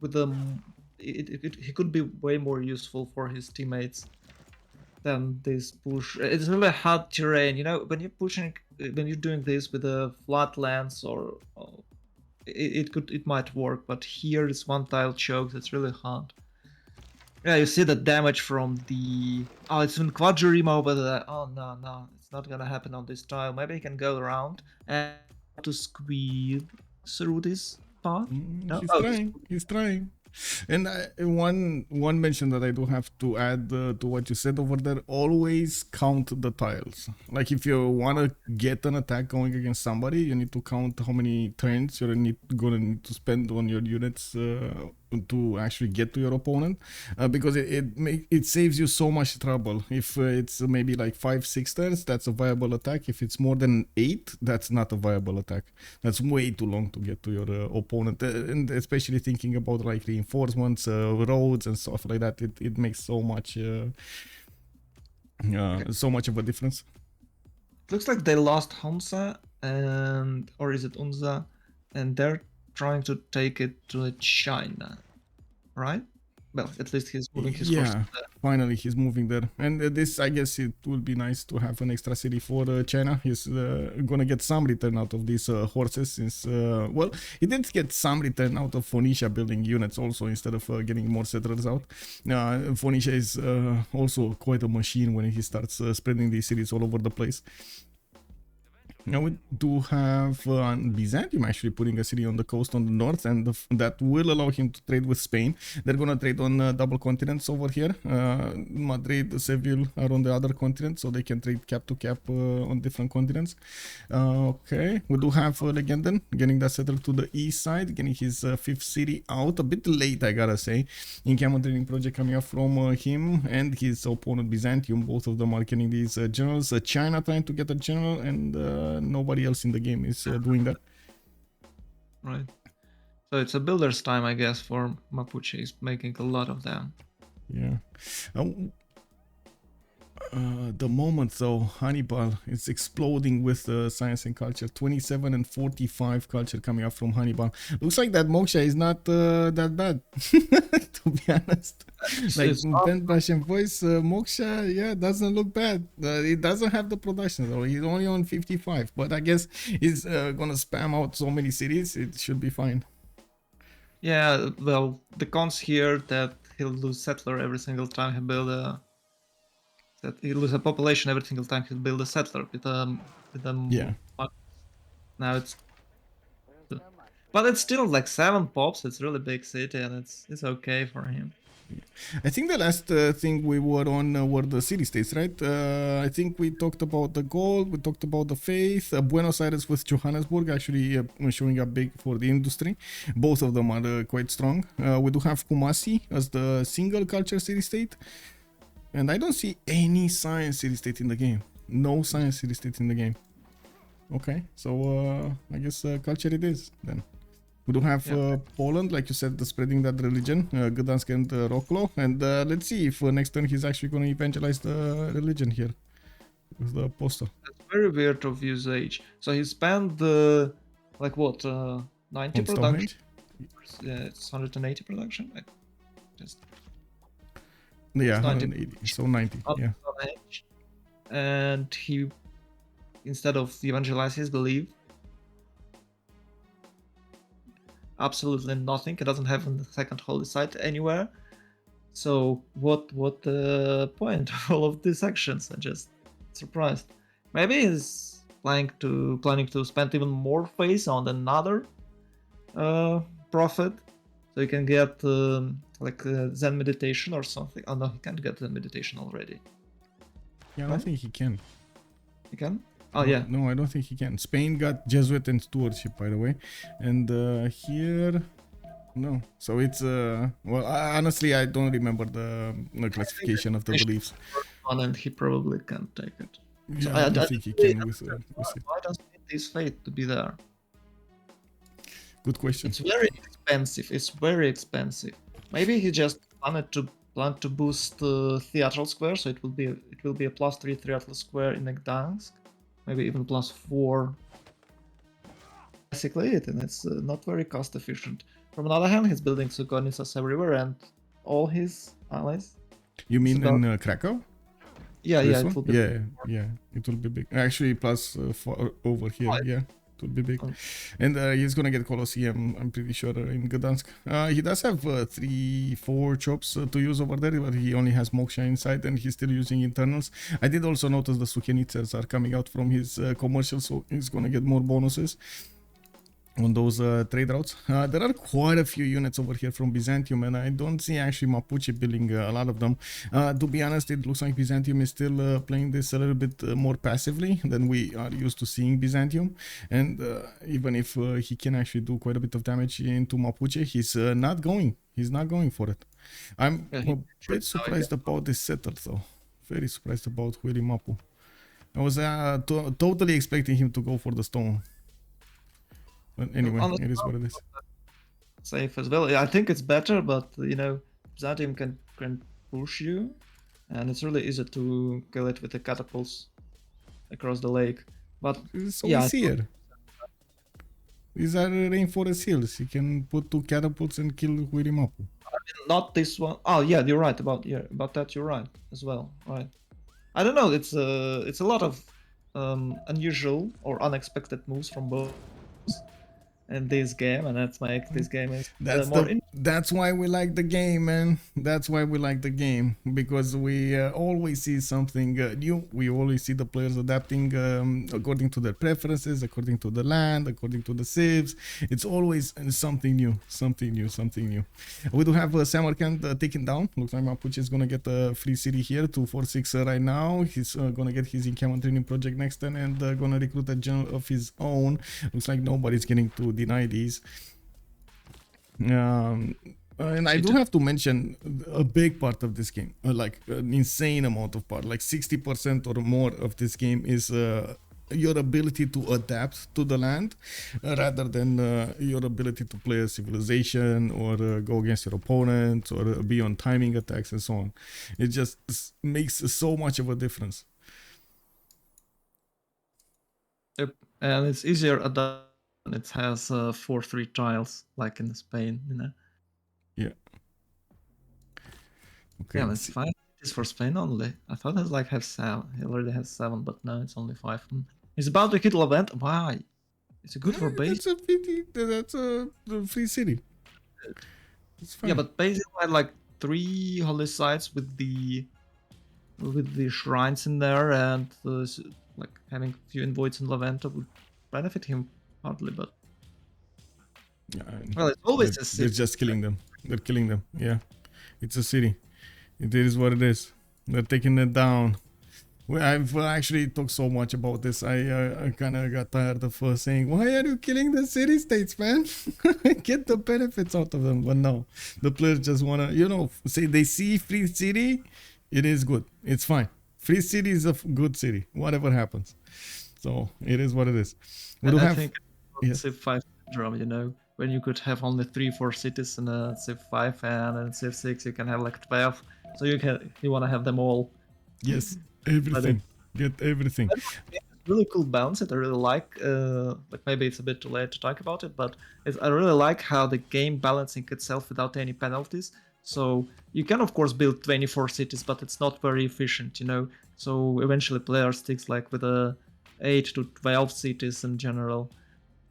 with the he could be way more useful for his teammates than this push. It's really hard terrain, when you're doing this with the flat lands, or it might work, but here it's one-tile chokes. It's really hard. Yeah, you see the damage from the it's in Quadririmo, but no, it's not gonna happen on this tile. Maybe he can go around and to squeeze through this part. No? He's trying. And one mention that I do have to add to what you said over there: always count the tiles. Like if you want to get an attack going against somebody, you need to count how many turns you're gonna need to spend on your units to actually get to your opponent, because it saves you so much trouble. If it's maybe like 5-6 turns, that's a viable attack. If it's more than 8, that's not a viable attack. That's way too long to get to your opponent, and especially thinking about like reinforcements, roads and stuff like that, it makes so much so much of a difference. Looks like they lost Hunza or is it Unza, and their trying to take it to China, right? Well, at least he's moving his forces Yeah, there. finally he's moving there. And this, I guess it will be nice to have an extra city for China. He's gonna get some return out of these horses since, well, he did get some return out of Phoenicia building units also instead of getting more settlers out. Phoenicia is also quite a machine when he starts spreading these cities all over the place. Now we do have Byzantium actually putting a city on the coast on the north, and that will allow him to trade with Spain. They're gonna trade on double continents over here. Madrid, Seville are on the other continent, so they can trade cap to cap on different continents. Okay, we do have Legenden getting that settled to the east side, getting his fifth city out a bit late, I gotta say. Encampment training project coming up from him and his opponent Byzantium. Both of them are getting these generals. China trying to get a general, and nobody else in the game is doing that. Right. So it's a builder's time, I guess, for Mapuche. He's making a lot of them. Yeah. The moment though, Hannibal is exploding with science and culture. 27 and 45 culture coming up from Hannibal. Looks like that Moksha is not that bad, to be honest. Like Ben Russian voice, Moksha, yeah, doesn't look bad. It doesn't have the production though. He's only on 55, but I guess he's gonna spam out so many cities. It should be fine. Yeah, well, the cons here that he'll lose settler every single time he build a. That he lose a population every single time he build a settler with Yeah. Now it's. But it's still like 7 pops. It's really big city, and it's okay for him. I think the last thing we were on were the city-states, right? I think we talked about the gold, we talked about the faith, Buenos Aires with Johannesburg actually showing up big for the industry. Both of them are quite strong. We do have Kumasi as the single culture city-state. And I don't see any science city-state in the game. No science city-state in the game. Okay, so I guess culture it is then. We do have Poland, like you said, spreading that religion, Gdansk and Roklo. And let's see if next turn he's actually going to evangelize the religion here with the apostle. That's very weird of usage. So he spent like what, 90 production? Yeah, it's 180 production. Yeah, 180. So 90. Yeah. And he, instead of evangelize his belief, absolutely nothing. He doesn't have a second holy site anywhere. So what the point of all of these actions? I'm just surprised. Maybe he's planning to spend even more face on another prophet, so he can get like Zen meditation or something. Oh no, he can't get Zen meditation already. Yeah, I don't think he can. He can? Oh yeah. No, I don't think he can. Spain got Jesuit and stewardship, by the way, and here, no. So it's well, honestly, I don't remember the classification of the beliefs. And he probably can't take it. Yeah, So I don't think he can with it. Why does he need this fate to be there? Good question. It's very expensive. It's very expensive. Maybe he just planned to boost theatrical square, so it will be a +3 theatrical square in Gdansk, maybe even +4. Basically, and it's not very cost efficient. From another hand, he's building Sugonitsas everywhere, and all his allies. You mean in Krakow? Yeah, This yeah, one? it will be. Yeah, it will be big. Actually, plus over here, yeah. It will be big. And he's gonna get Colosseum, I'm pretty sure, in Gdansk. He does have 3-4 chops to use over there, but he only has Moksha inside, and he's still using internals. I did also notice the Sukenitsas are coming out from his commercial, so he's gonna get more bonuses on those trade routes. There are quite a few units over here from Byzantium, and I don't see actually Mapuche building a lot of them. To be honest, it looks like Byzantium is still playing this a little bit more passively than we are used to seeing Byzantium. And even if he can actually do quite a bit of damage into Mapuche, he's not going. He's not going for it. I'm a bit surprised about this setter though. Very surprised about Hueli Mapu. I was totally expecting him to go for the stone. But anyway, it is what it is. Safe as well. I think it's better, but you know, Byzantium can push you, and it's really easy to kill it with the catapults across the lake. But So yeah, it's here. These are rainforest hills. You can put 2 catapults and kill Huirimapu. Not this one. Oh yeah, you're right about that. You're right as well. Right. I don't know. It's a lot of unusual or unexpected moves from both in this game, and that's make this game is that's why we like the game, man. That's why we like the game, because we always see something new. We always see the players adapting according to their preferences, according to the land, according to the civs. It's always something new. We do have Samarkand taken down. Looks like Mapuche is gonna get a free city here, 246 right now. He's gonna get his encampment training project next turn and gonna recruit a general of his own. Looks like nobody's getting to deny these. And I do have to mention a big part of this game, like an insane amount of part, like 60% or more of this game is your ability to adapt to the land rather than your ability to play a civilization or go against your opponent or be on timing attacks and so on. It just makes so much of a difference. Yep, and it's easier adapt. It has 4-3 tiles like in Spain, you know. Yeah. Okay. Yeah, it's 5 cities for Spain only. I thought it like have 7. He already has 7, but no, it's only 5. He's about to hit Levant. Why? It's good for base. That's a free city. Yeah, but Basil had like 3 holy sites with the shrines in there, and like having few envoys in Levant would benefit him hardly, but yeah, well, it's always a city. They're just killing them. They're killing them. Yeah, it's a city. It is what it is. They're taking it down. Well, I've actually talked so much about this. I kind of got tired of saying, why are you killing the city-states, man? Get the benefits out of them. But no, the players just want to, say they see free city, it is good. It's fine. Free city is a good city, whatever happens. So it is what it is. I think Civ5 syndrome, when you could have only 3-4 cities in a Civ5, and in Civ6 you can have like 12. So you want to have them all. Yes, everything. Get everything. It's really cool balance. I really like maybe it's a bit too late to talk about it, but I really like how the game balancing itself without any penalties. So you can of course build 24 cities, but it's not very efficient, So eventually player sticks like with 8 to 12 cities in general.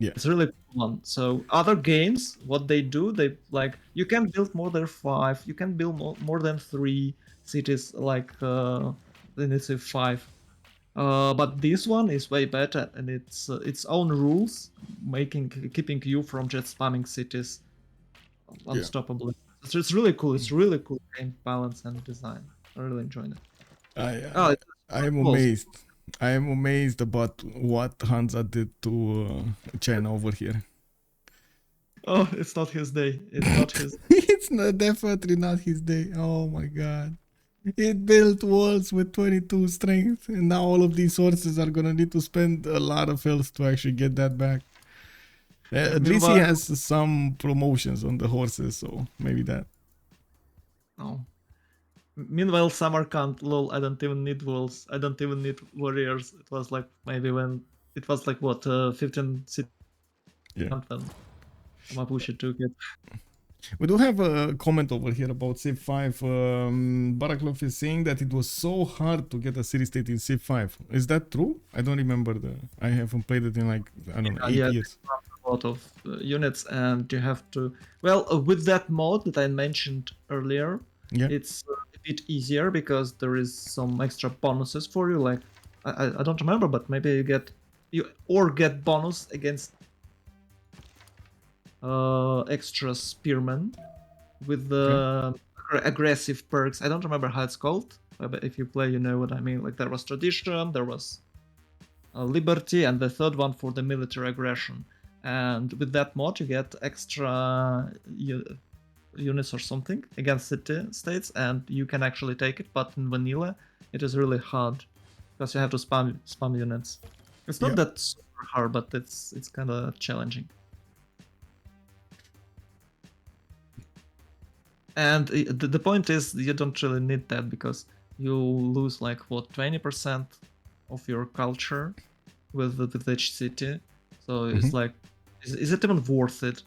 Yeah, it's really fun. So other games, what they do, they like you can build more than 5, you can build more than 3 cities, like in it's 5. But this one is way better, and it's its own rules, keeping you from just spamming cities unstoppably. Yeah. It's really cool. It's really cool game balance and design. I really enjoyed it. I am amazed. I am amazed about what Hansa did to China over here. Oh, it's not his day. It's not his. It's definitely not his day. Oh my god. It built walls with 22 strength, and now all of these horses are gonna need to spend a lot of health to actually get that back. At least he has some promotions on the horses, so maybe that. Oh. Meanwhile, Samarkand, lol, I don't even need walls. I don't even need warriors. It was like maybe when it was like what 15 cities. Yeah. When Mapuche took it. We do have a comment over here about Civ5. Baraklov is saying that it was so hard to get a city-state in Civ5. Is that true? I don't remember. I haven't played it in like, I don't know, 8 years. A lot of units, and you have to... Well, with that mod that I mentioned earlier, it's a bit easier because there is some extra bonuses for you. Like, I don't remember, but maybe you get bonus against extra spearmen with the aggressive perks. I don't remember how it's called, but if you play, you know what I mean. Like there was tradition, there was liberty, and the third one for the military aggression. And with that mod, you get extra units or something against city states, and you can actually take it. But in vanilla, it is really hard because you have to spam units. It's not that super hard, but it's kind of challenging. And the point is, you don't really need that because you lose like what 20% of your culture with each city. So it's like Is it even worth it?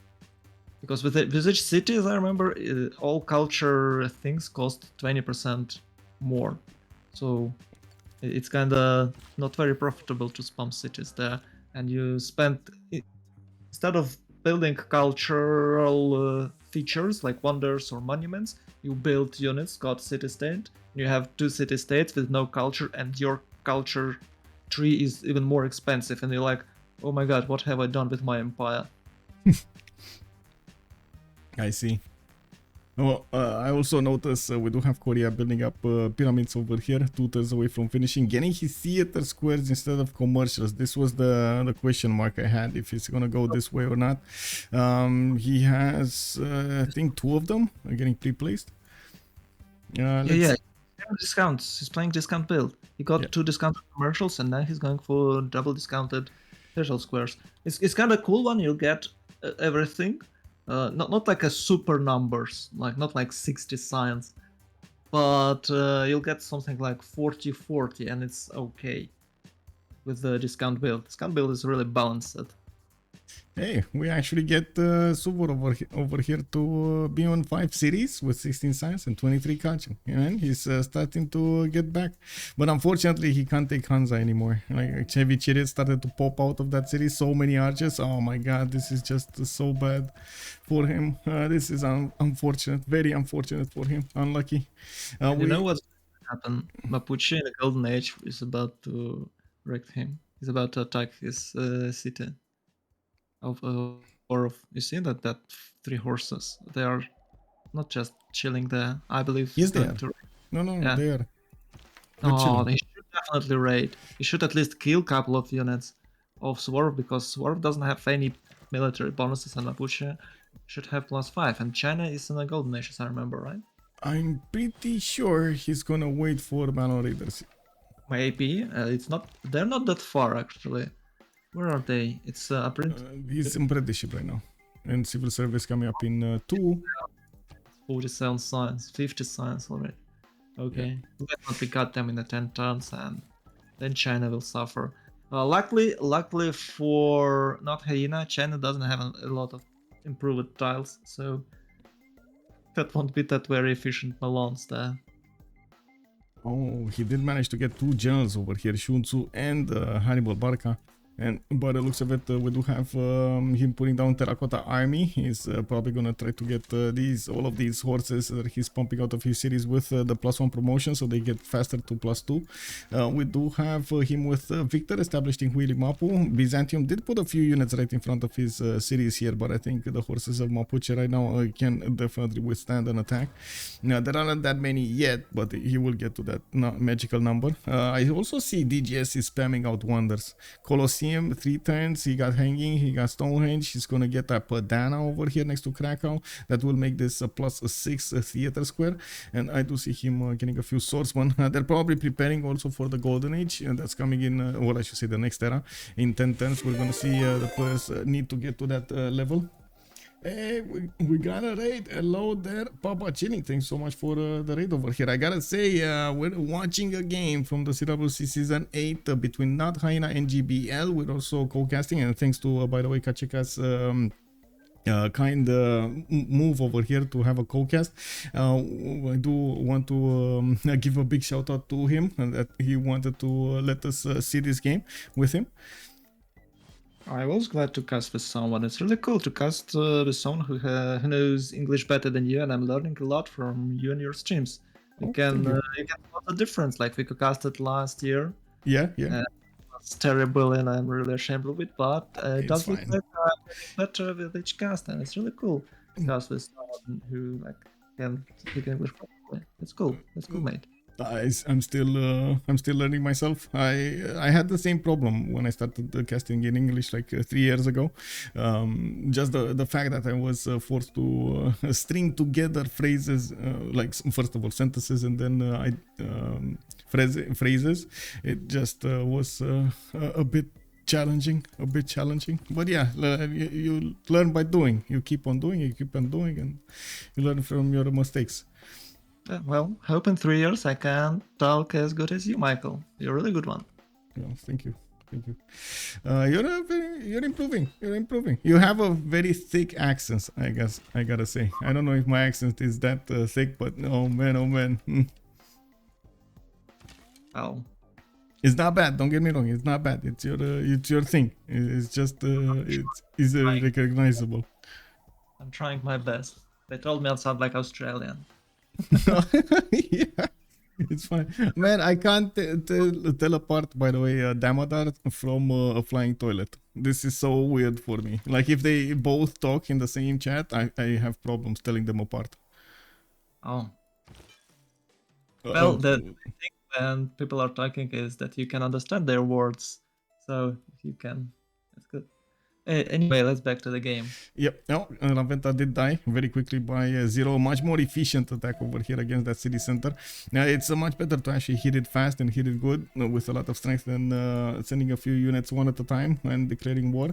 Because with each city, as I remember, all culture things cost 20% more. So it's kind of not very profitable to spam cities there. And you spend, instead of building cultural features like wonders or monuments, you build units called city-state. You have 2 city-states with no culture, and your culture tree is even more expensive. And you're like, oh my god, what have I done with my empire? I see. Oh, I also notice we do have Korea building up pyramids over here, 2 turns away from finishing, getting his theater squares instead of commercials. This was the question mark I had, if he's gonna go this way or not. He has, I think, 2 of them are getting pre-placed. Yeah. Discounts. He's playing discount build. He got 2 discounted commercials, and now he's going for double discounted special squares. It's kind of cool when you get everything. Not like a super numbers, like not like 60 science, but you'll get something like 40-40, and it's okay with the discount build. Discount build is really balanced. Hey, we actually get Suvorov over here to be on 5 cities with 16 science and 23 culture. And he's starting to get back. But unfortunately, he can't take Hansa anymore. Like, Chevy Chirret started to pop out of that city. So many archers. Oh my god, this is just so bad for him. This is unfortunate. Very unfortunate for him. Unlucky. You know what's going to happen? Mapuche in the Golden Age is about to wreck him. He's about to attack his city. Of you see that 3 horses, they are not just chilling there, I believe. Yes, they are. No, they are. They should definitely raid. He should at least kill a couple of units of Suvorov, because Suvorov doesn't have any military bonuses, and Mapuche should have +5, and China is in a Golden Age, as I remember, right? I'm pretty sure he's gonna wait for Banner Raiders. Maybe. They're not that far, actually. Where are they? It's he's in apprenticeship right now, and civil service coming up in 2. 47 science, 50 science already. Okay, we'll definitely cut them in the 10 turns, and then China will suffer. Luckily for not Hyena, China doesn't have a lot of improved tiles, so that won't be that very efficient balance there. Oh, he did manage to get 2 generals over here, Shunzu and Hannibal Barca. And by the looks of it, we do have him putting down Terracotta Army. He's probably gonna try to get all of these horses that he's pumping out of his cities with the +1 promotion, so they get faster to +2. We do have him with Victor established in Huili Mapu. Byzantium did put a few units right in front of his cities here, but I think the horses of Mapuche right now can definitely withstand an attack. Now, there aren't that many yet, but he will get to that magical number. I also see DGS is spamming out wonders. Colosseum, 3 turns, he got Hanging, he got Stonehenge, he's gonna get a Padana over here next to Krakow. That will make this a +6 theater square, and I do see him getting a few swordsmen. They're probably preparing also for the Golden Age, and that's coming in, well, I should say the next era. In 10 turns, we're gonna see the players need to get to that level. Hey, we got a raid. Hello there, Papa Chilling. Thanks so much for the raid over here. I gotta say, we're watching a game from the CWC Season 8 between Not Hyena and GBL. We're also co-casting, and thanks to, by the way, Kachika's kind move over here to have a co-cast. I do want to give a big shout out to him, and that he wanted to let us see this game with him. I was glad to cast with someone. It's really cool to cast with someone who knows English better than you, and I'm learning a lot from you and your streams. You can spot the difference. Like we could cast it last year. Yeah. It's terrible, and I'm really ashamed of it. But it does look better with each cast, and it's really cool to cast with someone who can speak English properly. It's cool. It's cool, mate. I'm still learning myself. I had the same problem when I started casting in English like 3 years ago. Just the fact that I was forced to string together phrases, like first of all sentences, and then phrases. It just was a bit challenging. But yeah, you learn by doing. You keep on doing, and you learn from your mistakes. Well, hope in 3 years I can talk as good as you, Michael. You're a really good one. Yeah, thank you. You're improving. You're improving. You have a very thick accent, I guess. I gotta say. I don't know if my accent is that thick, but oh man, oh man. Oh. It's not bad. Don't get me wrong. It's not bad. It's your thing. It's just it's easily recognizable. I'm trying my best. They told me I sound like Australian. Yeah, it's fine. Man, I can't tell apart, by the way, Damodar from a flying toilet. This is so weird for me. Like, if they both talk in the same chat, I have problems telling them apart. Oh. Well, the thing when people are talking is that you can understand their words. So, if you can, that's good. Anyway, let's back to the game. Yep, no, Raventa did die very quickly by Zero. Much more efficient attack over here against that city center. Now, it's much better to actually hit it fast and hit it good with a lot of strength than sending a few units one at a time and declaring war.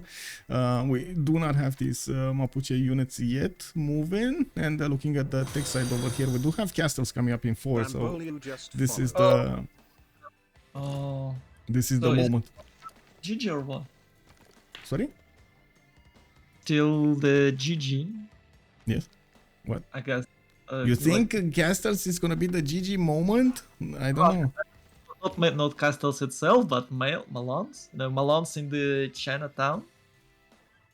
We do not have these Mapuche units yet moving. And looking at the tech side over here, we do have castles coming up in 4. So this is the... This is the moment. GG or what? Sorry? Till the GG. Yes. What? I guess. You think Castles is gonna be the GG moment? I don't know. Not Castles itself, but Malans. You know, Malans in the Chinatown.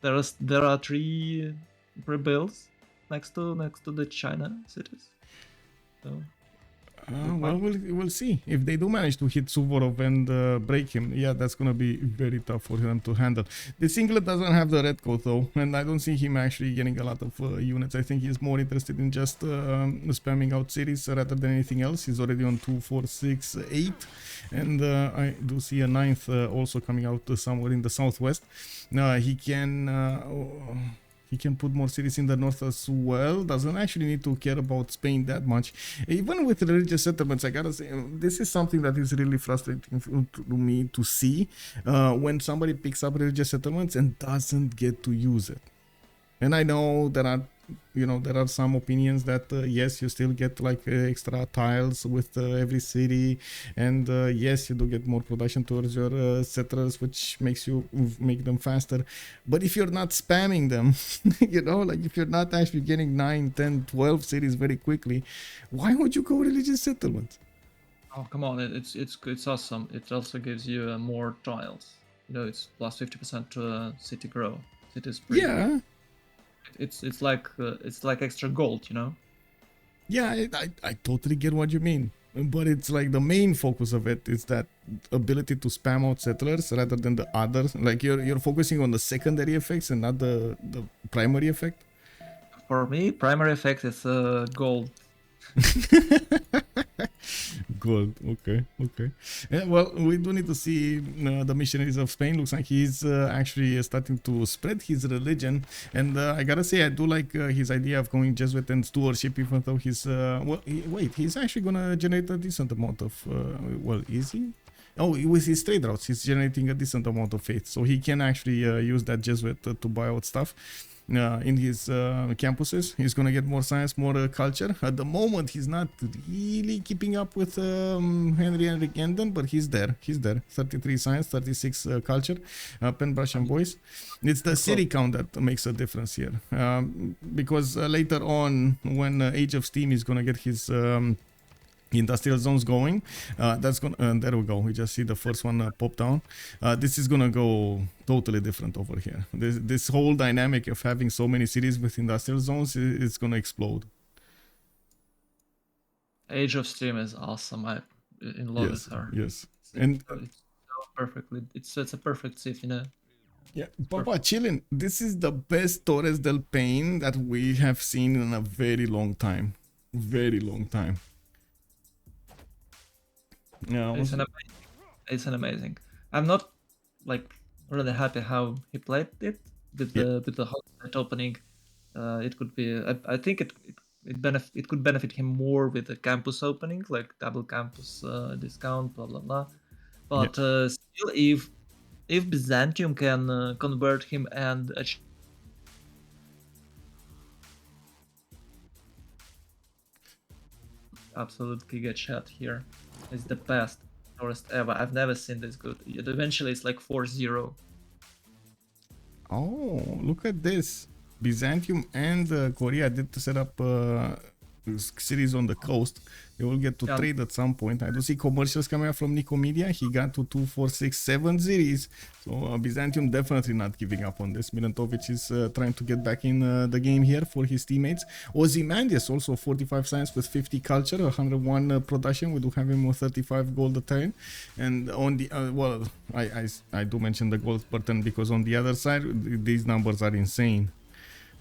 There are 3 rebuilds next to the China cities. So. Well, we'll see. If they do manage to hit Suvorov and break him, yeah, that's gonna be very tough for him to handle. The singlet doesn't have the red coat though, and I don't see him actually getting a lot of units. I think he's more interested in just spamming out cities rather than anything else. He's already on 2, 4, 6, 8, and I do see a 9th also coming out somewhere in the southwest. He can put more cities in the north as well. Doesn't actually need to care about Spain that much. Even with religious settlements, I gotta say, this is something that is really frustrating to me to see when somebody picks up religious settlements and doesn't get to use it. And I know there are some opinions that yes, you still get like extra tiles with every city, and yes, you do get more production towards your settlers, which make them faster. But if you're not spamming them, like if you're not actually getting 9, 10, 12 cities very quickly, why would you go religious settlements? Oh, come on, it's awesome. It also gives you more tiles. It's plus 50% to city grow. Cities breed. Yeah. It's like extra gold, Yeah, I totally get what you mean, but it's like the main focus of it is that ability to spam out settlers rather than the others. Like you're focusing on the secondary effects and not the primary effect. For me, primary effect is gold. Good. Okay. Yeah, well, we do need to see the missionaries of Spain. Looks like he's actually starting to spread his religion, and I gotta say I do like his idea of going Jesuit and stewardship, even though he's he's actually gonna generate a decent amount of is he? Oh, with his trade routes, he's generating a decent amount of faith, so he can actually use that Jesuit to buy out stuff. In his campuses. He's gonna get more science, more culture. At the moment, he's not really keeping up with Henri and Legenden, but he's there. 33 science, 36 culture, pen, brush, and boys. It's the city count that makes a difference here, because later on, when Age of Steam is gonna get his industrial zones going, that's gonna there we go, we just see the first one pop down. This is gonna go totally different over here. This whole dynamic of having so many cities with industrial zones is gonna explode. Age of Steam is awesome. I'm in love with her. Yes, it's so perfectly, it's a perfect Civ, Yeah, Papa chillin'. This is the best Torres del Paine that we have seen in a very long time. Yeah, it's an amazing. I'm not like really happy how he played it with the whole set opening. It could be. I think it could benefit him more with the campus opening, like double campus discount, blah blah blah. But still, if Byzantium can convert him and absolute giga chat here. It's the best tourist ever. I've never seen this good. Eventually, it's like 4-0. Oh, look at this. Byzantium and Korea did set up cities on the coast. They will get to trade at some point. I do see commercials coming out from Nicomedia. He got to 2, 4, 6, 7 cities. So Byzantium definitely not giving up on this. Milentovich is trying to get back in the game here for his teammates. Ozymandias also 45 science with 50 culture, 101 production. We do have him with 35 gold a turn. And on the well, I do mention the gold per turn because on the other side these numbers are insane.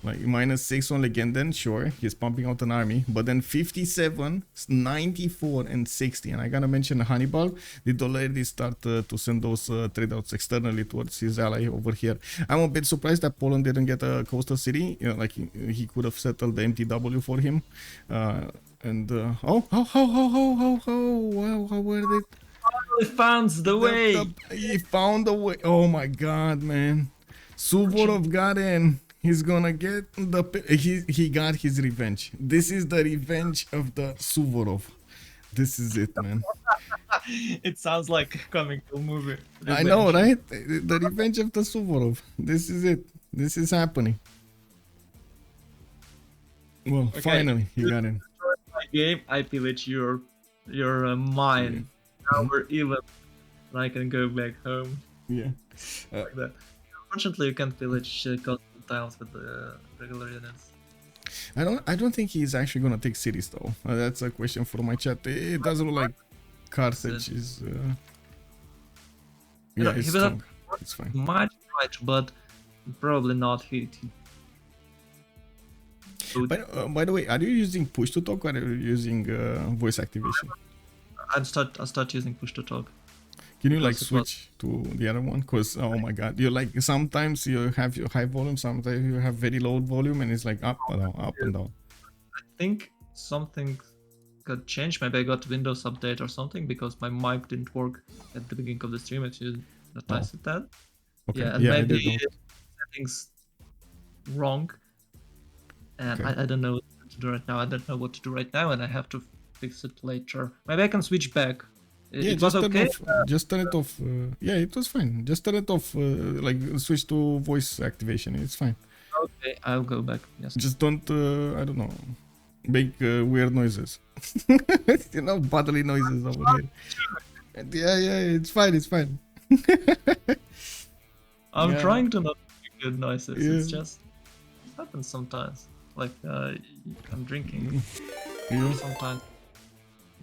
Like -6 on Legenden, sure, he's pumping out an army, but then 57, 94, and 60. And I gotta mention Hannibal did already start to send those trade outs externally towards his ally over here. I'm a bit surprised that Poland didn't get a coastal city. You know, like he could have settled the MTW for him. How were they? He found the way. He found the way. Oh my god, man! Suvorov got in. He's gonna get the... He got his revenge. This is the revenge of the Suvorov. This is it, man. It sounds like a comic book movie. Revenge. I know, right? The revenge of the Suvorov. This is it. This is happening. Well, okay. Finally, he got in. My game, I pillage your mine. Now we're even. I can go back home. Yeah. Like that. Unfortunately, you can't pillage tiles with the regular units. I don't think he's actually gonna take cities though. That's a question for my chat. It doesn't look like Carthage is. Yeah, it's strong. It's fine. Might try, but probably not. By the way, are you using push to talk or are you using voice activation? I'll start using push to talk. Can you like switch to the other one? Because oh my god, you like sometimes you have your high volume, sometimes you have very low volume, and it's like up and down, up and down. I think something got changed. Maybe I got Windows update or something because my mic didn't work at the beginning of the stream. If you noticed that, okay. Yeah, and maybe settings wrong, and okay. I don't know what to do right now. I don't know what to do right now, and I have to fix it later. Maybe I can switch back. Yeah, it was okay. Just turn it off. Yeah, it was fine. Just turn it off. Like switch to voice activation. It's fine. Okay, I'll go back. Yes. Just don't. I don't know. Make weird noises. You know, bodily noises over here. Yeah. It's fine. It's fine. I'm trying to not make good noises. Yeah. It's just it happens sometimes. Like I'm drinking. Yeah. Sometimes.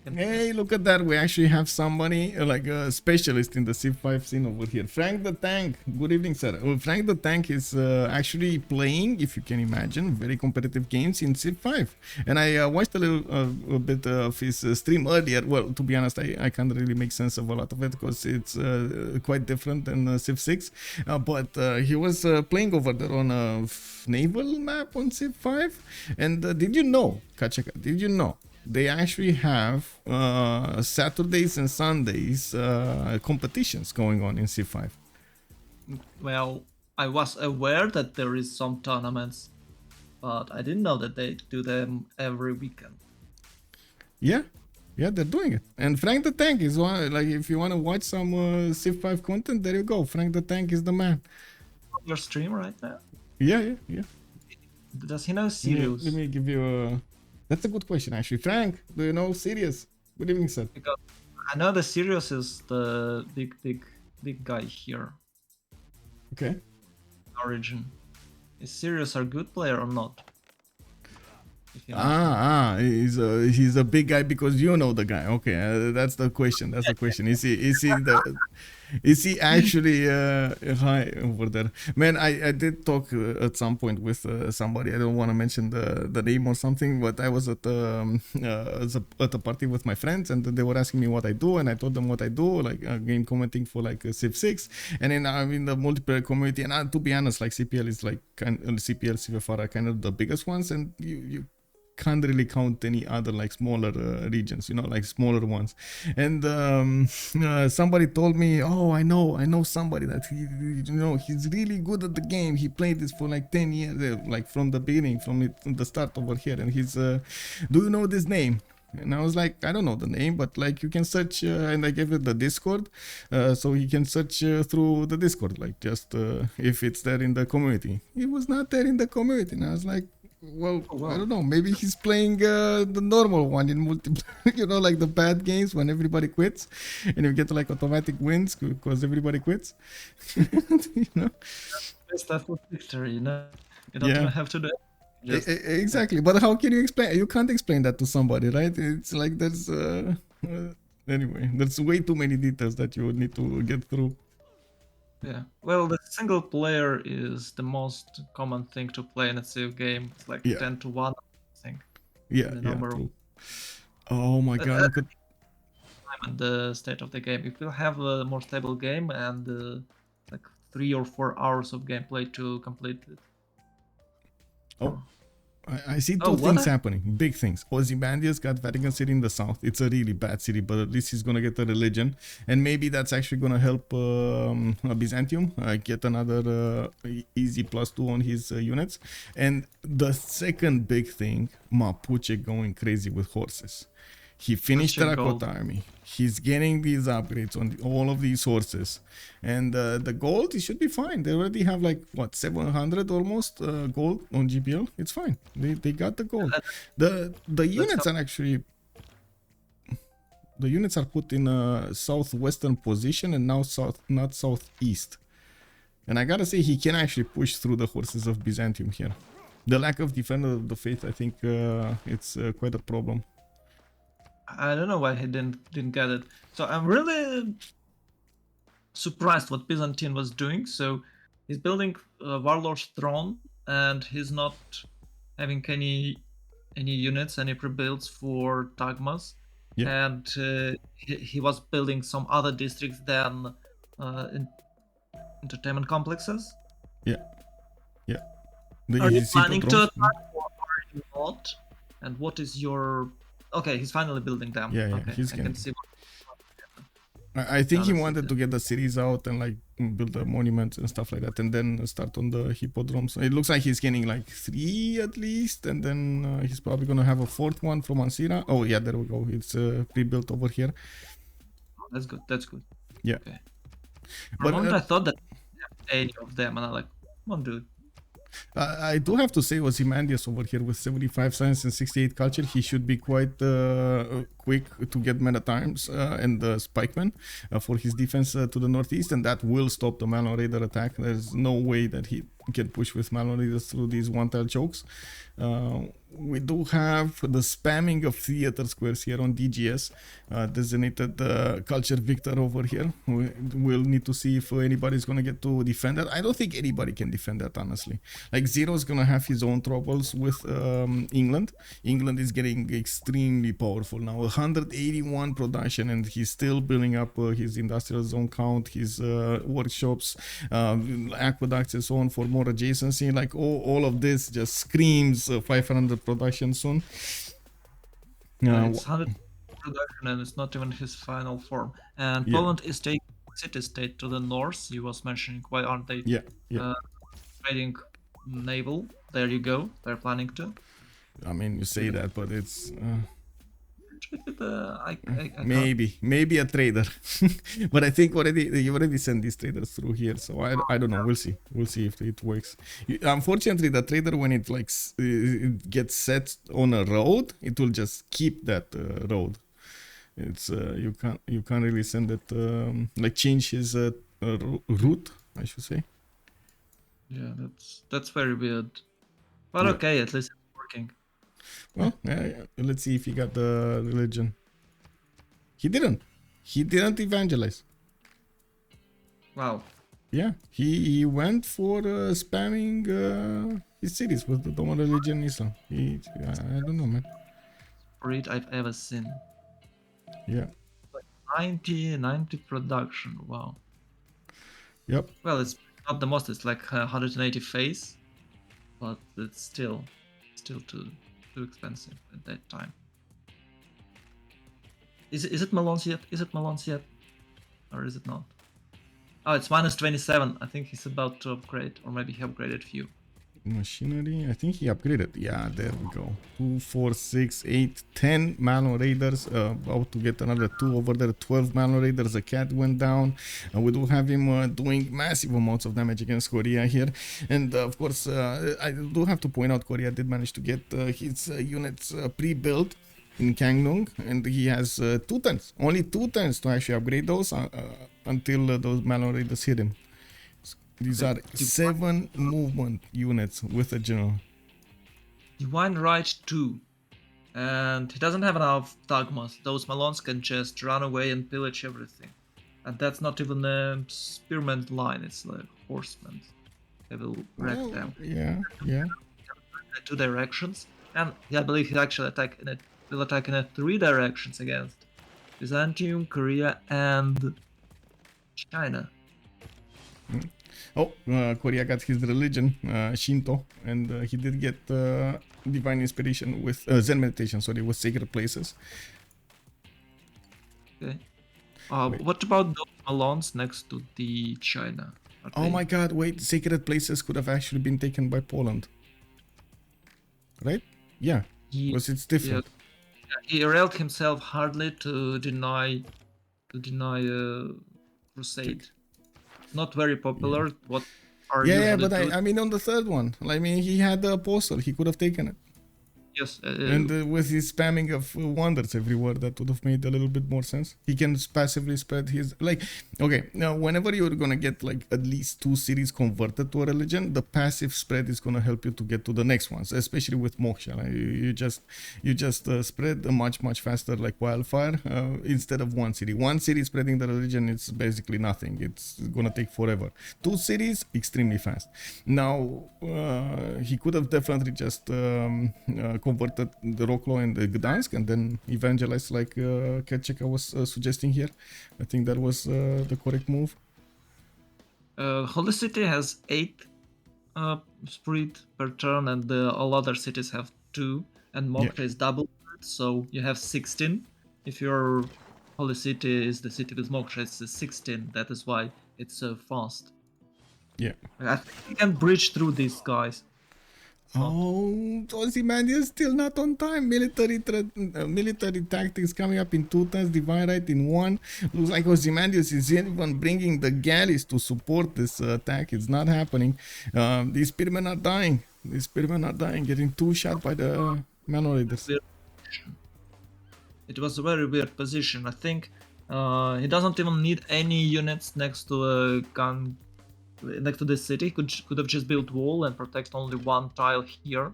Hey, look at that. We actually have somebody like a specialist in the Civ5 scene over here. Frank the Tank. Good evening, sir. Frank the Tank is actually playing, if you can imagine, very competitive games in Civ5. And I watched a bit of his stream earlier. Well, to be honest, I can't really make sense of a lot of it because it's quite different than Civ6. But he was playing over there on a naval map on Civ5. And did you know, Kachaka, did you know? They actually have Saturdays and Sundays competitions going on in Civ5. Well, I was aware that there is some tournaments, but I didn't know that they do them every weekend. Yeah, they're doing it. And Frank the Tank is one. Like, if you want to watch some Civ5 content, there you go. Frank the Tank is the man. Your stream right now? Yeah. Does he know Sirius? Let me give you a... That's a good question, actually. Frank, do you know Sirius? Good evening, sir. Because I know that Sirius is the big guy here. Okay. Origin. Is Sirius a good player or not? He's a big guy because you know the guy. Okay, that's the question. Is he actually high over there? Man, I did talk at some point with somebody. I don't want to mention the name or something, but I was at a party with my friends, and they were asking me what I do, and I told them what I do, like game commenting for like Civ6, and then I'm in the multiplayer community. And to be honest, like CPL is like CPL, CFR are kind of the biggest ones, and you can't really count any other like smaller regions, you know, like smaller ones. And somebody told me, oh, I know somebody that he's really good at the game. He played this for like 10 years, like from the beginning, from the start over here. And he's do you know this name? And I was like, I don't know the name, but like you can search, and I gave it the Discord, so you can search through the Discord, like just if it's there in the community. It was not there in the community, and I was like, well, I don't know, maybe he's playing the normal one in multiplayer, you know, like the bad games when everybody quits, and you get like automatic wins because everybody quits, you know. Best effort victory, you know. You don't even have to do it. Exactly, but how can you explain? You can't explain that to somebody, right? It's like there's anyway, there's way too many details that you would need to get through. Yeah, well, the single player is the most common thing to play in a Civ game. It's like 10 to 1, I think. Yeah, true. Oh my god, look at the state of the game. If you have a more stable game and like 3 or 4 hours of gameplay to complete it. Oh, I see two things happening, big things. Ozymandias got Vatican City in the south. It's a really bad city, but at least he's gonna get a religion, and maybe that's actually gonna help Byzantium get another easy +2 on his units. And the second big thing, Mapuche going crazy with horses. He finished the Terracotta Army. He's getting these upgrades on all of these horses. And the gold, it should be fine. They already have like, what, 700 almost gold on GPL. It's fine. They got the gold. The units are actually... The units are put in a southwestern position and now not southeast. And I gotta say, he can actually push through the horses of Byzantium here. The lack of Defender of the Faith, I think it's quite a problem. I don't know why he didn't get it. So I'm really surprised what Byzantine was doing. So he's building Warlord's Throne, and he's not having any units, any pre-builds for Tagmas. Yeah. And he was building some other districts than entertainment complexes. Yeah. Are you planning to attack or are you not? And what is your... Okay, he's finally building them. Yeah, okay, he's I can see. I think he wanted to get the cities out and like build the monuments and stuff like that, and then start on the hippodromes. It looks like he's getting like 3 at least, and then he's probably gonna have a 4th one from Ansira. Oh yeah, there we go. It's pre-built over here. Oh, that's good. That's good. Yeah. Okay. For a moment I thought that any of them, and I'm like, come on, dude. I do have to say, Ozymandias over here with 75 science and 68 culture, he should be quite quick to get meta times and the spikeman for his defense to the northeast, and that will stop the Malon Raider attack. There's no way that he can push with Malon Raiders through these one-tile chokes. We do have the spamming of theater squares here on DGS, designated culture victor over here. We'll need to see if anybody's gonna get to defend that. I don't think anybody can defend that, honestly. Like Zero's gonna have his own troubles with England. England is getting extremely powerful now, 181 production, and he's still building up his industrial zone count, his workshops, aqueducts and so on for more adjacency. Like all of this just screams 500 production soon. It's 100 production and it's not even his final form. And Poland is taking city-state to the north. You was mentioning, why aren't they trading naval? There you go. They're planning to. I mean, you say that, but it's... maybe a trader. But I think you already sent these traders through here, so I don't know. We'll see if it works. Unfortunately, the trader, when it like it gets set on a road, it will just keep that road. It's you can't really send it like change his route, I should say. Yeah, that's very weird, but okay, at least it's working. Well, let's see if he got the religion. He didn't evangelize. Wow. Yeah, he went for spamming his cities with the Doma religion Islam. I don't know, man. Read I've ever seen. Yeah. Like 90 production. Wow. Yep. Well, it's not the most. It's like 180 face, but it's still too expensive at that time. Is it Malon's yet? Is it Malon's yet? Or is it not? Oh, it's -27. I think he's about to upgrade, or maybe he upgraded few. Machinery, I think he upgraded. Yeah, there we go. 2, 4, 6, 8, 10 Malon Raiders. About to get another 2 over there. 12 Malon Raiders. The cat went down. We do have him doing massive amounts of damage against Korea here. And of course, I do have to point out Korea did manage to get his units pre-built in Gangneung, and he has 2 turns. Only 2 turns to actually upgrade those until those Malon Raiders hit him. These are 7 movement units with a general. Divine Right 2. And he doesn't have enough dogmas. Those Malons can just run away and pillage everything. And that's not even a spearman line, it's like horsemen. They will wreck them. Yeah. 2 directions. And yeah, I believe he'll actually will attack in 3 directions against Byzantium, Korea, and China. Oh, Korea got his religion, Shinto, and he did get divine inspiration with Zen meditation, sorry, with sacred places. Okay. What about those Malons next to the China? Oh my god, wait, sacred places could have actually been taken by Poland. Right? Yeah, because it's different. Yeah, he railed himself hardly to deny crusade. Not very popular. Yeah. What are yeah, but I mean on the third one, I mean he had the apostle, he could have taken it. Yes. And with his spamming of wonders everywhere, that would have made a little bit more sense. He can passively spread his, like, okay, now whenever you're gonna get like at least 2 cities converted to a religion, the passive spread is gonna help you to get to the next ones, especially with moksha. Like, you just spread much faster like wildfire instead of 1 city. 1 city spreading the religion, it's basically nothing. It's gonna take forever. 2 cities, extremely fast. Now he could have definitely just converted the Roklo and the Gdansk and then evangelized like Ketchika was suggesting here. I think that was the correct move. Holy City has 8 spirit per turn, and all other cities have 2, and Moksha is double, so you have 16. If your Holy City is the city with Moksha, it's 16. That is why it's so fast. Yeah. I think you can bridge through these guys. Oh, Ozymandias still not on time. Military tactics coming up in 2 turns, divine right in 1. Looks like Ozymandias is even bringing the galleys to support this attack. It's not happening. These spearmen are dying. Getting 2 shot by the Malon Raiders. It was a very weird position. I think he doesn't even need any units next to a gun. Next to this city, could have just built wall and protect only 1 tile here,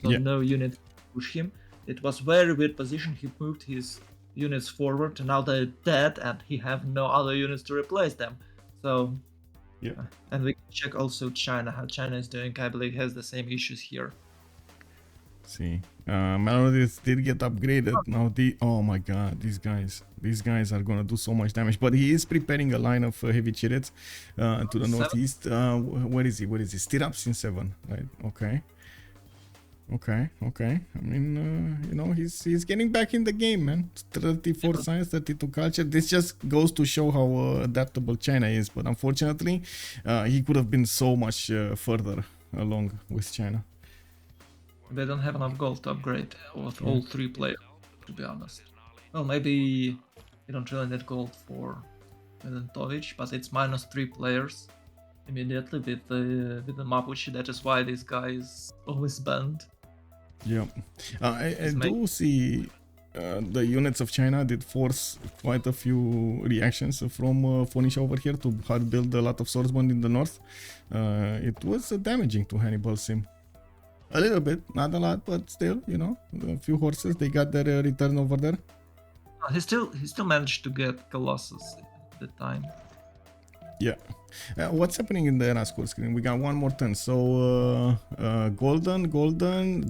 so no unit push him. It was very weird position. He moved his units forward, and now they're dead, and he have no other units to replace them. So and we can check also China, how China is doing. I believe has the same issues here. See, Melodies did get upgraded. Now oh my god, these guys are gonna do so much damage. But he is preparing a line of heavy chariots to the northeast. Where is he? Stirrups in 7, right? Okay. I mean, you know, he's getting back in the game, man. 34 science, 32 culture. This just goes to show how adaptable China is. But unfortunately, he could have been so much further along with China. They don't have enough gold to upgrade with all 3 players, to be honest. Well, maybe you don't really need gold for Milentovich, but it's -3 players immediately with the Mapuche. That is why this guy is always banned. Yeah, I do see the units of China did force quite a few reactions from Phoenicia over here to hard build a lot of swordsmen in the north. It was damaging to Hannibal's sim. A little bit, not a lot, but still, you know, a few horses, they got their return over there. He still managed to get Colossus at the time. Yeah. What's happening in the era score screen? We got 1 more turn. So, golden,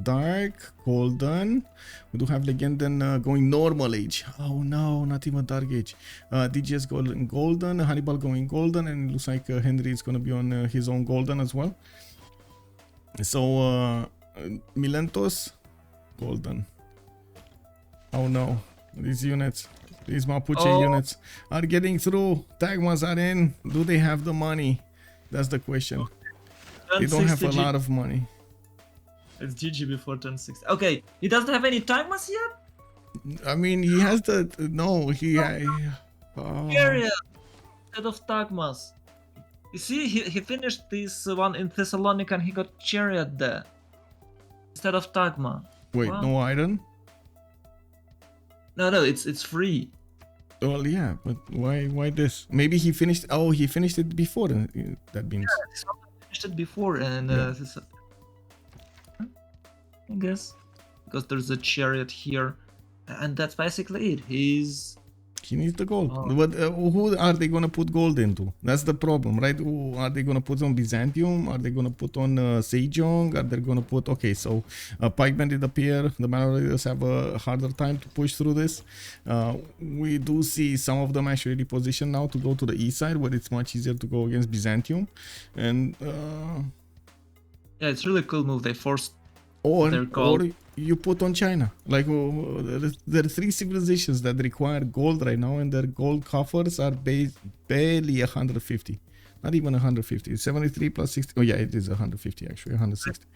dark, golden. We do have Legenden going normal age. Oh no, not even dark age. DGS golden, Hannibal going golden, and it looks like Henri is going to be on his own golden as well. So, Milentos, golden. Oh no, these Mapuche units are getting through. Tagmas are in. Do they have the money? That's the question. They don't have a 1060 lot of money. It's GG before 1060. Okay, he doesn't have any Tagmas yet? I mean, he has the Chariot instead of Tagmas. You see, he finished this one in Thessalonica and he got Chariot there instead of Tagma. Wait, Wow. no iron? No, it's free. Well, yeah, but why this? Maybe he finished. Oh, he finished it before. That means. He finished it before, and I guess because there's a Chariot here, and that's basically it. He needs the gold. Oh. But who are they gonna put gold into? That's the problem, right? Who are they gonna put on Byzantium? Are they gonna put on Sejong? Are they gonna put? Okay, so pikemen did appear. The Marauders have a harder time to push through this. We do see some of them actually repositioned now to go to the east side, where it's much easier to go against Byzantium. And yeah, it's really cool move. They forced or their gold. you put on China. Like there are 3 civilizations that require gold right now, and their gold coffers are barely 150. Not even 150. It's 73 plus 60. Oh yeah, it is 150 actually. 160.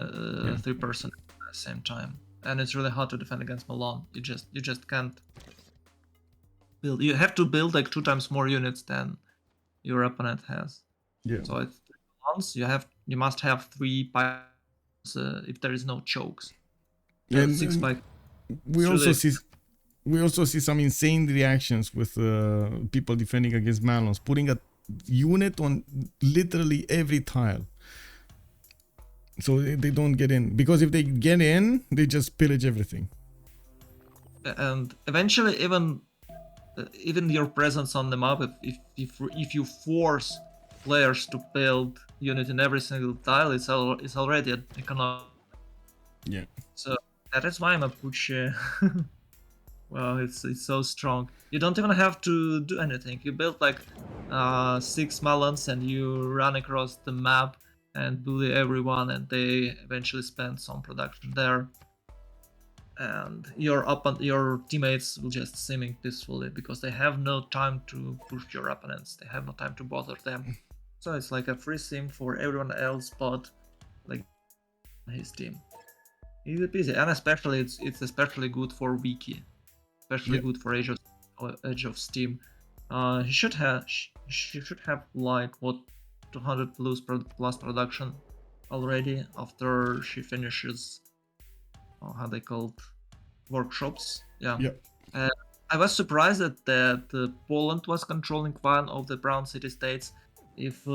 3% at the same time, and it's really hard to defend against Milan. You just can't build. You have to build like 2 times more units than your opponent has. Yeah. So it's once you must have 3 pikes if there is no chokes. And 6 pikes. we also see some insane reactions with people defending against Malons, putting a unit on literally every tile, so they don't get in. Because if they get in, they just pillage everything. And eventually, even your presence on the map, if you force players to build unit in every single tile, it's already an economic. Yeah. So that is why Mapuche. Well, it's so strong. You don't even have to do anything. You build like 6 melons and you run across the map and bully everyone, and they eventually spend some production there. And your teammates will just simming peacefully because they have no time to push your opponents. They have no time to bother them. So it's like a free sim for everyone else, but like his team. Easy peasy, and especially it's especially good for Wiki, especially good for Age of Steam. She should have like what 200 plus production already after she finishes. How they called workshops? Yeah. I was surprised that Poland was controlling one of the brown city states. If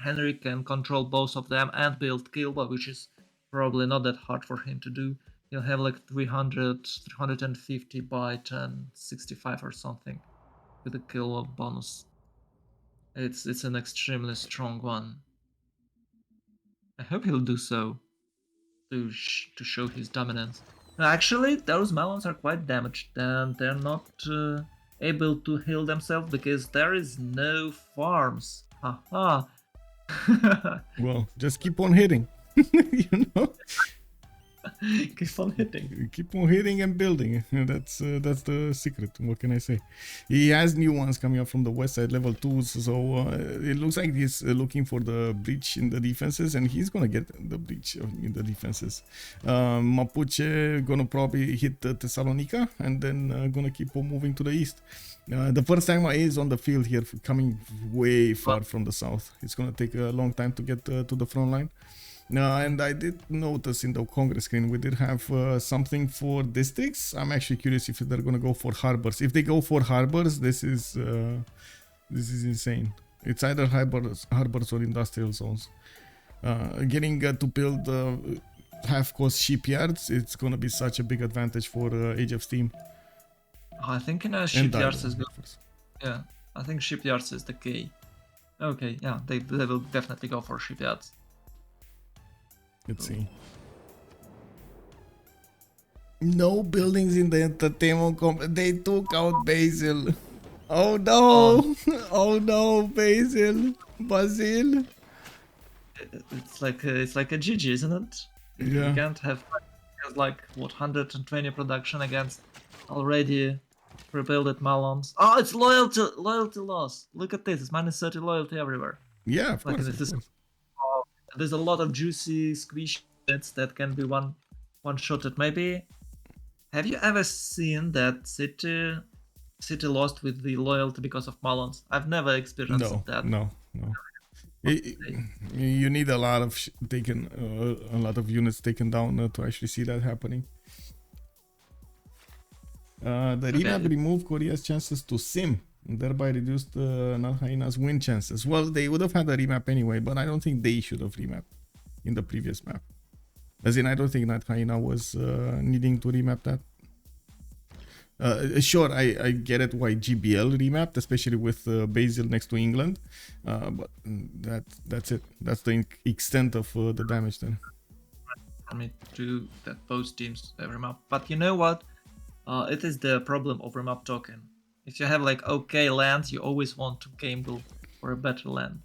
Henri can control both of them and build Kilba, which is probably not that hard for him to do, he'll have like 350 by 1065 or something with a Kilba bonus. It's an extremely strong one. I hope he'll do so to show his dominance. Actually, those melons are quite damaged and they're not able to heal themselves because there is no farms. Haha. Well, just keep on hitting. You know. Keep on hitting. Keep on hitting and building. That's the secret. What can I say? He has new ones coming up from the west side, level 2s. So it looks like he's looking for the breach in the defenses, and he's gonna get the breach in the defenses. Mapuche gonna probably hit Thessalonica, and then gonna keep on moving to the east. The first time is on the field here, coming way far from the south. It's gonna take a long time to get to the front line. And I did notice in the Congress screen we did have something for districts. I'm actually curious if they're gonna go for harbors. If they go for harbors, this is insane. It's either harbors or industrial zones. Getting to build half-cost shipyards, it's gonna be such a big advantage for Age of Steam. I think shipyards is good. Yeah, I think shipyards is the key. Okay, yeah, they will definitely go for shipyards. Let's see. No buildings in the entertainment complex. They took out Basil. Oh no! Oh no, Basil. Basil. It's like a GG, isn't it? Yeah. You can't have like what 120 production against already rebuilt Malons. Oh, it's loyalty loss. Look at this. It's -30 loyalty everywhere. Yeah, of Like course. this is There's a lot of juicy, squishy units that can be one-shotted. Maybe, have you ever seen that City lost with the loyalty because of Malons? I've never experienced that. No. You need a lot of units taken down to actually see that happening. The remap removed Korea's chances to sim, and thereby reduced Hyena's win chances. Well, they would have had a remap anyway, but I don't think they should have remapped in the previous map. As in, I don't think that Hyena was needing to remap that. Sure, I get it why GBL remapped, especially with Basil next to England, but that's it. That's the extent of the damage then. For me to that both teams remap, but you know what? It is the problem of remap token. If you have like okay lands, you always want to game build for a better land.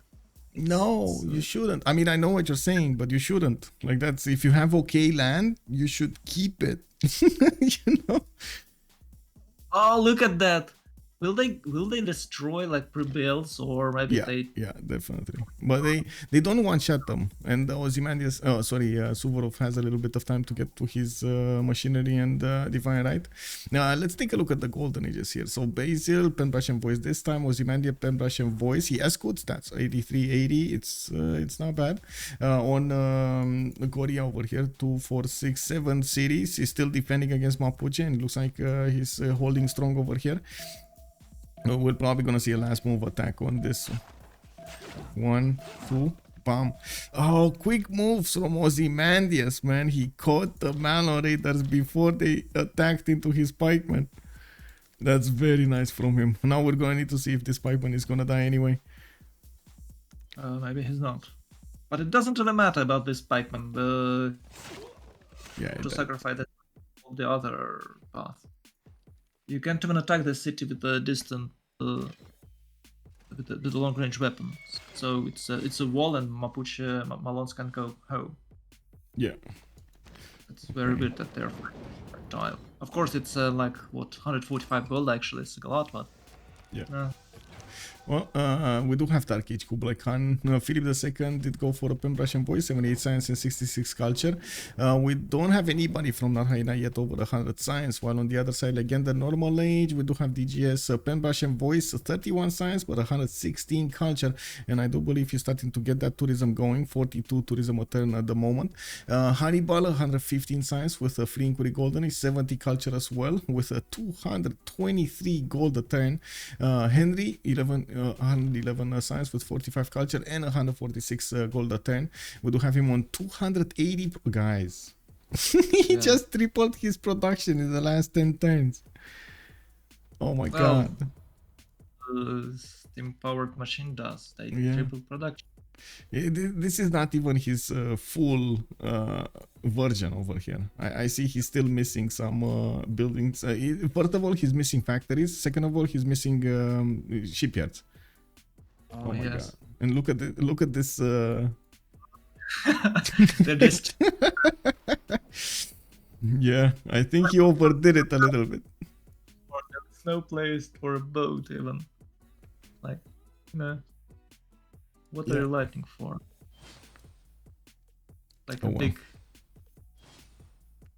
No, you shouldn't. I mean, I know what you're saying, but you shouldn't. Like that's if you have okay land, you should keep it. You know. Oh, look at that! Will they destroy like pre-builds or maybe they? Yeah, definitely. But they don't one-shot them. And Ozymandias, Suvorov has a little bit of time to get to his machinery and divine right. Now let's take a look at the golden ages here. So Basil, Penbrush and Voice this time. Ozymandias, Penbrush and Voice. He has good stats. 83, 80. It's not bad. On Korea over here, 2, 4, 6, 7 cities. He's still defending against Mapuche, and it looks like he's holding strong over here. We're probably gonna see a last move attack on this. 1, 2, bam. Oh, quick moves from Ozymandias, man. He caught the Malon Raiders before they attacked into his pikeman. That's very nice from him. Now we're gonna need to see if this pikeman is gonna die anyway. Maybe he's not. But it doesn't really matter about this pikeman. To sacrifice the other path. You can't even attack the city with the distant, with the long-range weapons. So it's a wall, and Mapuche Malons can go home. Yeah. It's very weird that they're fertile. Of course, it's like what 145 gold actually. It's a lot, but yeah. Well, we do have Dark Age Kublai Khan. Philip II did go for a Penbrush and Voice, 78 science and 66 culture. We don't have anybody from Hyena yet over 100 science, while on the other side, Legenden Normal Age, we do have DGS Penbrush and Voice, 31 science, but 116 culture. And I do believe he's starting to get that tourism going, 42 tourism a turn at the moment. Hannibal, 115 science with a free inquiry golden, 70 culture as well, with a 223 gold a turn. Henri, 111 science with 45 culture and 146 gold a turn. We do have him on 280 guys. He just tripled his production in the last 10 turns. Oh my god. Steam powered machine does. They triple production. This is not even his full version over here. I see he's still missing some buildings. First of all, he's missing factories. Second of all, he's missing shipyards. Oh my god! And look at this. They're just. Yeah, I think he overdid it a little bit. There's no place for a boat even. Like, what are you lighting for? Like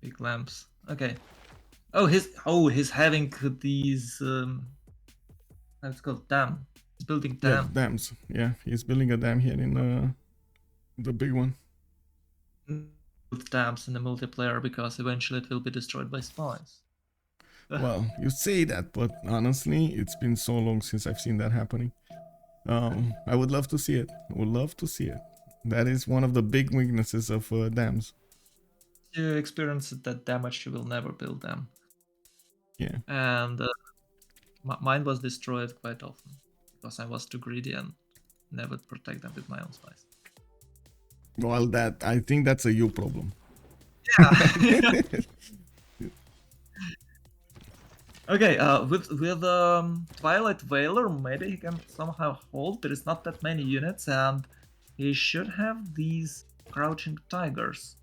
big lamps. Okay. He's having these. It's called dam. He's building dam. Yeah, dams. Yeah, he's building a dam here in the big one. Dams in the multiplayer because eventually it will be destroyed by spies. Well, you say that, but honestly, it's been so long since I've seen that happening. I would love to see it. I would love to see it. That is one of the big weaknesses of dams. You experience that damage, you will never build them. Yeah. And mine was destroyed quite often because I was too greedy and never protect them with my own spice. Well, I think that's a you problem. Yeah. Okay, with Twilight Veiler, maybe he can somehow hold. There is not that many units, and he should have these crouching tigers.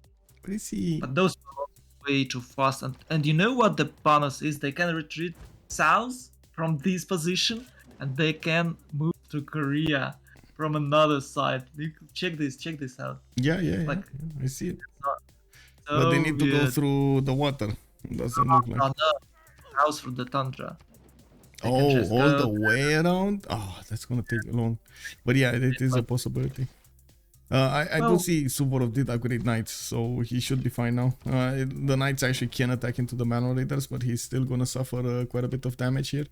But those are way too fast. And you know what the bonus is? They can retreat south from this position, and they can move to Korea from another side. Check this out. Yeah, Like, I see it. So But they need to go weird. through the water. Doesn't look like. Oh, no. House through the tundra. They can Oh, just all go the way around? Oh, that's gonna take long. But yeah, it is a possibility. I do Well- see Suvorov did upgrade knights, so he should be fine now. The knights actually can attack into the manor raiders, but he's still gonna suffer quite a bit of damage here.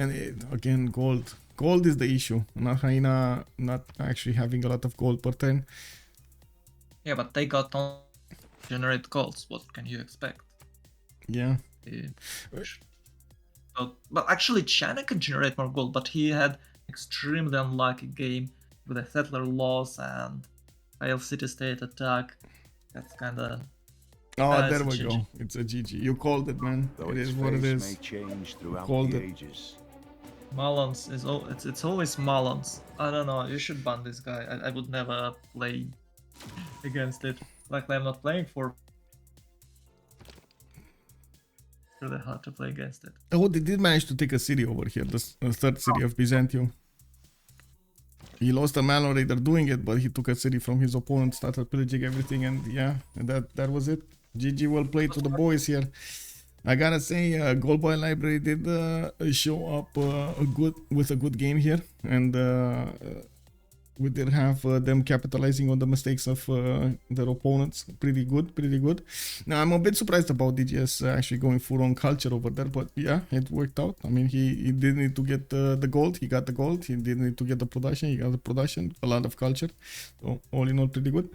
And again, gold. Gold is the issue. Not Hyena, not actually having a lot of gold per turn. Yeah, but they got on generate golds. What can you expect? Yeah. Well, actually, China can generate more gold, but he had extremely unlucky game with a settler loss and failed city-state attack. That's kind of. Oh, there it's a we GG. go. It's a GG. You called it, man. Though It its is what it face is. may change throughout Called the it. ages. Malons is it's always Malons. I don't know. You should ban this guy. I would never play against it. Luckily, I'm not playing for. Really hard to play against it. Oh, they did manage to take a city over here, the third city of Byzantium. He lost a manor raider doing it, but he took a city from his opponent, started pillaging everything, and yeah, and that was it. GG, well played to the boys here. I gotta say, Goldboy Library did show up with a good game here, and we did have them capitalizing on the mistakes of their opponents. Pretty good. Now, I'm a bit surprised about DGS actually going full on culture over there, but yeah, it worked out. I mean, he didn't need to get the gold. He got the gold. He didn't need to get the production. He got the production. A lot of culture. So, all in all, pretty good.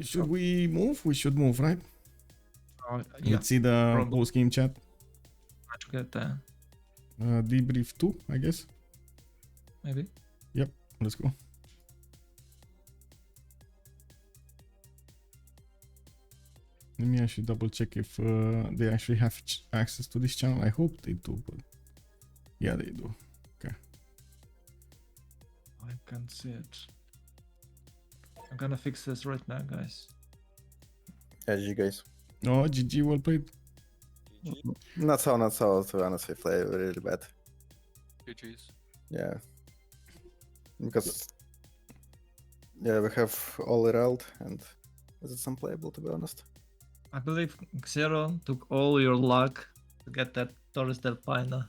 Should we move? We should move, right? Yeah, Let's see the post-game chat. try to get there. Debrief 2, I guess. Maybe. Yep, let's go. Let me actually double check if they actually have access to this channel. I hope they do, but yeah, they do. Okay. I can see it. I'm gonna fix this right now, guys. Yeah, GG guys. Oh, GG, well played. Not so, to be honest, we play really bad. GG's. Yeah. Because, yeah, we have all Herald, and it's unplayable, to be honest. I believe Xero took all your luck to get that Torres del Paine.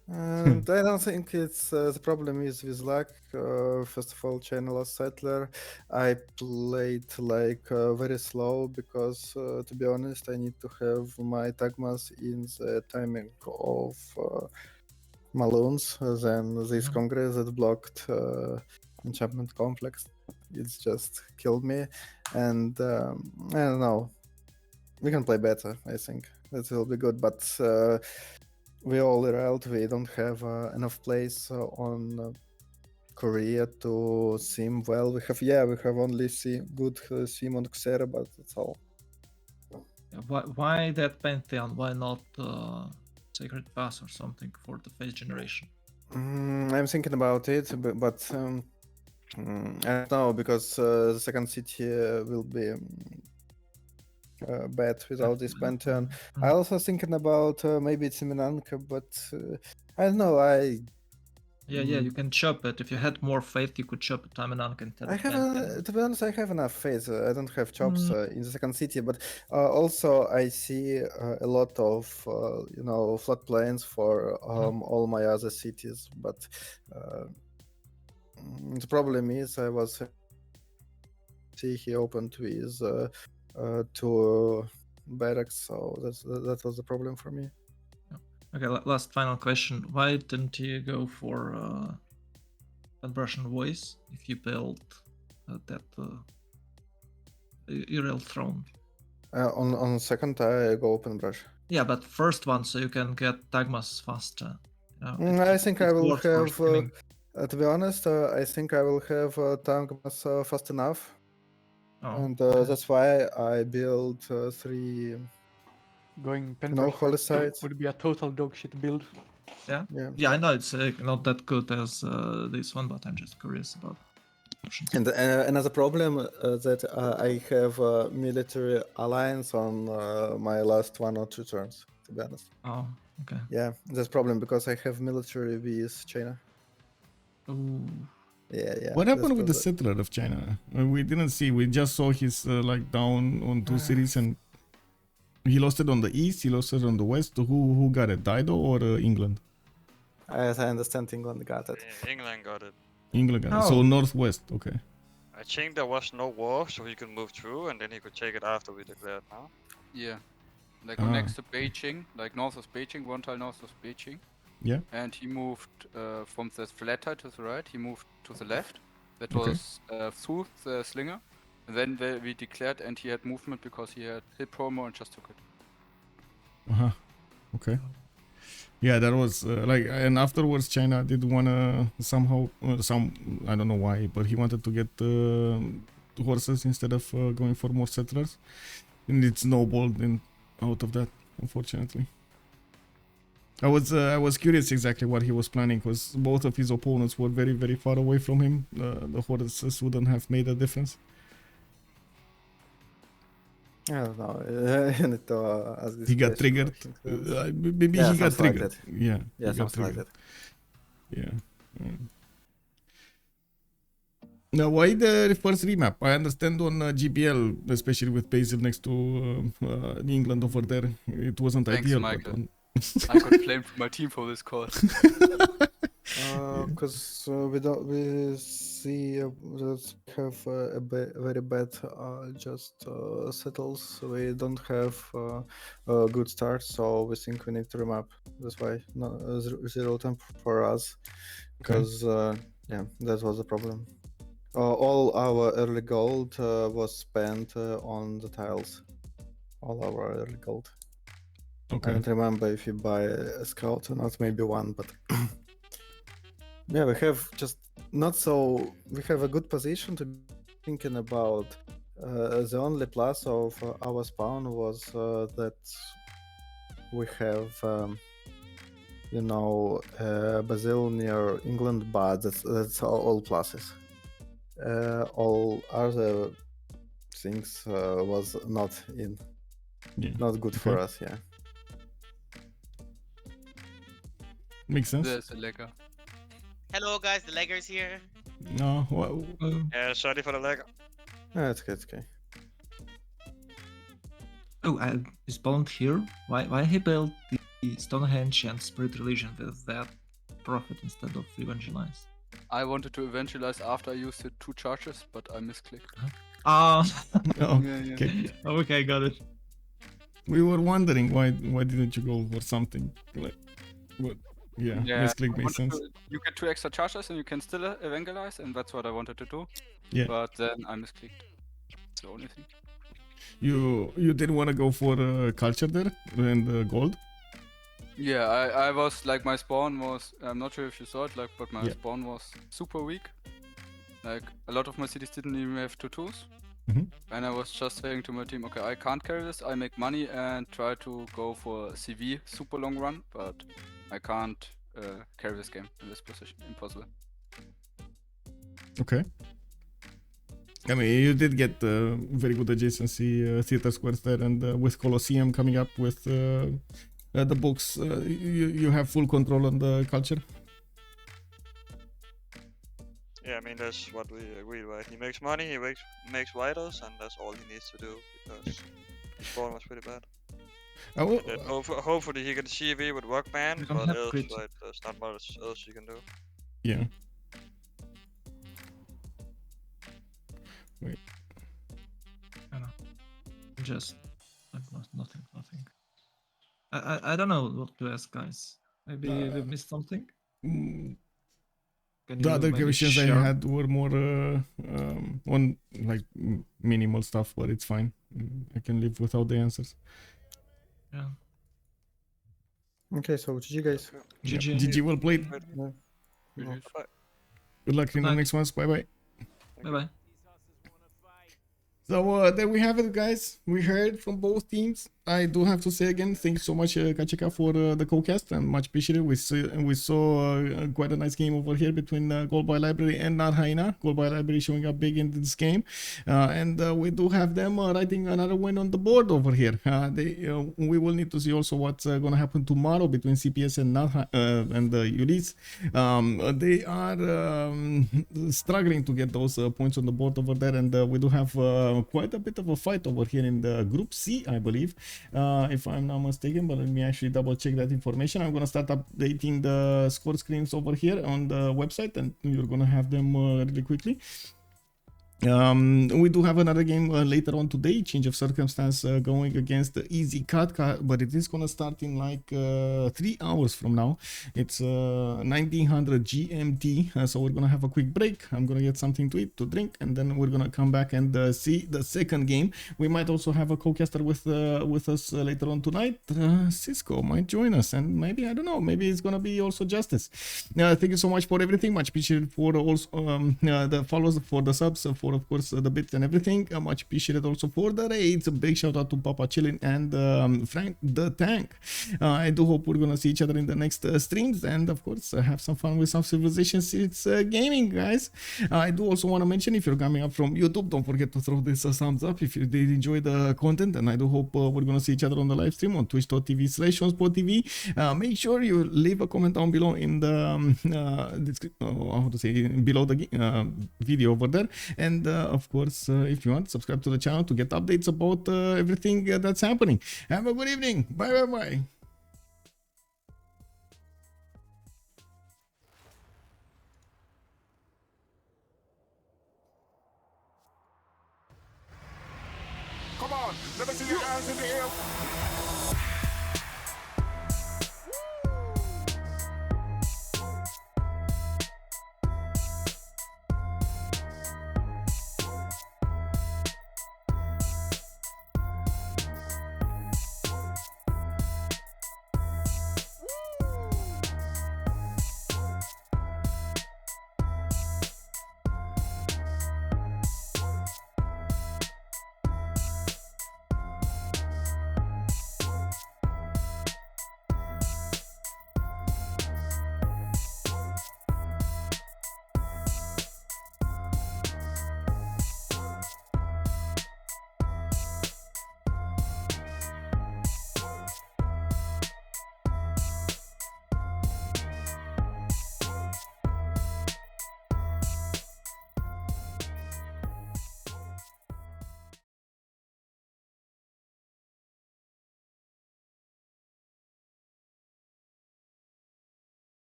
And I don't think it's the problem is with luck. First of all, China lost settler. I played like very slow because, to be honest, I need to have my Tagmas in the timing of Maloons. Then this Congress that blocked enchantment complex, it's just killed me. And I don't know. We can play better. I think that will be good, but. We all around, we don't have enough place on Korea to sim well. We have only good sim on Xera, but that's all. Why that Pantheon? Why not Sacred Pass or something for the phase generation? I'm thinking about it, but I don't know, because the second city will be bad without this Pantheon. I also thinking about maybe it's Minanka, but I don't know. Yeah, you can chop it. If you had more faith, you could chop it. Taminanka instead I of have, Pantheon. to be honest, I have enough faith. I don't have chops in the second city, but also I see a lot of floodplains for all my other cities. But the problem is I was he opened with two barracks, so that was the problem for me. Okay, last final question. Why didn't you go for Russian voice if you built that Uriel throne? On second, I go open brush. Yeah, but first one, so you can get Tagmas faster. I think I will have. To be honest, I think I will have Tagmas fast enough. And that's why I built 3 Going pen holy sites. would be a total dog shit build. Yeah, I know it's not that good as this one, but I'm just curious about options. And another problem that I have a military alliance on my last 1 or 2 turns, to be honest. Oh, okay. Yeah, that's problem because I have military with China. Ooh. Yeah. What happened with the that's settler of China? We didn't see. We just saw his like down on 2 cities, and he lost it on the east. He lost it on the west. Who got it? Dido or England? As I understand, England got it. England got it. England got it. So northwest. Okay. I think there was no war, so he could move through, and then he could take it after we declared now. Yeah. Like next to Beijing, like north of Beijing, one tile north of Beijing. Yeah. And he moved from the flat tile to the right, he moved to the left. That was through the slinger. And then we declared, and he had movement because he had hit promo and just took it. Okay. Yeah, that was like, and afterwards China did wanna somehow, I don't know why, but he wanted to get horses instead of going for more settlers, and it snowballed out of that, unfortunately. I was curious exactly what he was planning, because both of his opponents were very, very far away from him. The horses wouldn't have made a difference. I don't know. You need to ask this He got question, triggered. Maybe he got triggered. Yeah, he got something like triggered. that. Yeah. Now, why the first remap? I understand on GBL, especially with Basil next to England over there, it wasn't Thanks, ideal. Michael. But I got blamed for my team for this call. Because we see that we have very bad just settles. We don't have a good start, so we think we need to remap. That's why zero temp for us, because yeah, that was the problem. All our early gold was spent on the tiles. All our early gold. Okay. I don't remember if you buy a scout or not, maybe one, but yeah, we have just not so. We have a good position to be thinking about. The only plus of our spawn was that we have, Basil near England, but that's all pluses. All other things was not not good for us. Yeah. Makes sense. There's a legger. Hello guys, the legger's here. No, Yeah, sorry for the lag. It's okay. It's okay. Oh, I spawned here. Why he built the Stonehenge and Spirit Religion with that prophet instead of Evangelize? I wanted to evangelize after I used the 2 charges, but I misclicked. Okay. Okay, got it. We were wondering why didn't you go for something like what? Yeah, misclick makes sense. You get 2 extra charges and you can still evangelize, and that's what I wanted to do. Yeah. But then I misclicked. That's the only thing. You didn't want to go for culture there and gold? Yeah, I was like, my spawn was, I'm not sure if you saw it, like, but my spawn was super weak. Like, a lot of my cities didn't even have 2/2s. And I was just saying to my team, okay, I can't carry this, I make money and try to go for a CV super long run, but I can't carry this game in this position. Impossible. Okay. I mean, you did get very good adjacency theater squares there, and with Colosseum coming up with the books, you have full control on the culture. Yeah, I mean, that's what we agreed, right? He makes money, he makes vitals, and that's all he needs to do, because his spawn was pretty bad. And then hopefully he can CV with Rockman, but else, like, there's not much else you can do. Yeah. Wait. I don't know. Just nothing. I don't know what to ask, guys. Maybe we missed something. The other questions I had were more on like minimal stuff, but it's fine. I can live without the answers. Yeah. Okay, so GG guys. GG. GG, well played. Good luck in the next ones. Bye bye. Bye bye. So there we have it, guys. We heard from both teams. I do have to say again, thanks so much, Kachika, for the co-cast, and much appreciated. We saw quite a nice game over here between Gold Boy Library and Hyena. Gold Boy Library showing up big in this game, and we do have them writing another win on the board over here. We will need to see also what's going to happen tomorrow between CPS and Ulysse. They are struggling to get those points on the board over there, and we do have quite a bit of a fight over here in the Group C, I believe. If I'm not mistaken, but let me actually double check that information. I'm gonna start updating the score screens over here on the website, and you're gonna have them really quickly. We do have another game later on today, change of circumstance, going against the Easy Katka, but it is gonna start in like 3 hours from now. It's 1900 GMT, so we're gonna have a quick break. I'm gonna get something to eat, to drink, and then we're gonna come back and see the second game. We might also have a co-caster with us later on tonight. Cisco might join us, and maybe, I don't know, maybe it's gonna be also Justice. Thank you so much for everything, much appreciated for also the follows, for the subs, for of course the bits and everything. Much appreciated also for the raids. A big shout out to Papa Chillin and Frank the Tank. I do hope we're gonna see each other in the next streams, and of course have some fun with some Civilization 6 gaming, guys. I do also want to mention, if you're coming up from YouTube, don't forget to throw this a thumbs up if you did enjoy the content, and I do hope we're gonna see each other on the live stream on twitch.tv/OnSpotTV. Make sure you leave a comment down below in the how to say, below the video over there, and of course, if you want, subscribe to the channel to get updates about everything that's happening. Have a good evening. Bye bye bye. Come on, let me see your hands in the air.